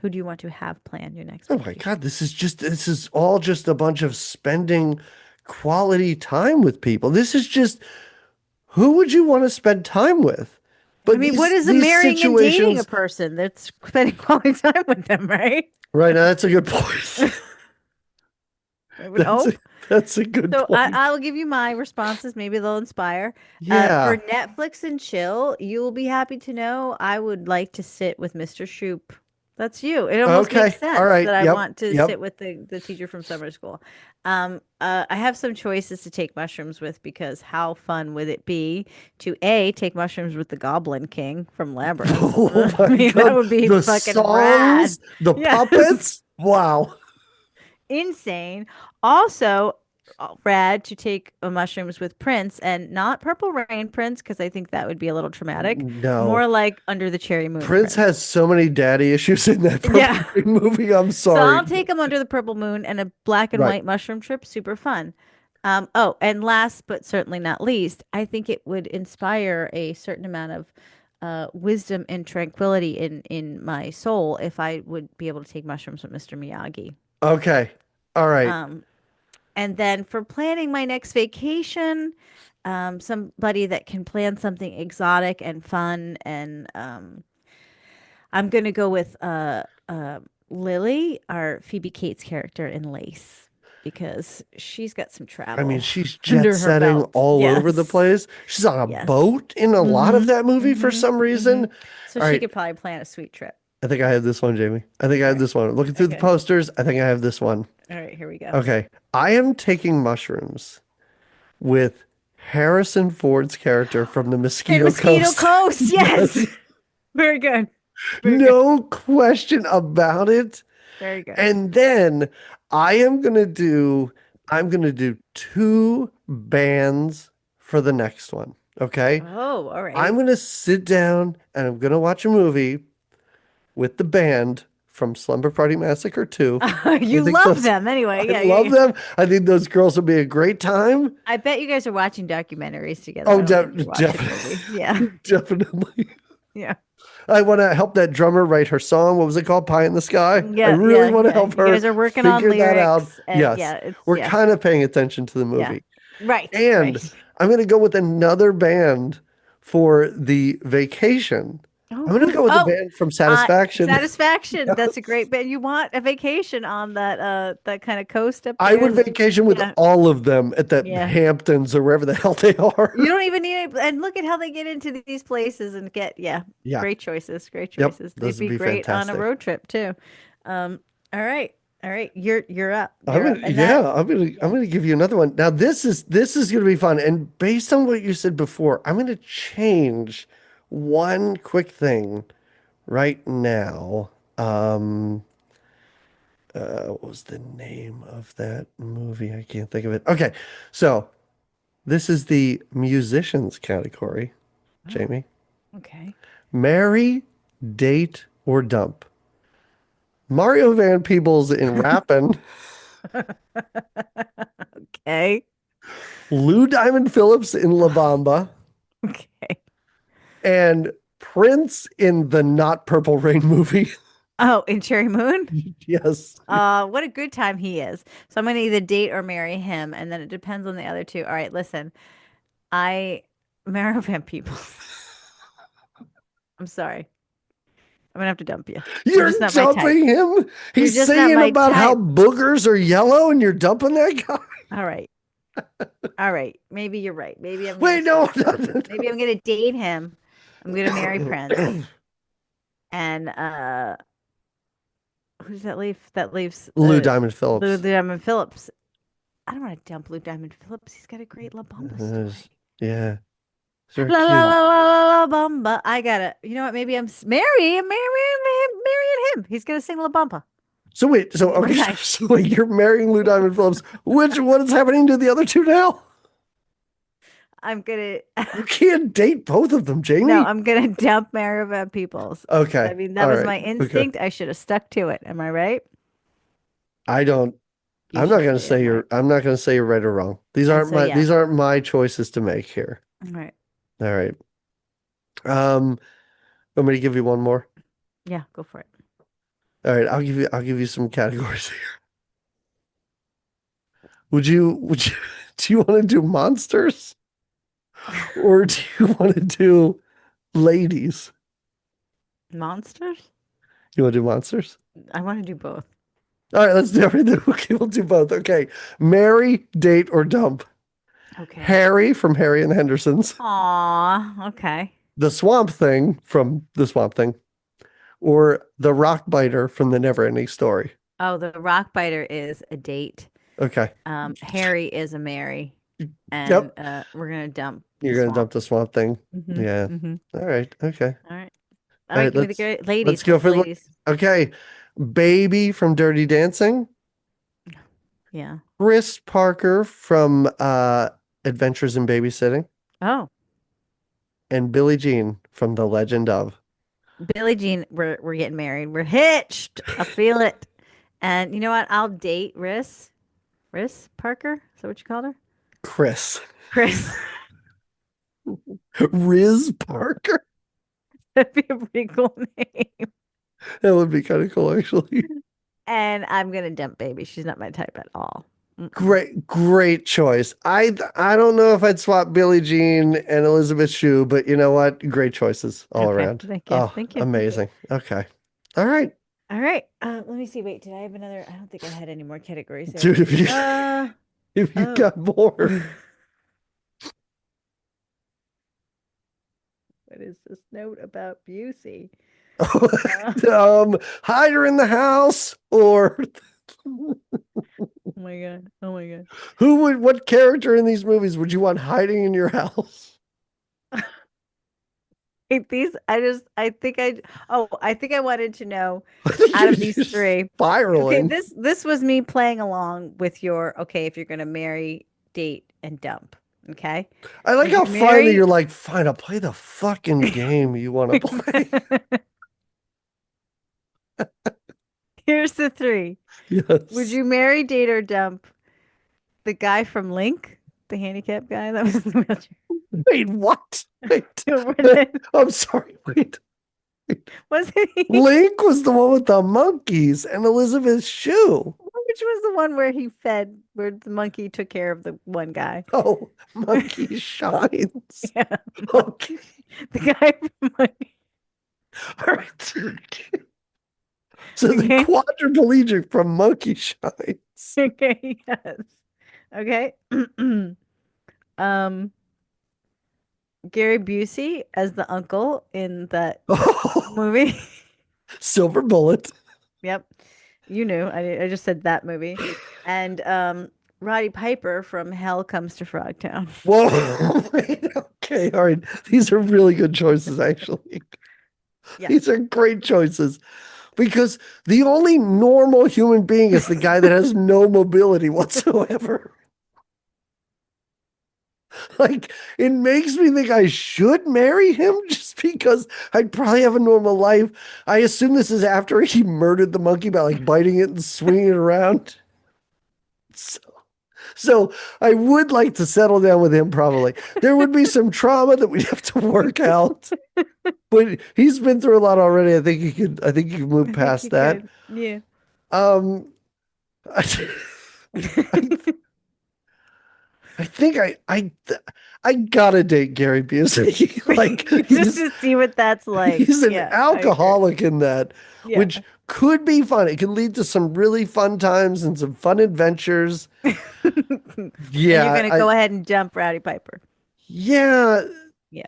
Who do you want to have plan your next Oh my vacation? God, this is all just a bunch of spending quality time with people. This is just who would you want to spend time with? I But mean, what is the these marrying and dating a situations, person that's spending quality time with them, right? right now, that's a good point. I would That's a hope. that's a good So point. I'll give you my responses. Maybe they'll inspire. For Yeah. Netflix and chill, you will be happy to know I would like to sit with Mr. Shoop. That's you. It almost makes Okay. All sense right. that I Yep. want to Yep. sit with the teacher from summer school. I have some choices to take mushrooms with because how fun would it be to A, take mushrooms with the Goblin King from Labyrinth? Oh I my mean, that God. would be The fucking rad. songs, the Yes. puppets. Wow. Insane. Also, rad to take mushrooms with Prince and not Purple Rain Prince because I think that would be a little traumatic. No. More like Under the Cherry Moon Prince Prince. has so many daddy issues in that Purple Yeah. Rain movie. I'm So sorry. I'll take him under the purple moon and a black and Right. white mushroom trip. Super fun. Oh, and last but certainly not least, I think it would inspire a certain amount of wisdom and tranquility in my soul if I would be able to take mushrooms with Mr. Miyagi. Okay. All right. Um, And then for planning my next vacation, somebody that can plan something exotic and fun. And I'm going to go with Lily, our Phoebe Cates character in Lace, because she's got some I mean, travel she's jet under her setting belt. all over the Yes. place. She's on a Yes. boat in a lot of Mm-hmm. that movie for Mm-hmm. some Mm-hmm. reason. So All she right. could probably plan a sweet trip. I think I have this one, Jamie. I think I All have right. this one. Looking through the Okay. posters, I think I have this one. All right. Here we go. Okay. I am taking mushrooms with Harrison Ford's character from the And Mosquito Mosquito Coast. Coast. Yes. Yes. Very good. Very good. No question about it. Very good. And then I am gonna do I'm gonna do two bands for the next one. Okay. Oh, all I'm right. gonna sit down and I'm gonna watch a movie with the band from Slumber Party Massacre 2. I You think love those them anyway. I Yeah, love them. I think those girls will be a great time. I bet you guys are watching documentaries together. I Oh, don't think you're watching definitely. movies. Yeah. Definitely. Yeah. I want to help that drummer write her song. What was it called? Pie in the Sky. I Yeah, really yeah, want to yeah. help You her guys are working on figure that out. lyrics and Yes, yeah, it's we're yeah. kind of paying attention to the Yeah. movie. Right, And right. I'm going to go with another band for the vacation. Oh, I'm going to who? go with the Oh, band from Satisfaction. Satisfaction. That's a Yes. great band. You want a vacation on that kind of coast up I there? would vacation with Yeah, all of them at that yeah. Hamptons or wherever the hell they You are. don't even need it. And look at how they get into these places and get, yeah, Yeah. great choices, great Yep. choices. They'd Those would be be great on a fantastic. road trip too. Um, all right, all right. You're up. I'm You're up. gonna, And that, yeah, I'm yeah. gonna give you another one. Now this is gonna be fun. And based on what you said before, I'm gonna change one quick thing right now. Um, what was the name of that movie? I can't think of it. Okay, so this is the musicians category, Oh, Jamie. okay. Marry, date, or dump. Mario Van Peebles in Rappin', Okay. Lou Diamond Phillips in La Bamba, Okay. and Prince in the Not Purple Rain movie. Oh, in Cherry Moon? Yes. What a good time he is. So I'm gonna either date or marry him, and then it depends on the other two. All right, listen. I Marrowfan people. I'm sorry. I'm gonna have to dump you. You're You're just not my type. dumping him? You're He's just not singing my about how type. boogers are yellow and you're dumping that guy? All right. All right. Maybe you're right. Maybe I'm gonna Wait, no, switch no, places. Maybe I'm gonna date him. I'm gonna marry Prince. no. And who's that leave? That leaves Lou Diamond Lou Phillips. Diamond Phillips. I don't want to dump Lou Diamond Phillips. He's got a great La Bamba story. Yeah. They're La la cute. la la la la Bamba. I gotta. You know what? Maybe marrying him. He's gonna sing La Bamba So wait, so one okay, night. so wait, you're marrying Lou Diamond Phillips. What is happening to the other two now? I'm gonna. You can't date both of them, No, Jamie. I'm gonna dump Maribel Peoples. I Okay. mean, that All was right. my Okay. instinct. I should have stuck to it. Am I right? I don't You should say I'm right. I'm not gonna say you're right or wrong. And so yeah. These aren't my choices to make here. All right. All right. Want me to give you one more? Yeah, go for it. All right, I'll give you some categories here. Would you do you want to do monsters or do you want to do ladies? Monsters? You want to do monsters? I want to do both. All right, let's do everything. Okay, we'll do both. Okay. Marry, date, or dump. Okay. Harry from Harry and the Hendersons. Aw, okay. The Swamp Thing from The Swamp Thing. Or the Rock Biter from The Never Ending Story. Oh, the rock biter is a date. Okay. Harry is a Mary, and Yep. we're gonna dump the You're gonna dump swamp. the Swamp Thing. Mm-hmm, Yeah. mm-hmm. All right. Okay. All right, all All right. right. Give me the great ladies. Let's go What's for ladies? okay. Baby from Dirty Dancing. Yeah. Chris Parker from Adventures in Babysitting. Oh, And Billie Jean from The Legend of Billie Jean. We're getting married. We're hitched. I feel it. And you know what? I'll date Riss. Riss Parker. Is that what you called her? Chris. Chris. Riz Parker. That'd be a pretty cool name. That would be kind of cool, actually. And I'm gonna dump baby. She's not my type at all. Mm-mm. Great choice. I don't know if I'd swap Billie Jean and Elizabeth Shue, but you know what? Great choices all Okay. around. Thank you. Oh, Thank you. amazing. Okay. All right. All right. Let me see. Wait, did I have another? I don't think I had any more categories there. Dude, if you Oh. got more. What is this note about Busey? Hide her in the house or Oh my God. Oh my God. what character in these movies would you want hiding in your house? I think I wanted to know I think out of you're these three. Okay, spiraling. this was me playing along with your, okay, if you're gonna marry, date, and dump. Okay. I like Would how you finally marry? you're like, fine, I'll play the fucking game you want to play. Here's the three. Would Yes. you marry, date, or dump the guy from Link, the handicapped guy that was in the wheelchair? Wait, what? Wait. Was I'm sorry. Wait. it he? Link was the one with the monkeys and Elizabeth Shue. Which was the one where he fed, where the monkey took care of the one guy? Oh, Monkey Shines. Yeah, Okay. the guy from Monkey. All right. So the Okay. quadriplegic from Monkey Shines. Okay, yes. Okay. Um, Gary Busey as the uncle in that Oh, movie. Silver Bullet. Yep. You knew. I just said that movie. And Roddy Piper from Hell Comes to Frogtown. Whoa. Wait, okay. All right. These are really good choices, actually. Yeah. These are great choices because the only normal human being is the guy that has no mobility whatsoever. Like, it makes me think I should marry him just because I'd probably have a normal life. I assume this is after he murdered the monkey by like biting it and swinging it around. So, So I would like to settle down with him probably. There would be some trauma that we'd have to work out, but he's been through a lot already. I think he could move I think past you that. could. Yeah. Um I, I, I think I gotta date Gary Busey. Like Just to see what that's like. he's an Yeah, I agree. alcoholic in that, Yeah. which could be fun. It can lead to some really fun times and some fun adventures. And you're Yeah, gonna I go ahead and jump Rowdy Piper. yeah, Yeah.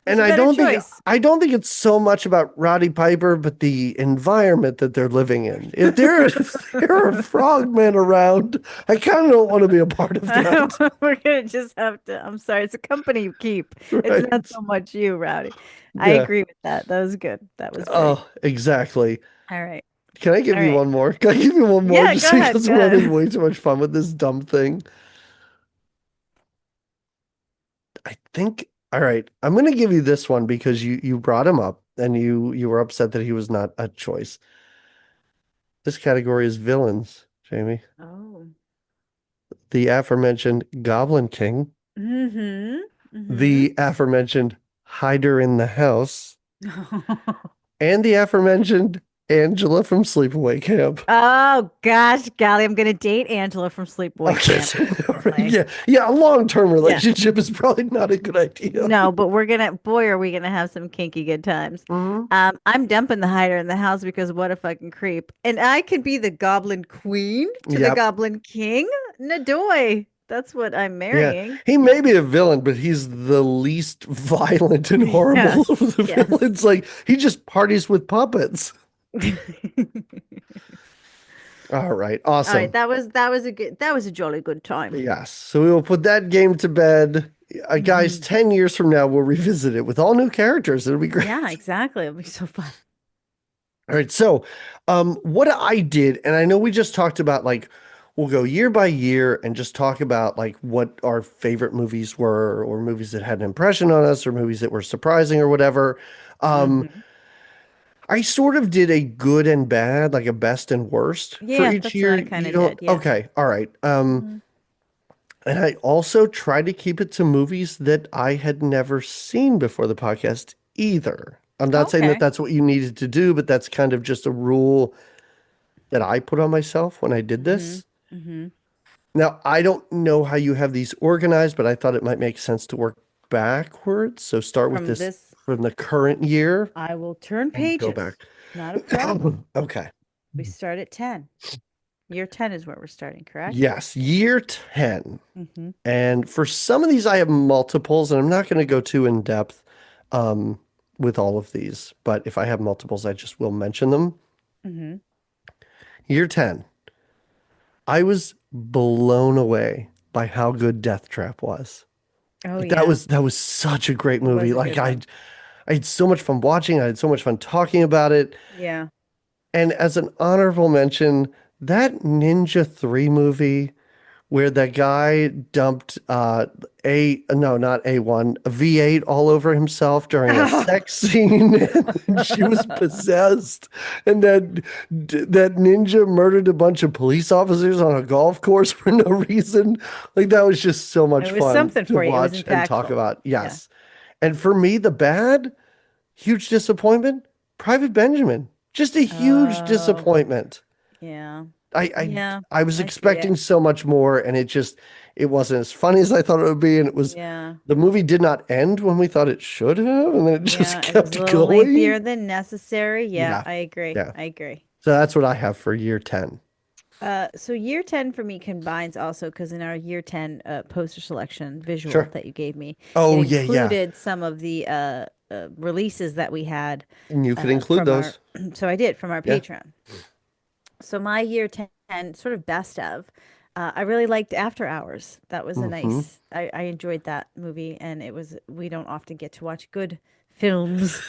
It's and a better choice. I don't think it's so much about Roddy Piper, but the environment that they're living in. If there are frogmen around, I kind of don't want to be a part of that. We're gonna just have to. I'm sorry, it's a company you keep. It's not Right. so much you, Rowdy. I Yeah. agree with that. That was good. That was very Oh, exactly. all right. Can I give All you right. one more? Can I give you one more Yeah, just go ahead. because Go we're having ahead. way too much fun with this dumb thing? I think, all right, I'm going to give you this one because you brought him up and you were upset that he was not a choice. This category is villains, Jamie. Oh. The aforementioned Goblin King, Mm-hmm. Mm-hmm. the aforementioned Hider in the House, and the aforementioned Angela from Sleepaway Camp. Oh gosh, golly, I'm gonna date Angela from Sleepaway Okay, Camp. so, all right, Like, yeah, a long-term yeah. relationship is probably not a good idea. No, but we're gonna, boy, are we gonna have some kinky good times. Mhm. I'm dumping the hider in the house because what a fucking creep. And I could be the Goblin Queen to the Yep. Goblin King. Nadoy. That's what I'm Yeah, marrying. he Yeah. may be a villain, but he's the least violent and horrible Yes. of the Yes. villains. Like he just parties with puppets. All right, All right, awesome. that was a jolly good time. Yes, so we will put that game to bed. Guys, Hmm. 10 years from now, we'll revisit it with all new characters. It'll be Yeah, great. exactly. It'll be so fun. All right, so what I did, and I know we just talked about like we'll go year by year and just talk about like what our favorite movies were, or movies that had an impression on us, or movies that were surprising, or whatever. Um, Hmm. I sort of did a good and bad, like a best and worst for Yeah, each that's what year. I kind You of did. don't, Yeah. okay, all right. Mhm. And I also tried to keep it to movies that I had never seen before the podcast either. I'm not saying that Okay. that's what you needed to do, but that's kind of just a rule that I put on myself when I did Hmm. this. Hmm. Now, I don't know how you have these organized, but I thought it might make sense to work backwards. So start with From this this, from the current year I will turn and go back. pages. Not a problem. Okay. We start at 10. Year 10 is where we're starting, correct? Yes, year 10. Hmm. And for some of these, I have multiples, and I'm not going to go too in depth um, with all of these. But if I have multiples, I just will mention them. Hmm. Year 10, I was blown away by how good Death Trap was. Oh Like yeah, that was such a great it was movie. a good one. I had so much fun watching. I had so much fun talking about it. Yeah. And as an honorable mention, that Ninja 3 movie where that guy dumped a no, not A1, a V8 all over himself during a sex scene and she was possessed and that ninja murdered a bunch of police officers on a golf course for no reason. Like that was just so It much was fun something to for you. It was watch and talk impactful. about. Yeah. Yes. And for me, the bad, huge disappointment, Private Benjamin. Just a huge Oh, disappointment. yeah. I I Yeah. I was I see expecting it. so much more, and it wasn't as funny as I thought it would be, and it was Yeah. the movie did not end when we thought it should have, and then it just Yeah. It was a kept little going. lengthier than necessary. Yeah, Yeah, I agree. yeah. I agree. So that's what I have for year 10. So year 10 for me combines also because in our year 10 poster selection visual Sure. that you gave me, it Oh yeah, yeah. included some of the releases that we had And you could include from our, those. so I did from our Yeah. Patreon. So my year 10 sort of best of, I really liked After Hours. That was a Hmm. nice, I enjoyed that movie and it was, we don't often get to watch good films,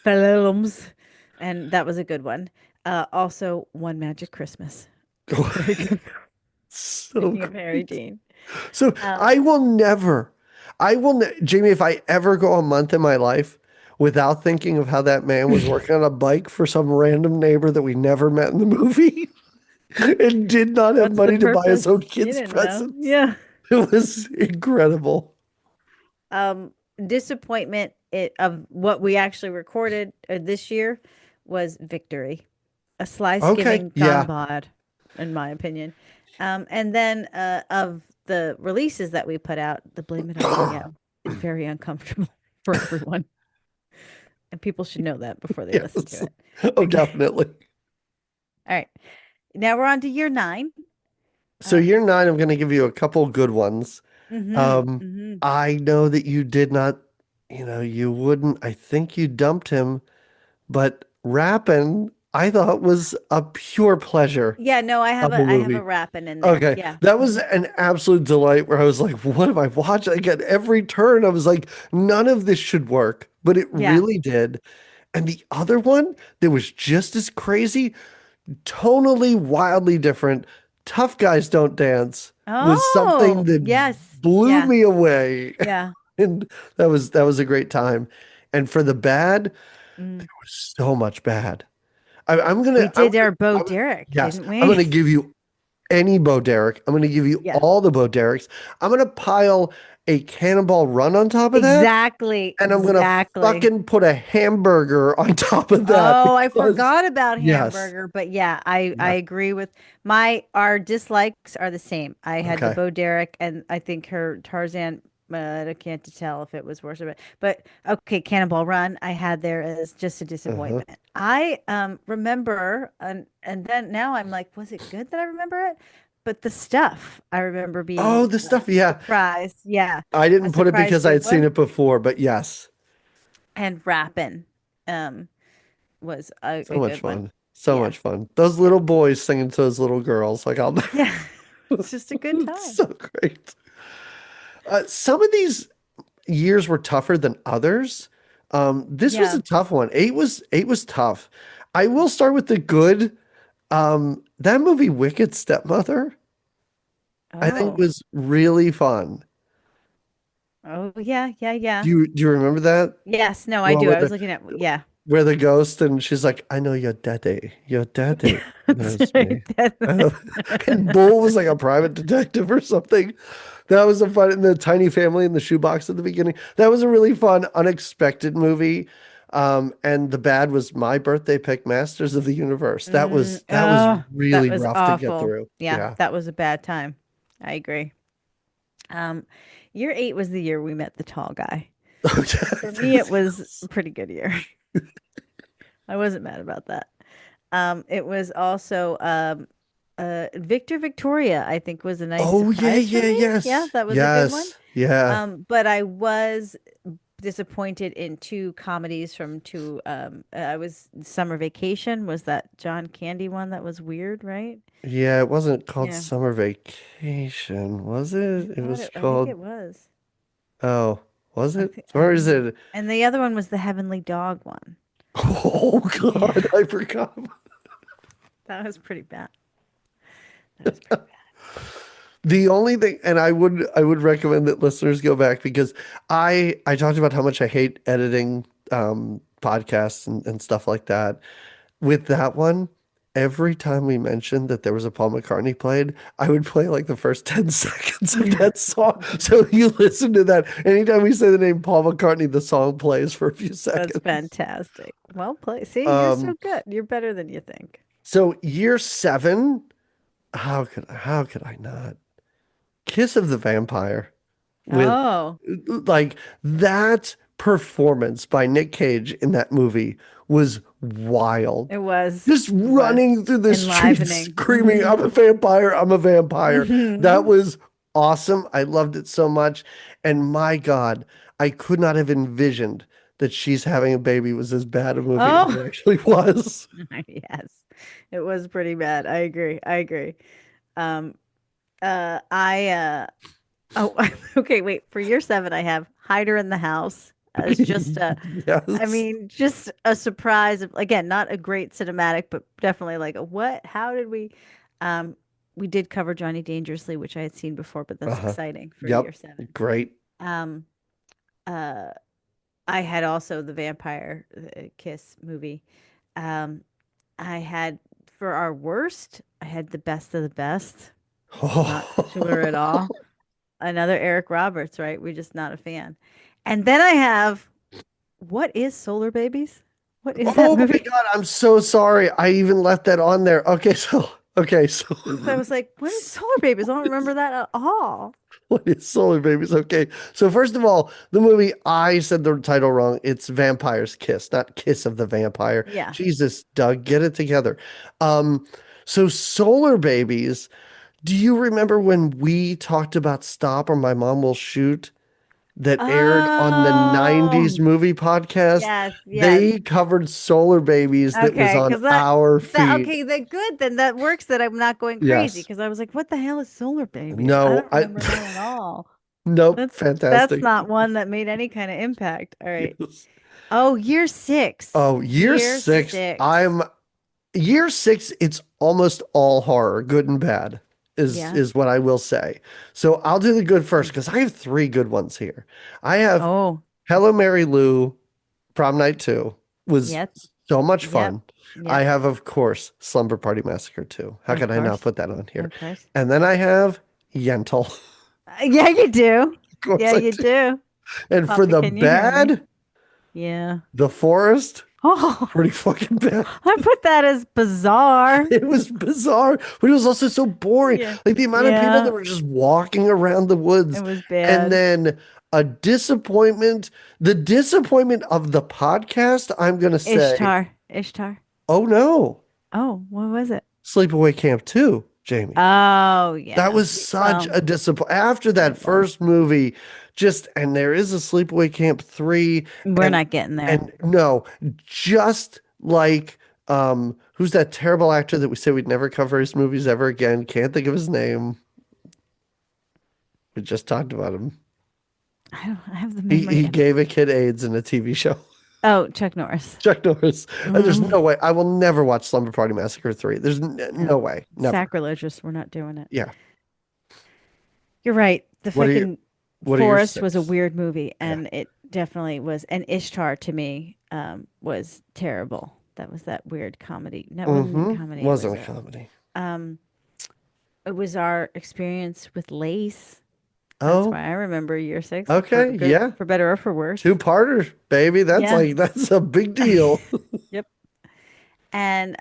films, and that was a good one. Also One Magic Christmas. Very good. So Speaking of great. Harry Dean. So Um, Jamie, if I ever go a month in my life without thinking of how that man was working on a bike for some random neighbor that we never met in the movie, and did not have What's the money to buy his purpose? own You kids' didn't know. presents. Yeah. It was incredible. Um, Disappointment of what we actually recorded this year was Victory, a slice Okay. giving gone Yeah. bad, in my opinion. And then of the releases that we put out, the Blame It on Leo is very uncomfortable for everyone, and people should know that before they listen to Yes. it. Oh, Okay. definitely. All right. Now we're on to year nine. So year Let's nine, see. I'm going to give you a couple good ones. Mm-hmm. Um, Mm-hmm. I know that you did not, you wouldn't. I think you dumped him, but Rappin', I thought was a pure pleasure Yeah, no, of a I have a movie. rapping in there. Okay, Yeah. that was Mm-hmm. an absolute delight where I was like, what am I watching? Like at every turn, I was like, none of this should work, but it Yeah. really did. And the other one that was just as crazy, tonally wildly different, Tough Guys Don't Dance was something Oh, that yes. blew Yeah. me away. Yeah. And that was a great time. And for the bad, Mm. there was so much bad. We did our Bo Derek, yes, didn't I'm we? gonna give you any Bo Derek. I'm gonna give you Yeah. all the Bo Dereks. I'm gonna pile a Cannonball Run on top of that, Exactly. and I'm gonna Exactly. fucking put a hamburger on top of that Oh, I because forgot about yes, hamburger, but yeah, I yeah, agree with my our dislikes are the same. I had the okay, Bo Derek and I think her Tarzan. I can't tell if it was worse or but okay, Cannonball Run I had there as just a uh-huh. disappointment. I remember and then now I'm like, was it good that I remember it? But the stuff I remember Oh, being the stuff, yeah. surprised. Yeah, I a didn't put it surprise because I good had seen one. it before, but yes, And Rappin' was so a much good one. fun, so Yeah. much fun. Those Yeah. little boys singing to those little girls, like I'll never. Yeah. It's just a good It's time. so great. Some of these years were tougher than others. This was Yeah. a tough one. Eight was tough. I will start with the good. That movie Wicked Stepmother, I think Oh. was really fun. Oh, yeah, yeah, Do yeah. you do you remember that? Yes, no, The I one do. with I was looking at yeah. the ghost and she's like, I know your daddy That's knows right. me. And Bull was like a private detective or something. That was a fun, and the tiny family in the shoebox at the beginning. That was a really fun, unexpected movie. And the bad was My Birthday Pick, Masters of the Universe. That was Oh, that really was rough to get awful. through. Yeah, Yeah. that was a bad time. I agree. Um, Year eight was the year we met the tall guy. For me, it was a pretty good year. I wasn't mad about that. It was also Victor Victoria, I think was a nice Oh yeah, surprise for yeah, me. Yeah, yes. that was a good one. Yes. Yeah. But I was disappointed in two comedies from two I was Summer Vacation was that John Candy one that was weird, right? Yeah, it wasn't called Yeah. Summer Vacation, was I it? It thought was I think called, it was. oh, was I it? think I Or don't is know. it? And the other one was the Heavenly Dog one. Oh Yeah, God, I forgot. that was pretty bad. That was pretty The only thing, and I would recommend that listeners go back because I talked about how much I hate editing podcasts and stuff like that. With that one, every time we mentioned that there was a Paul McCartney played, I would play like the first 10 seconds of bad. that song. So you listen to that. Anytime we say the name Paul McCartney, the song plays for a few That's seconds. fantastic. Well played. See, you're so Um, good. You're better than you think. so year seven, how could I not? Kiss of the Vampire with Oh, like that performance by Nick Cage in that movie was wild. it was. Just It was running through the streets enlivening. screaming, I'm a vampire, I'm a vampire. That Hmm. was awesome. I loved it so much. And my God, I could not have envisioned that she's having a baby was as bad a movie as Oh, it actually was. yes. It was pretty bad. I agree. I agree. Um, I oh okay, wait. For year seven, I have Hider in the House as just a I Yes. mean, just a surprise of again, not a great cinematic, but definitely like a what? How did um we did cover Johnny Dangerously, which I had seen before, but that's Uh-huh. exciting for year Yep. seven. Great. Um uh I had also the Vampire Kiss movie. Um I had for our worst, I had the best of the best. Not sure at all. Another Eric Roberts, right? We're just not a fan. And then I have what is Solar Babies? What is that Oh my movie? God, I'm so sorry. I even left that on there. Okay, so So I was like, what is Solar Babies? I don't remember that at all. what is Solar Babies? Okay. So first of all, the movie, I said the title wrong. It's Vampire's Kiss, not Kiss of the Vampire. Yeah. Jesus, Doug, get it together. Um, so Solar Babies, do you remember when we talked about Stop or My Mom Will Shoot that aired on the Oh, 90s movie podcast? yes, yes. They covered Solar Babies that was Okay, on because that our that feed. okay, that good. Then that works. That I'm not going crazy Yes. because I was like, what the hell is Solar Babies? I No, don't I remember that at all. nope, That's fantastic. not one that made any kind of impact. All right. Yes. Oh, year six. Oh, year Year six. six. I'm year six, it's almost all horror, good and bad, is Yeah. is what I will say. So I'll do the good first because I have three good ones here. I have Oh, Hello Mary Lou, Prom Night 2 was yep. so much Yep. fun. I Yep. have, of course, Slumber Party Massacre 2. How Of could I not course. put that on here? Of course. And then I have Yentl. Yeah, you do. Of course Yeah, I you do. do. And for Papa, the can you hear me? bad, Yeah. The Forest, Oh, pretty fucking bad. I put that as bizarre. It was bizarre, but it was also so boring. Yeah. Like the amount of people that Yeah. were just walking around the It woods. was And bad. then a disappointment, the disappointment of the podcast, I'm gonna say, Ishtar. Ishtar. oh no, Oh, what was it? Sleepaway Camp 2, Jamie. Oh, That yeah. was such Well, a disappointment. After that it was. first movie, just and there is a Sleepaway Camp 3, We're and not getting there. and no, just like who's that terrible actor that we say we'd never cover his movies ever again? Can't think of his name. We just talked about him. I have the He memory he of it. gave a kid AIDS in a TV show. Oh, Chuck Norris. Chuck Norris. There's Mm, no way. I will never watch Slumber Party Massacre 3. There's no no. way. Never. Sacrilegious. We're not doing it. Yeah. You're right. The What are your fucking what are your Forest was a six? weird movie, Yeah. and it definitely was. And Ishtar to me was terrible. That was that weird comedy. That wasn't even comedy. It was Wasn't a a comedy. um. It was our experience with Lace. That's Oh, why I remember year six for okay. good, Yeah. for better or for worse. Two-parters, baby. That's Yeah. like that's a big deal. Yep. And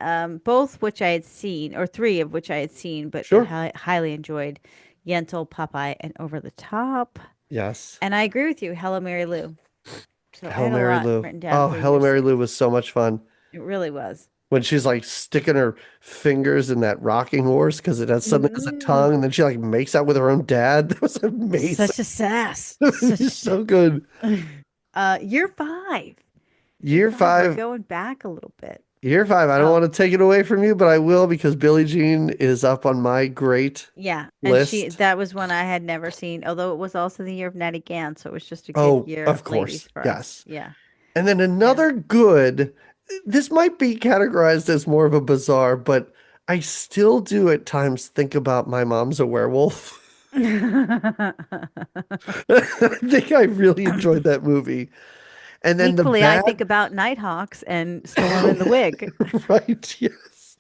both which I had seen, or three of which I had seen, but Sure. highly enjoyed Yentl, Popeye, and Over the Top. Yes. And I agree with you, Hello Mary Lou. So I Hail had a Mary lot Lou. written down Oh, for Hello year Mary Lou six. was so much fun. It really was. When she's like sticking her fingers in that rocking horse because it has something as a Mm, tongue, and then she like makes out with her own dad. That was amazing. such a sass. It was Such so good. year five. Year Year five. We're five, going back a little bit. year five. I don't Oh, want to take it away from you, but I will because Billie Jean is up on my great yeah. And list. that was one I had never seen, although it was also the year of Natty Gann, so it was just a good Oh, year of of ladies course. for us. Yes. Yeah. And then Yeah. another good, this might be categorized as more of a bizarre, but I still do at times think about My Mom's a Werewolf. I think I really enjoyed that movie. And then the Equally, I bad, think about Nighthawks and Storm in the Wig right? Yes.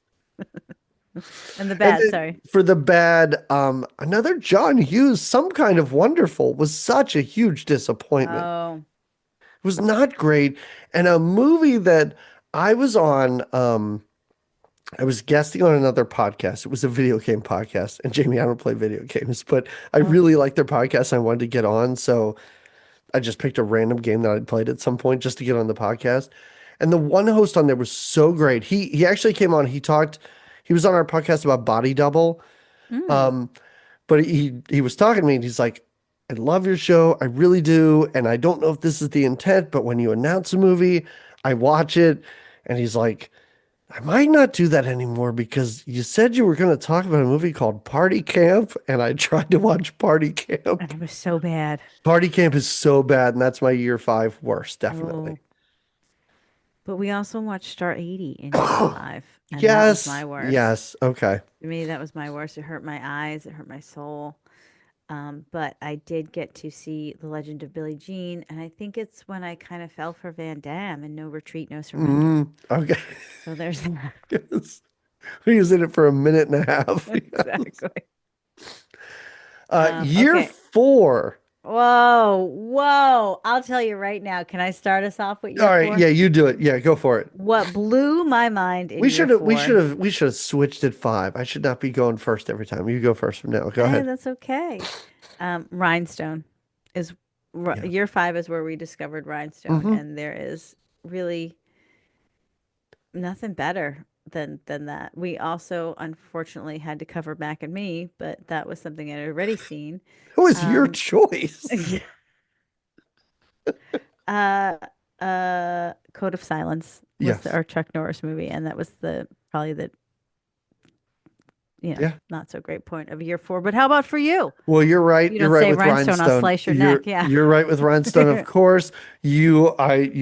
and the And bad, then sorry. for the bad, another John Hughes, Some Kind of Wonderful was such a huge disappointment. Oh. It was not great. And a movie that I was on, I was guesting on another podcast. It was a video game podcast. And Jamie, I don't play video games, but I Oh. really like their podcast. I wanted to get on. So I just picked a random game that I'd played at some point just to get on the podcast. And the one host on there was so great. He actually came on, he was on our podcast about Body Double. Mm. Um, but he was talking to me and he's like, I love your show. I really do. And I don't know if this is the intent, but when you announce a movie, I watch it. And he's like, I might not do that anymore because you said you were going to talk about a movie called Party Camp, and I tried to watch Party And Camp. it was so bad. Party Camp is so bad, and that's my year five worst, definitely. Oh. But we also watched Star 80 in year five, and that was Yes, my worst. yes, okay. To me, that was my worst. It hurt my eyes, it hurt my soul. But I did get to see The Legend of Billie Jean, and I think it's when I kind of fell for Van Damme and No Retreat, No Surrender. Okay. So there's that. Yes. He was in it for a minute and a half. Yes. Exactly. Year Okay. four. Whoa, whoa. I'll tell you right now. Can I start us off with All year right, four? yeah, you do it. Yeah, go for it. What blew my mind in year four? We should have switched at five. I should not be going first every time. You go first from now. Go Eh, ahead. that's okay. Rhinestone is Yeah. year five is where we discovered Rhinestone, Hmm. and there is really nothing better than that. We also unfortunately had to cover Mac and Me, but that was something I'd already seen. It was your Um, choice. uh, Code of Silence was Yes. our Chuck Norris movie, and that was the probably the Yeah. not so great point of year four. But how about for you? Well, you're right. You You're don't right say with Rhinestone, I'll Rhinestone. slice your neck. Yeah. You're right with Rhinestone, of course. You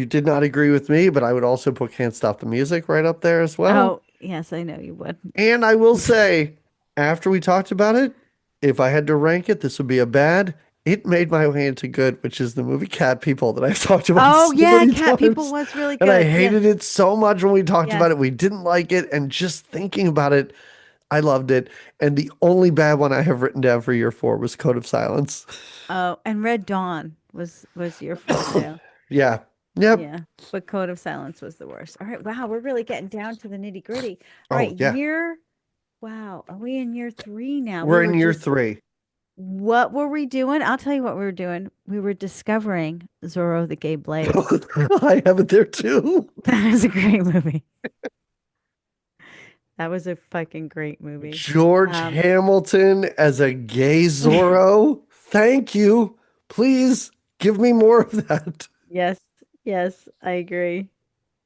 did not agree with me, but I would also put Can't Stop the Music right up there as well. Oh, yes, I know you would. And I will say, after we talked about it, if I had to rank it, this would be a bad. It made my way into good, which is the movie Cat People that I've talked about Oh, so yeah, many Cat People times. was really And I good. Yes, hated it so much when we talked about yes. it. We didn't like it. And just thinking about it, I loved it. And the only bad one I have written down for year four was Code of Silence. Oh, and Red Dawn was year four too. Yeah. Yep. Yeah, but Code of Silence was the worst. All right, wow, we're really getting down to the nitty gritty. All right, Oh, yeah. wow, are we in year three now? We We're were in year just, three. what were we doing? I'll tell you what we were doing. We were discovering Zorro the Gay Blade. I have it there too. That is a great movie. That was a fucking great movie. George Um, Hamilton as a gay Zorro. Thank you. Please give me more of that. yes, yes, I agree.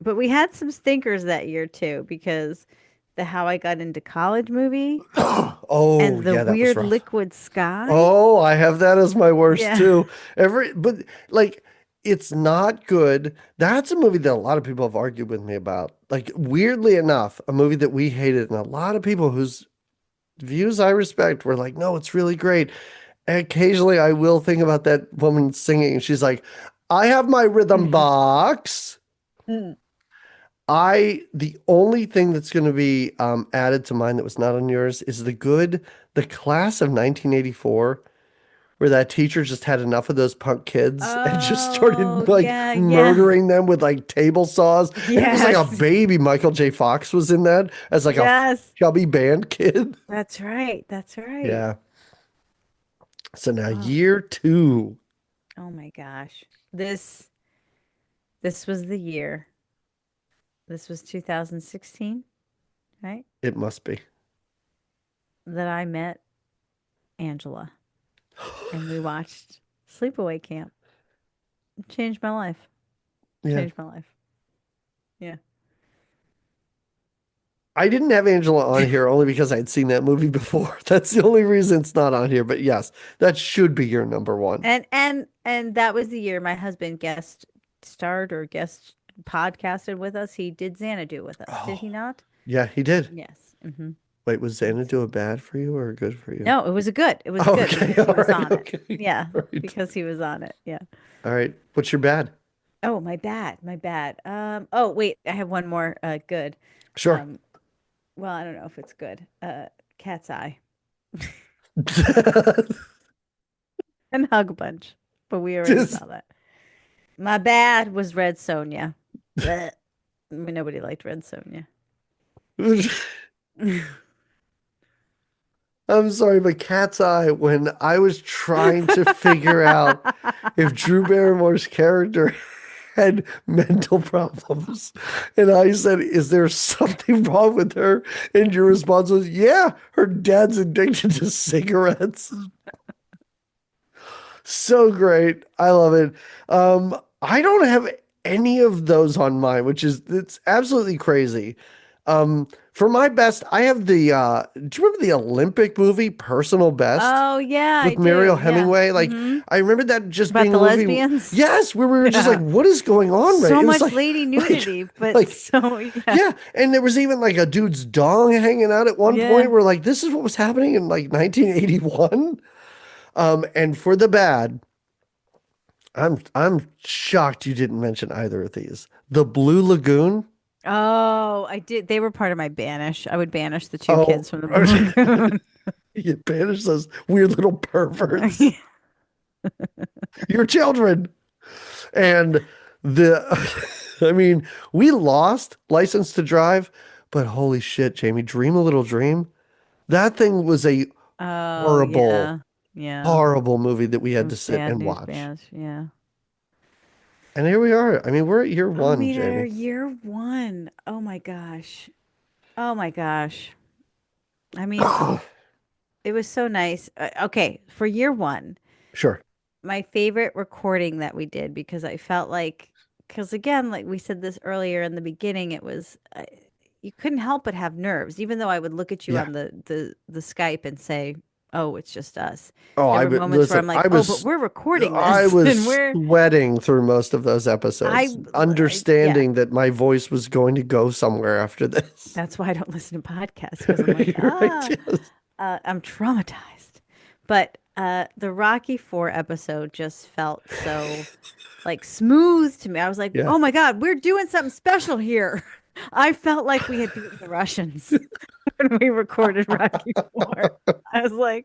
But we had some stinkers that year too, because the How I Got Into College movie Oh, and the yeah, that was Weird rough. Liquid Sky. Oh, I have that as my worst Yeah. too. But like, it's not good. That's a movie that a lot of people have argued with me about. Like, weirdly enough, a movie that we hated, and a lot of people whose views I respect were like, no, it's really great. And occasionally I will think about that woman singing, and she's like, I have my rhythm box. The only thing that's going to be added to mine that was not on yours is the class of 1984, where that teacher just had enough of those punk kids and just Oh, started like yeah, yeah. murdering them with like table saws. And it was like a Yes. baby. Michael J. Fox was in that as like a Yes. chubby band kid. That's right. That's right. Yeah. So now Oh, year two, oh my gosh. This was the year. This was 2016, right? it must be. That I met Angela and we watched Sleepaway Camp. It changed my life. Yeah. Changed my life. Yeah. I didn't have Angela on here only because I'd seen that movie before. That's the only reason it's not on here. But yes, that should be your number one. And that was the year my husband guest starred or guest podcasted with us. He did Xanadu with us, did he Oh, not? yeah, he did. Yes. Hmm. Wait, was Xanadu a bad for you or a good for you? No, it was a good. It was a Oh, good okay. because All he was right. on it. Okay. Yeah, All right. because he was on it. Yeah. All right. What's your bad? Oh, my bad. My bad. Oh, wait, I have one more good. Sure. Um, well, I don't know if it's good. Cat's Eye and Hug Bunch, but we already Just saw that. My bad was Red Sonja. Blech. Nobody liked Red Sonja. I'm sorry, but Cat's Eye, when I was trying to figure out if Drew Barrymore's character had mental problems, and I said, is there something wrong with her? And your response was, yeah, her dad's addicted to cigarettes. So great. I love it. I don't have any of those on mine, which is it's absolutely crazy. For my best, I have do you remember the Olympic movie Personal Best Oh yeah, I with do. Mariel Yeah. Hemingway? Like Hmm. I remember that just About being the a movie. lesbians. Yes, where we were just like, Yeah. what is going on, right? So It was much like lady like nudity, but like so yeah. yeah, and there was even like a dude's dong hanging out at one point Yeah. where like this is what was happening in like 1981. And for the bad, I'm shocked you didn't mention either of these. The Blue Lagoon. Oh, I did. They were part of my banish. I would banish the two Oh, kids from the Buckaroo. you banish those weird little perverts. Your children. And I mean, we lost License to Drive, but holy shit, Jamie, Dream a Little Dream. That thing was a Oh, horrible, yeah. Yeah. horrible movie that we It had to was sit bad and news, watch. bad. Yeah. And here we are. I mean, we're at year Oh, one, we are Jamie. year one. Oh my gosh. Oh my gosh. I mean, it was so nice. Okay, for year one, Sure. my favorite recording that we did because I felt like, because again, like we said this earlier in the beginning, it was you couldn't help but have nerves, even though I would look at you Yeah. on the Skype and say, "Oh, it's just us." Oh, There I were would moments where listen. I'm like, "Oh, but we're recording I this, and was we're sweating through most of those I, episodes, yeah." understanding that my voice was going to go somewhere after this. That's why I don't listen to podcasts because I'm like, You're right. Yes. I'm traumatized. But the Rocky 4 episode just felt so like smooth to me. I was like, Yeah. oh my God, we're doing something special here. I felt like we had beaten the Russians when we recorded Rocky 4. I was like,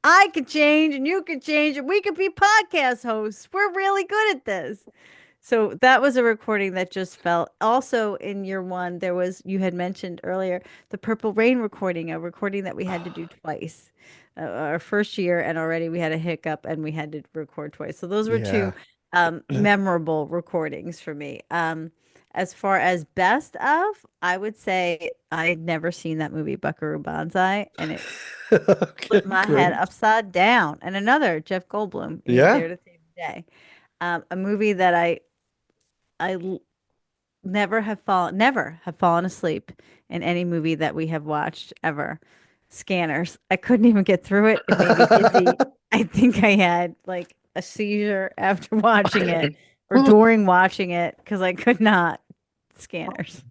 I could change and you could change and we could be podcast hosts. We're really good at this. So that was a recording that just felt also in year one. There was, you had mentioned earlier, the Purple Rain recording, a recording that we had to do twice. Our first year, and already we had a hiccup and we had to record twice. So those were two Yeah. memorable recordings for me. As far as best of, I would say I'd never seen that movie Buckaroo Banzai, and it Okay, flipped my head great. upside down. And another Jeff Goldblum, he's Yeah. there to save the day. A movie that I never have fallen asleep in any movie that we have watched ever. Scanners. I couldn't even get through it. It made me dizzy. I think I had like a seizure after watching it or during watching it because I could not. Scanners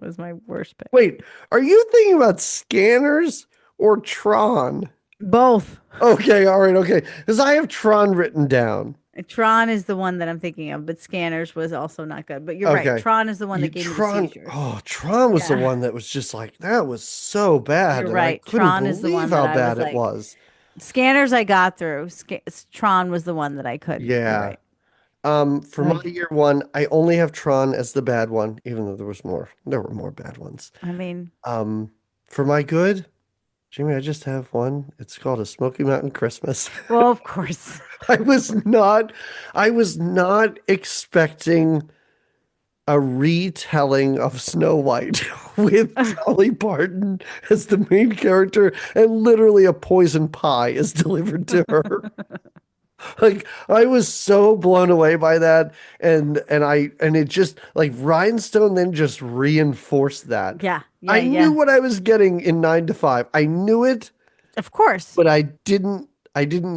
was my worst pick. Wait, are you thinking about Scanners or Tron? Both. Okay, all right, okay. Because I have Tron written down. Tron is the one that I'm thinking of, but Scanners was also not good. But you're right. Okay. Tron is the one that You gave me the Tron, seizures. oh, Tron was the Yeah, one that was just like, that was so bad. you're And I right. couldn't Tron is the believe one that how I was bad it like, was. Scanners I got through. Tron was the one that I couldn't. You're Yeah. right. For my Like, year one, I only have Tron as the bad one, even though there were more bad ones. I mean, Um, for my good, Jimmy, I just have one. It's called A Smoky Mountain Christmas. well, of course. I was not, I was not expecting a retelling of Snow White with Dolly Parton as the main character, and literally a poison pie is delivered to her. Like I was so blown away by that, and it just like Rhinestone then just reinforced that. Yeah, yeah, I knew yeah. what I was getting in 9 to 5. I knew it, Of course. but I didn't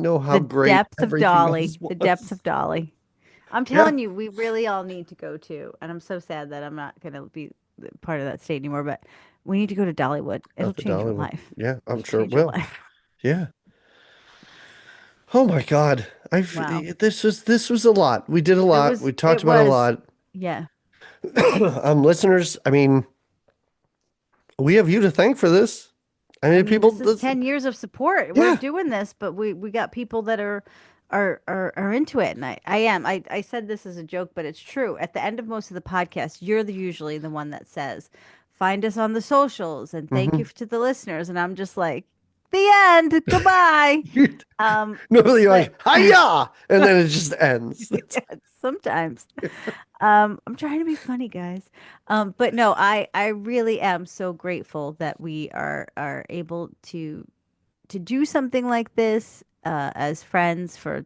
know how The great depth of everything Dolly, else the depth was. of Dolly. I'm Yeah, telling you, we really all need to go to, and I'm so sad that I'm not going to be part of that state anymore, but we need to go to Dollywood. It'll not the change your Dollywood. life. Yeah, I'm It'll sure it change your will. life. Yeah. Oh my God. Wow. This was a lot. We did a lot. We talked It about a was, lot. yeah. Listeners, I mean, we have you to thank for this. I I mean, mean, people, this is 10 years of support. We're yeah. doing this, but we got people that are into it. And I am. I said this as a joke, but it's true. At the end of most of the podcasts, you're usually the one that says, find us on the socials and thank you Hmm. to the listeners. And I'm just like, the end. Goodbye. Normally you're But like, hiya! And then it just ends. sometimes. I'm trying to be funny, guys. But no, I really am so grateful that we are able to do something like this as friends for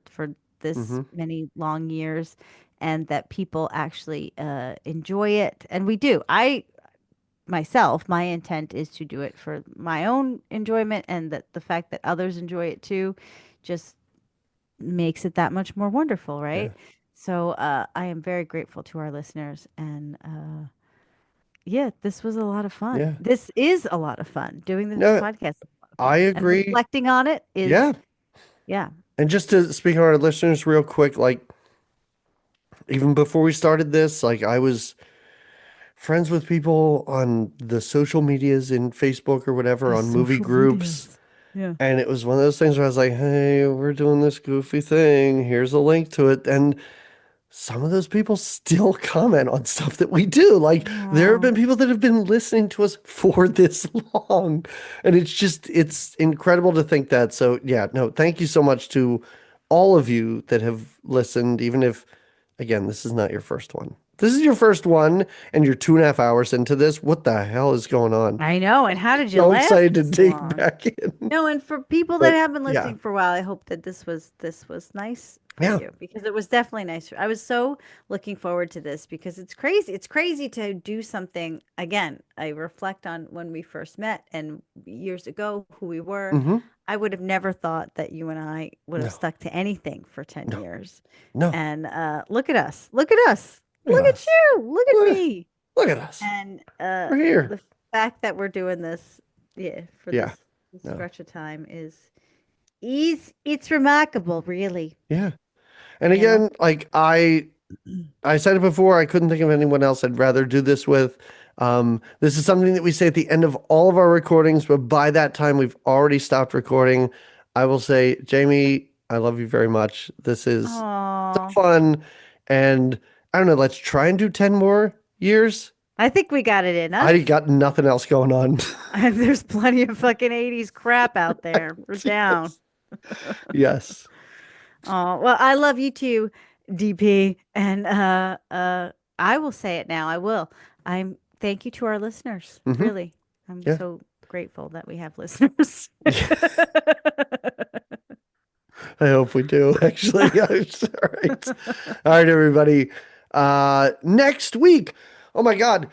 this Hmm. many long years, and that people actually enjoy it, and we do. I myself, my intent is to do it for my own enjoyment, and that the fact that others enjoy it too, just makes it that much more wonderful, Yeah. right? So I am very grateful to our listeners, and yeah, this was a lot of fun. Yeah. This is a lot of fun. Doing this No, podcast is a lot of I fun, and agree. reflecting on it Yeah. is, yeah. And just to speak on our listeners real quick, like even before we started this, like I was friends with people on the social medias in Facebook or whatever, The on movie social groups. medias. Yeah. And it was one of those things where I was like, hey, we're doing this goofy thing. Here's a link to it. And some of those people still comment on stuff that we do. Like there have Oh, been people that have been listening to us for this long. And it's incredible to think that. So yeah, no, thank you so much to all of you that have listened, even if, again, this is not your first one. This is your first one and you're 2.5 hours into this. What the hell is going on? I know. And how did you So last excited to this dig long? back in. No, and for people that But have been yeah, listening for a while, I hope that this was nice for yeah. you because it was definitely nice. I was so looking forward to this because it's crazy. It's crazy to do something again. I reflect on when we first met and years ago who we were. Hmm. I would have never thought that you and I would have No, stuck to anything for 10 no, years. no. And look at us. Look at us. Look at Look at us. you. Look at Look, me. look at us. And We're here. the fact that we're doing this, yeah, for Yeah. this No. stretch of time is it's remarkable, really. Yeah. And You know? again, like I said it before, I couldn't think of anyone else I'd rather do this with. This is something that we say at the end of all of our recordings, but by that time we've already stopped recording. I will say, Jamie, I love you very much. This is so Oh, fun. And I don't know, let's try and do 10 more years. I think we got it in I us. got nothing else going on. There's plenty of fucking 80s crap out there. We're down. Yes. Yes. Oh, well, I love you too, DP. And I will say it now. I will. I'm thank you to our listeners. Hmm. Really. I'm Yeah. so grateful that we have listeners. I hope we do, actually. All right. All right, everybody. Next week. Oh my God.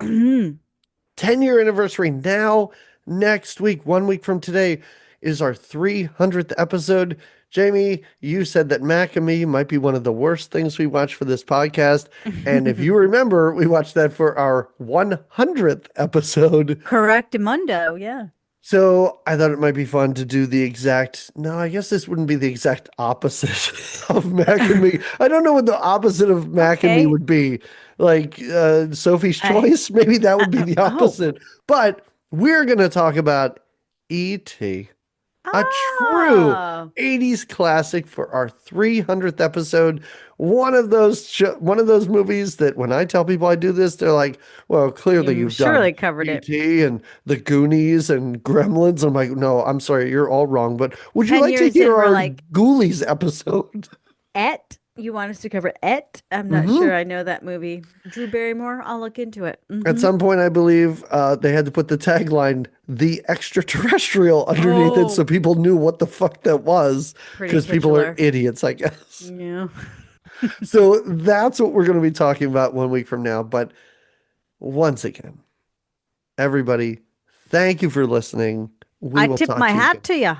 10-year anniversary now. Next week, 1 week from today, is our 300th episode. Jamie, you said that Mac and Me might be one of the worst things we watched for this podcast. And if you remember, we watched that for our 100th episode. Correct, Mundo. Yeah. So I thought it might be fun to do the exact, no, I guess this wouldn't be the exact opposite of Mac and Me. I don't know what the opposite of Mac and Me Okay. would be. Like Sophie's I, Choice, maybe that would be the oh. opposite. But we're going to talk about E.T., a true Oh. 80s classic for our 300th episode. One of those movies that when I tell people I do this, they're like, "Well, clearly You you've done surely covered it. E.T. and the Goonies and Gremlins." I'm like, "No, I'm sorry, you're all wrong." But would you 10 like to years hear in, we're our like, Ghoulies episode? Et? You want us to cover Et? I'm not Hmm. sure I know that movie. Drew Barrymore? I'll look into it. At some point, I believe they had to put the tagline "the extraterrestrial" underneath it so Oh, people knew what the fuck that was, pretty because people are titular. idiots, I guess. Yeah. So that's what we're going to be talking about 1 week from now. But once again, everybody, thank you for listening. We I will tip talk my to you hat again to you.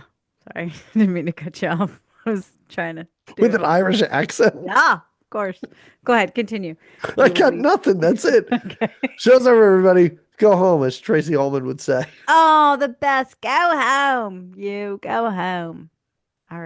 Sorry, didn't mean to cut you off. I was trying to do with it. an Irish accent. Yeah, of course. Go ahead, continue. I We will got be nothing. That's it. okay. Show's over, everybody. Go home, as Tracy Ullman would say. Oh, the best. Go home. You go home.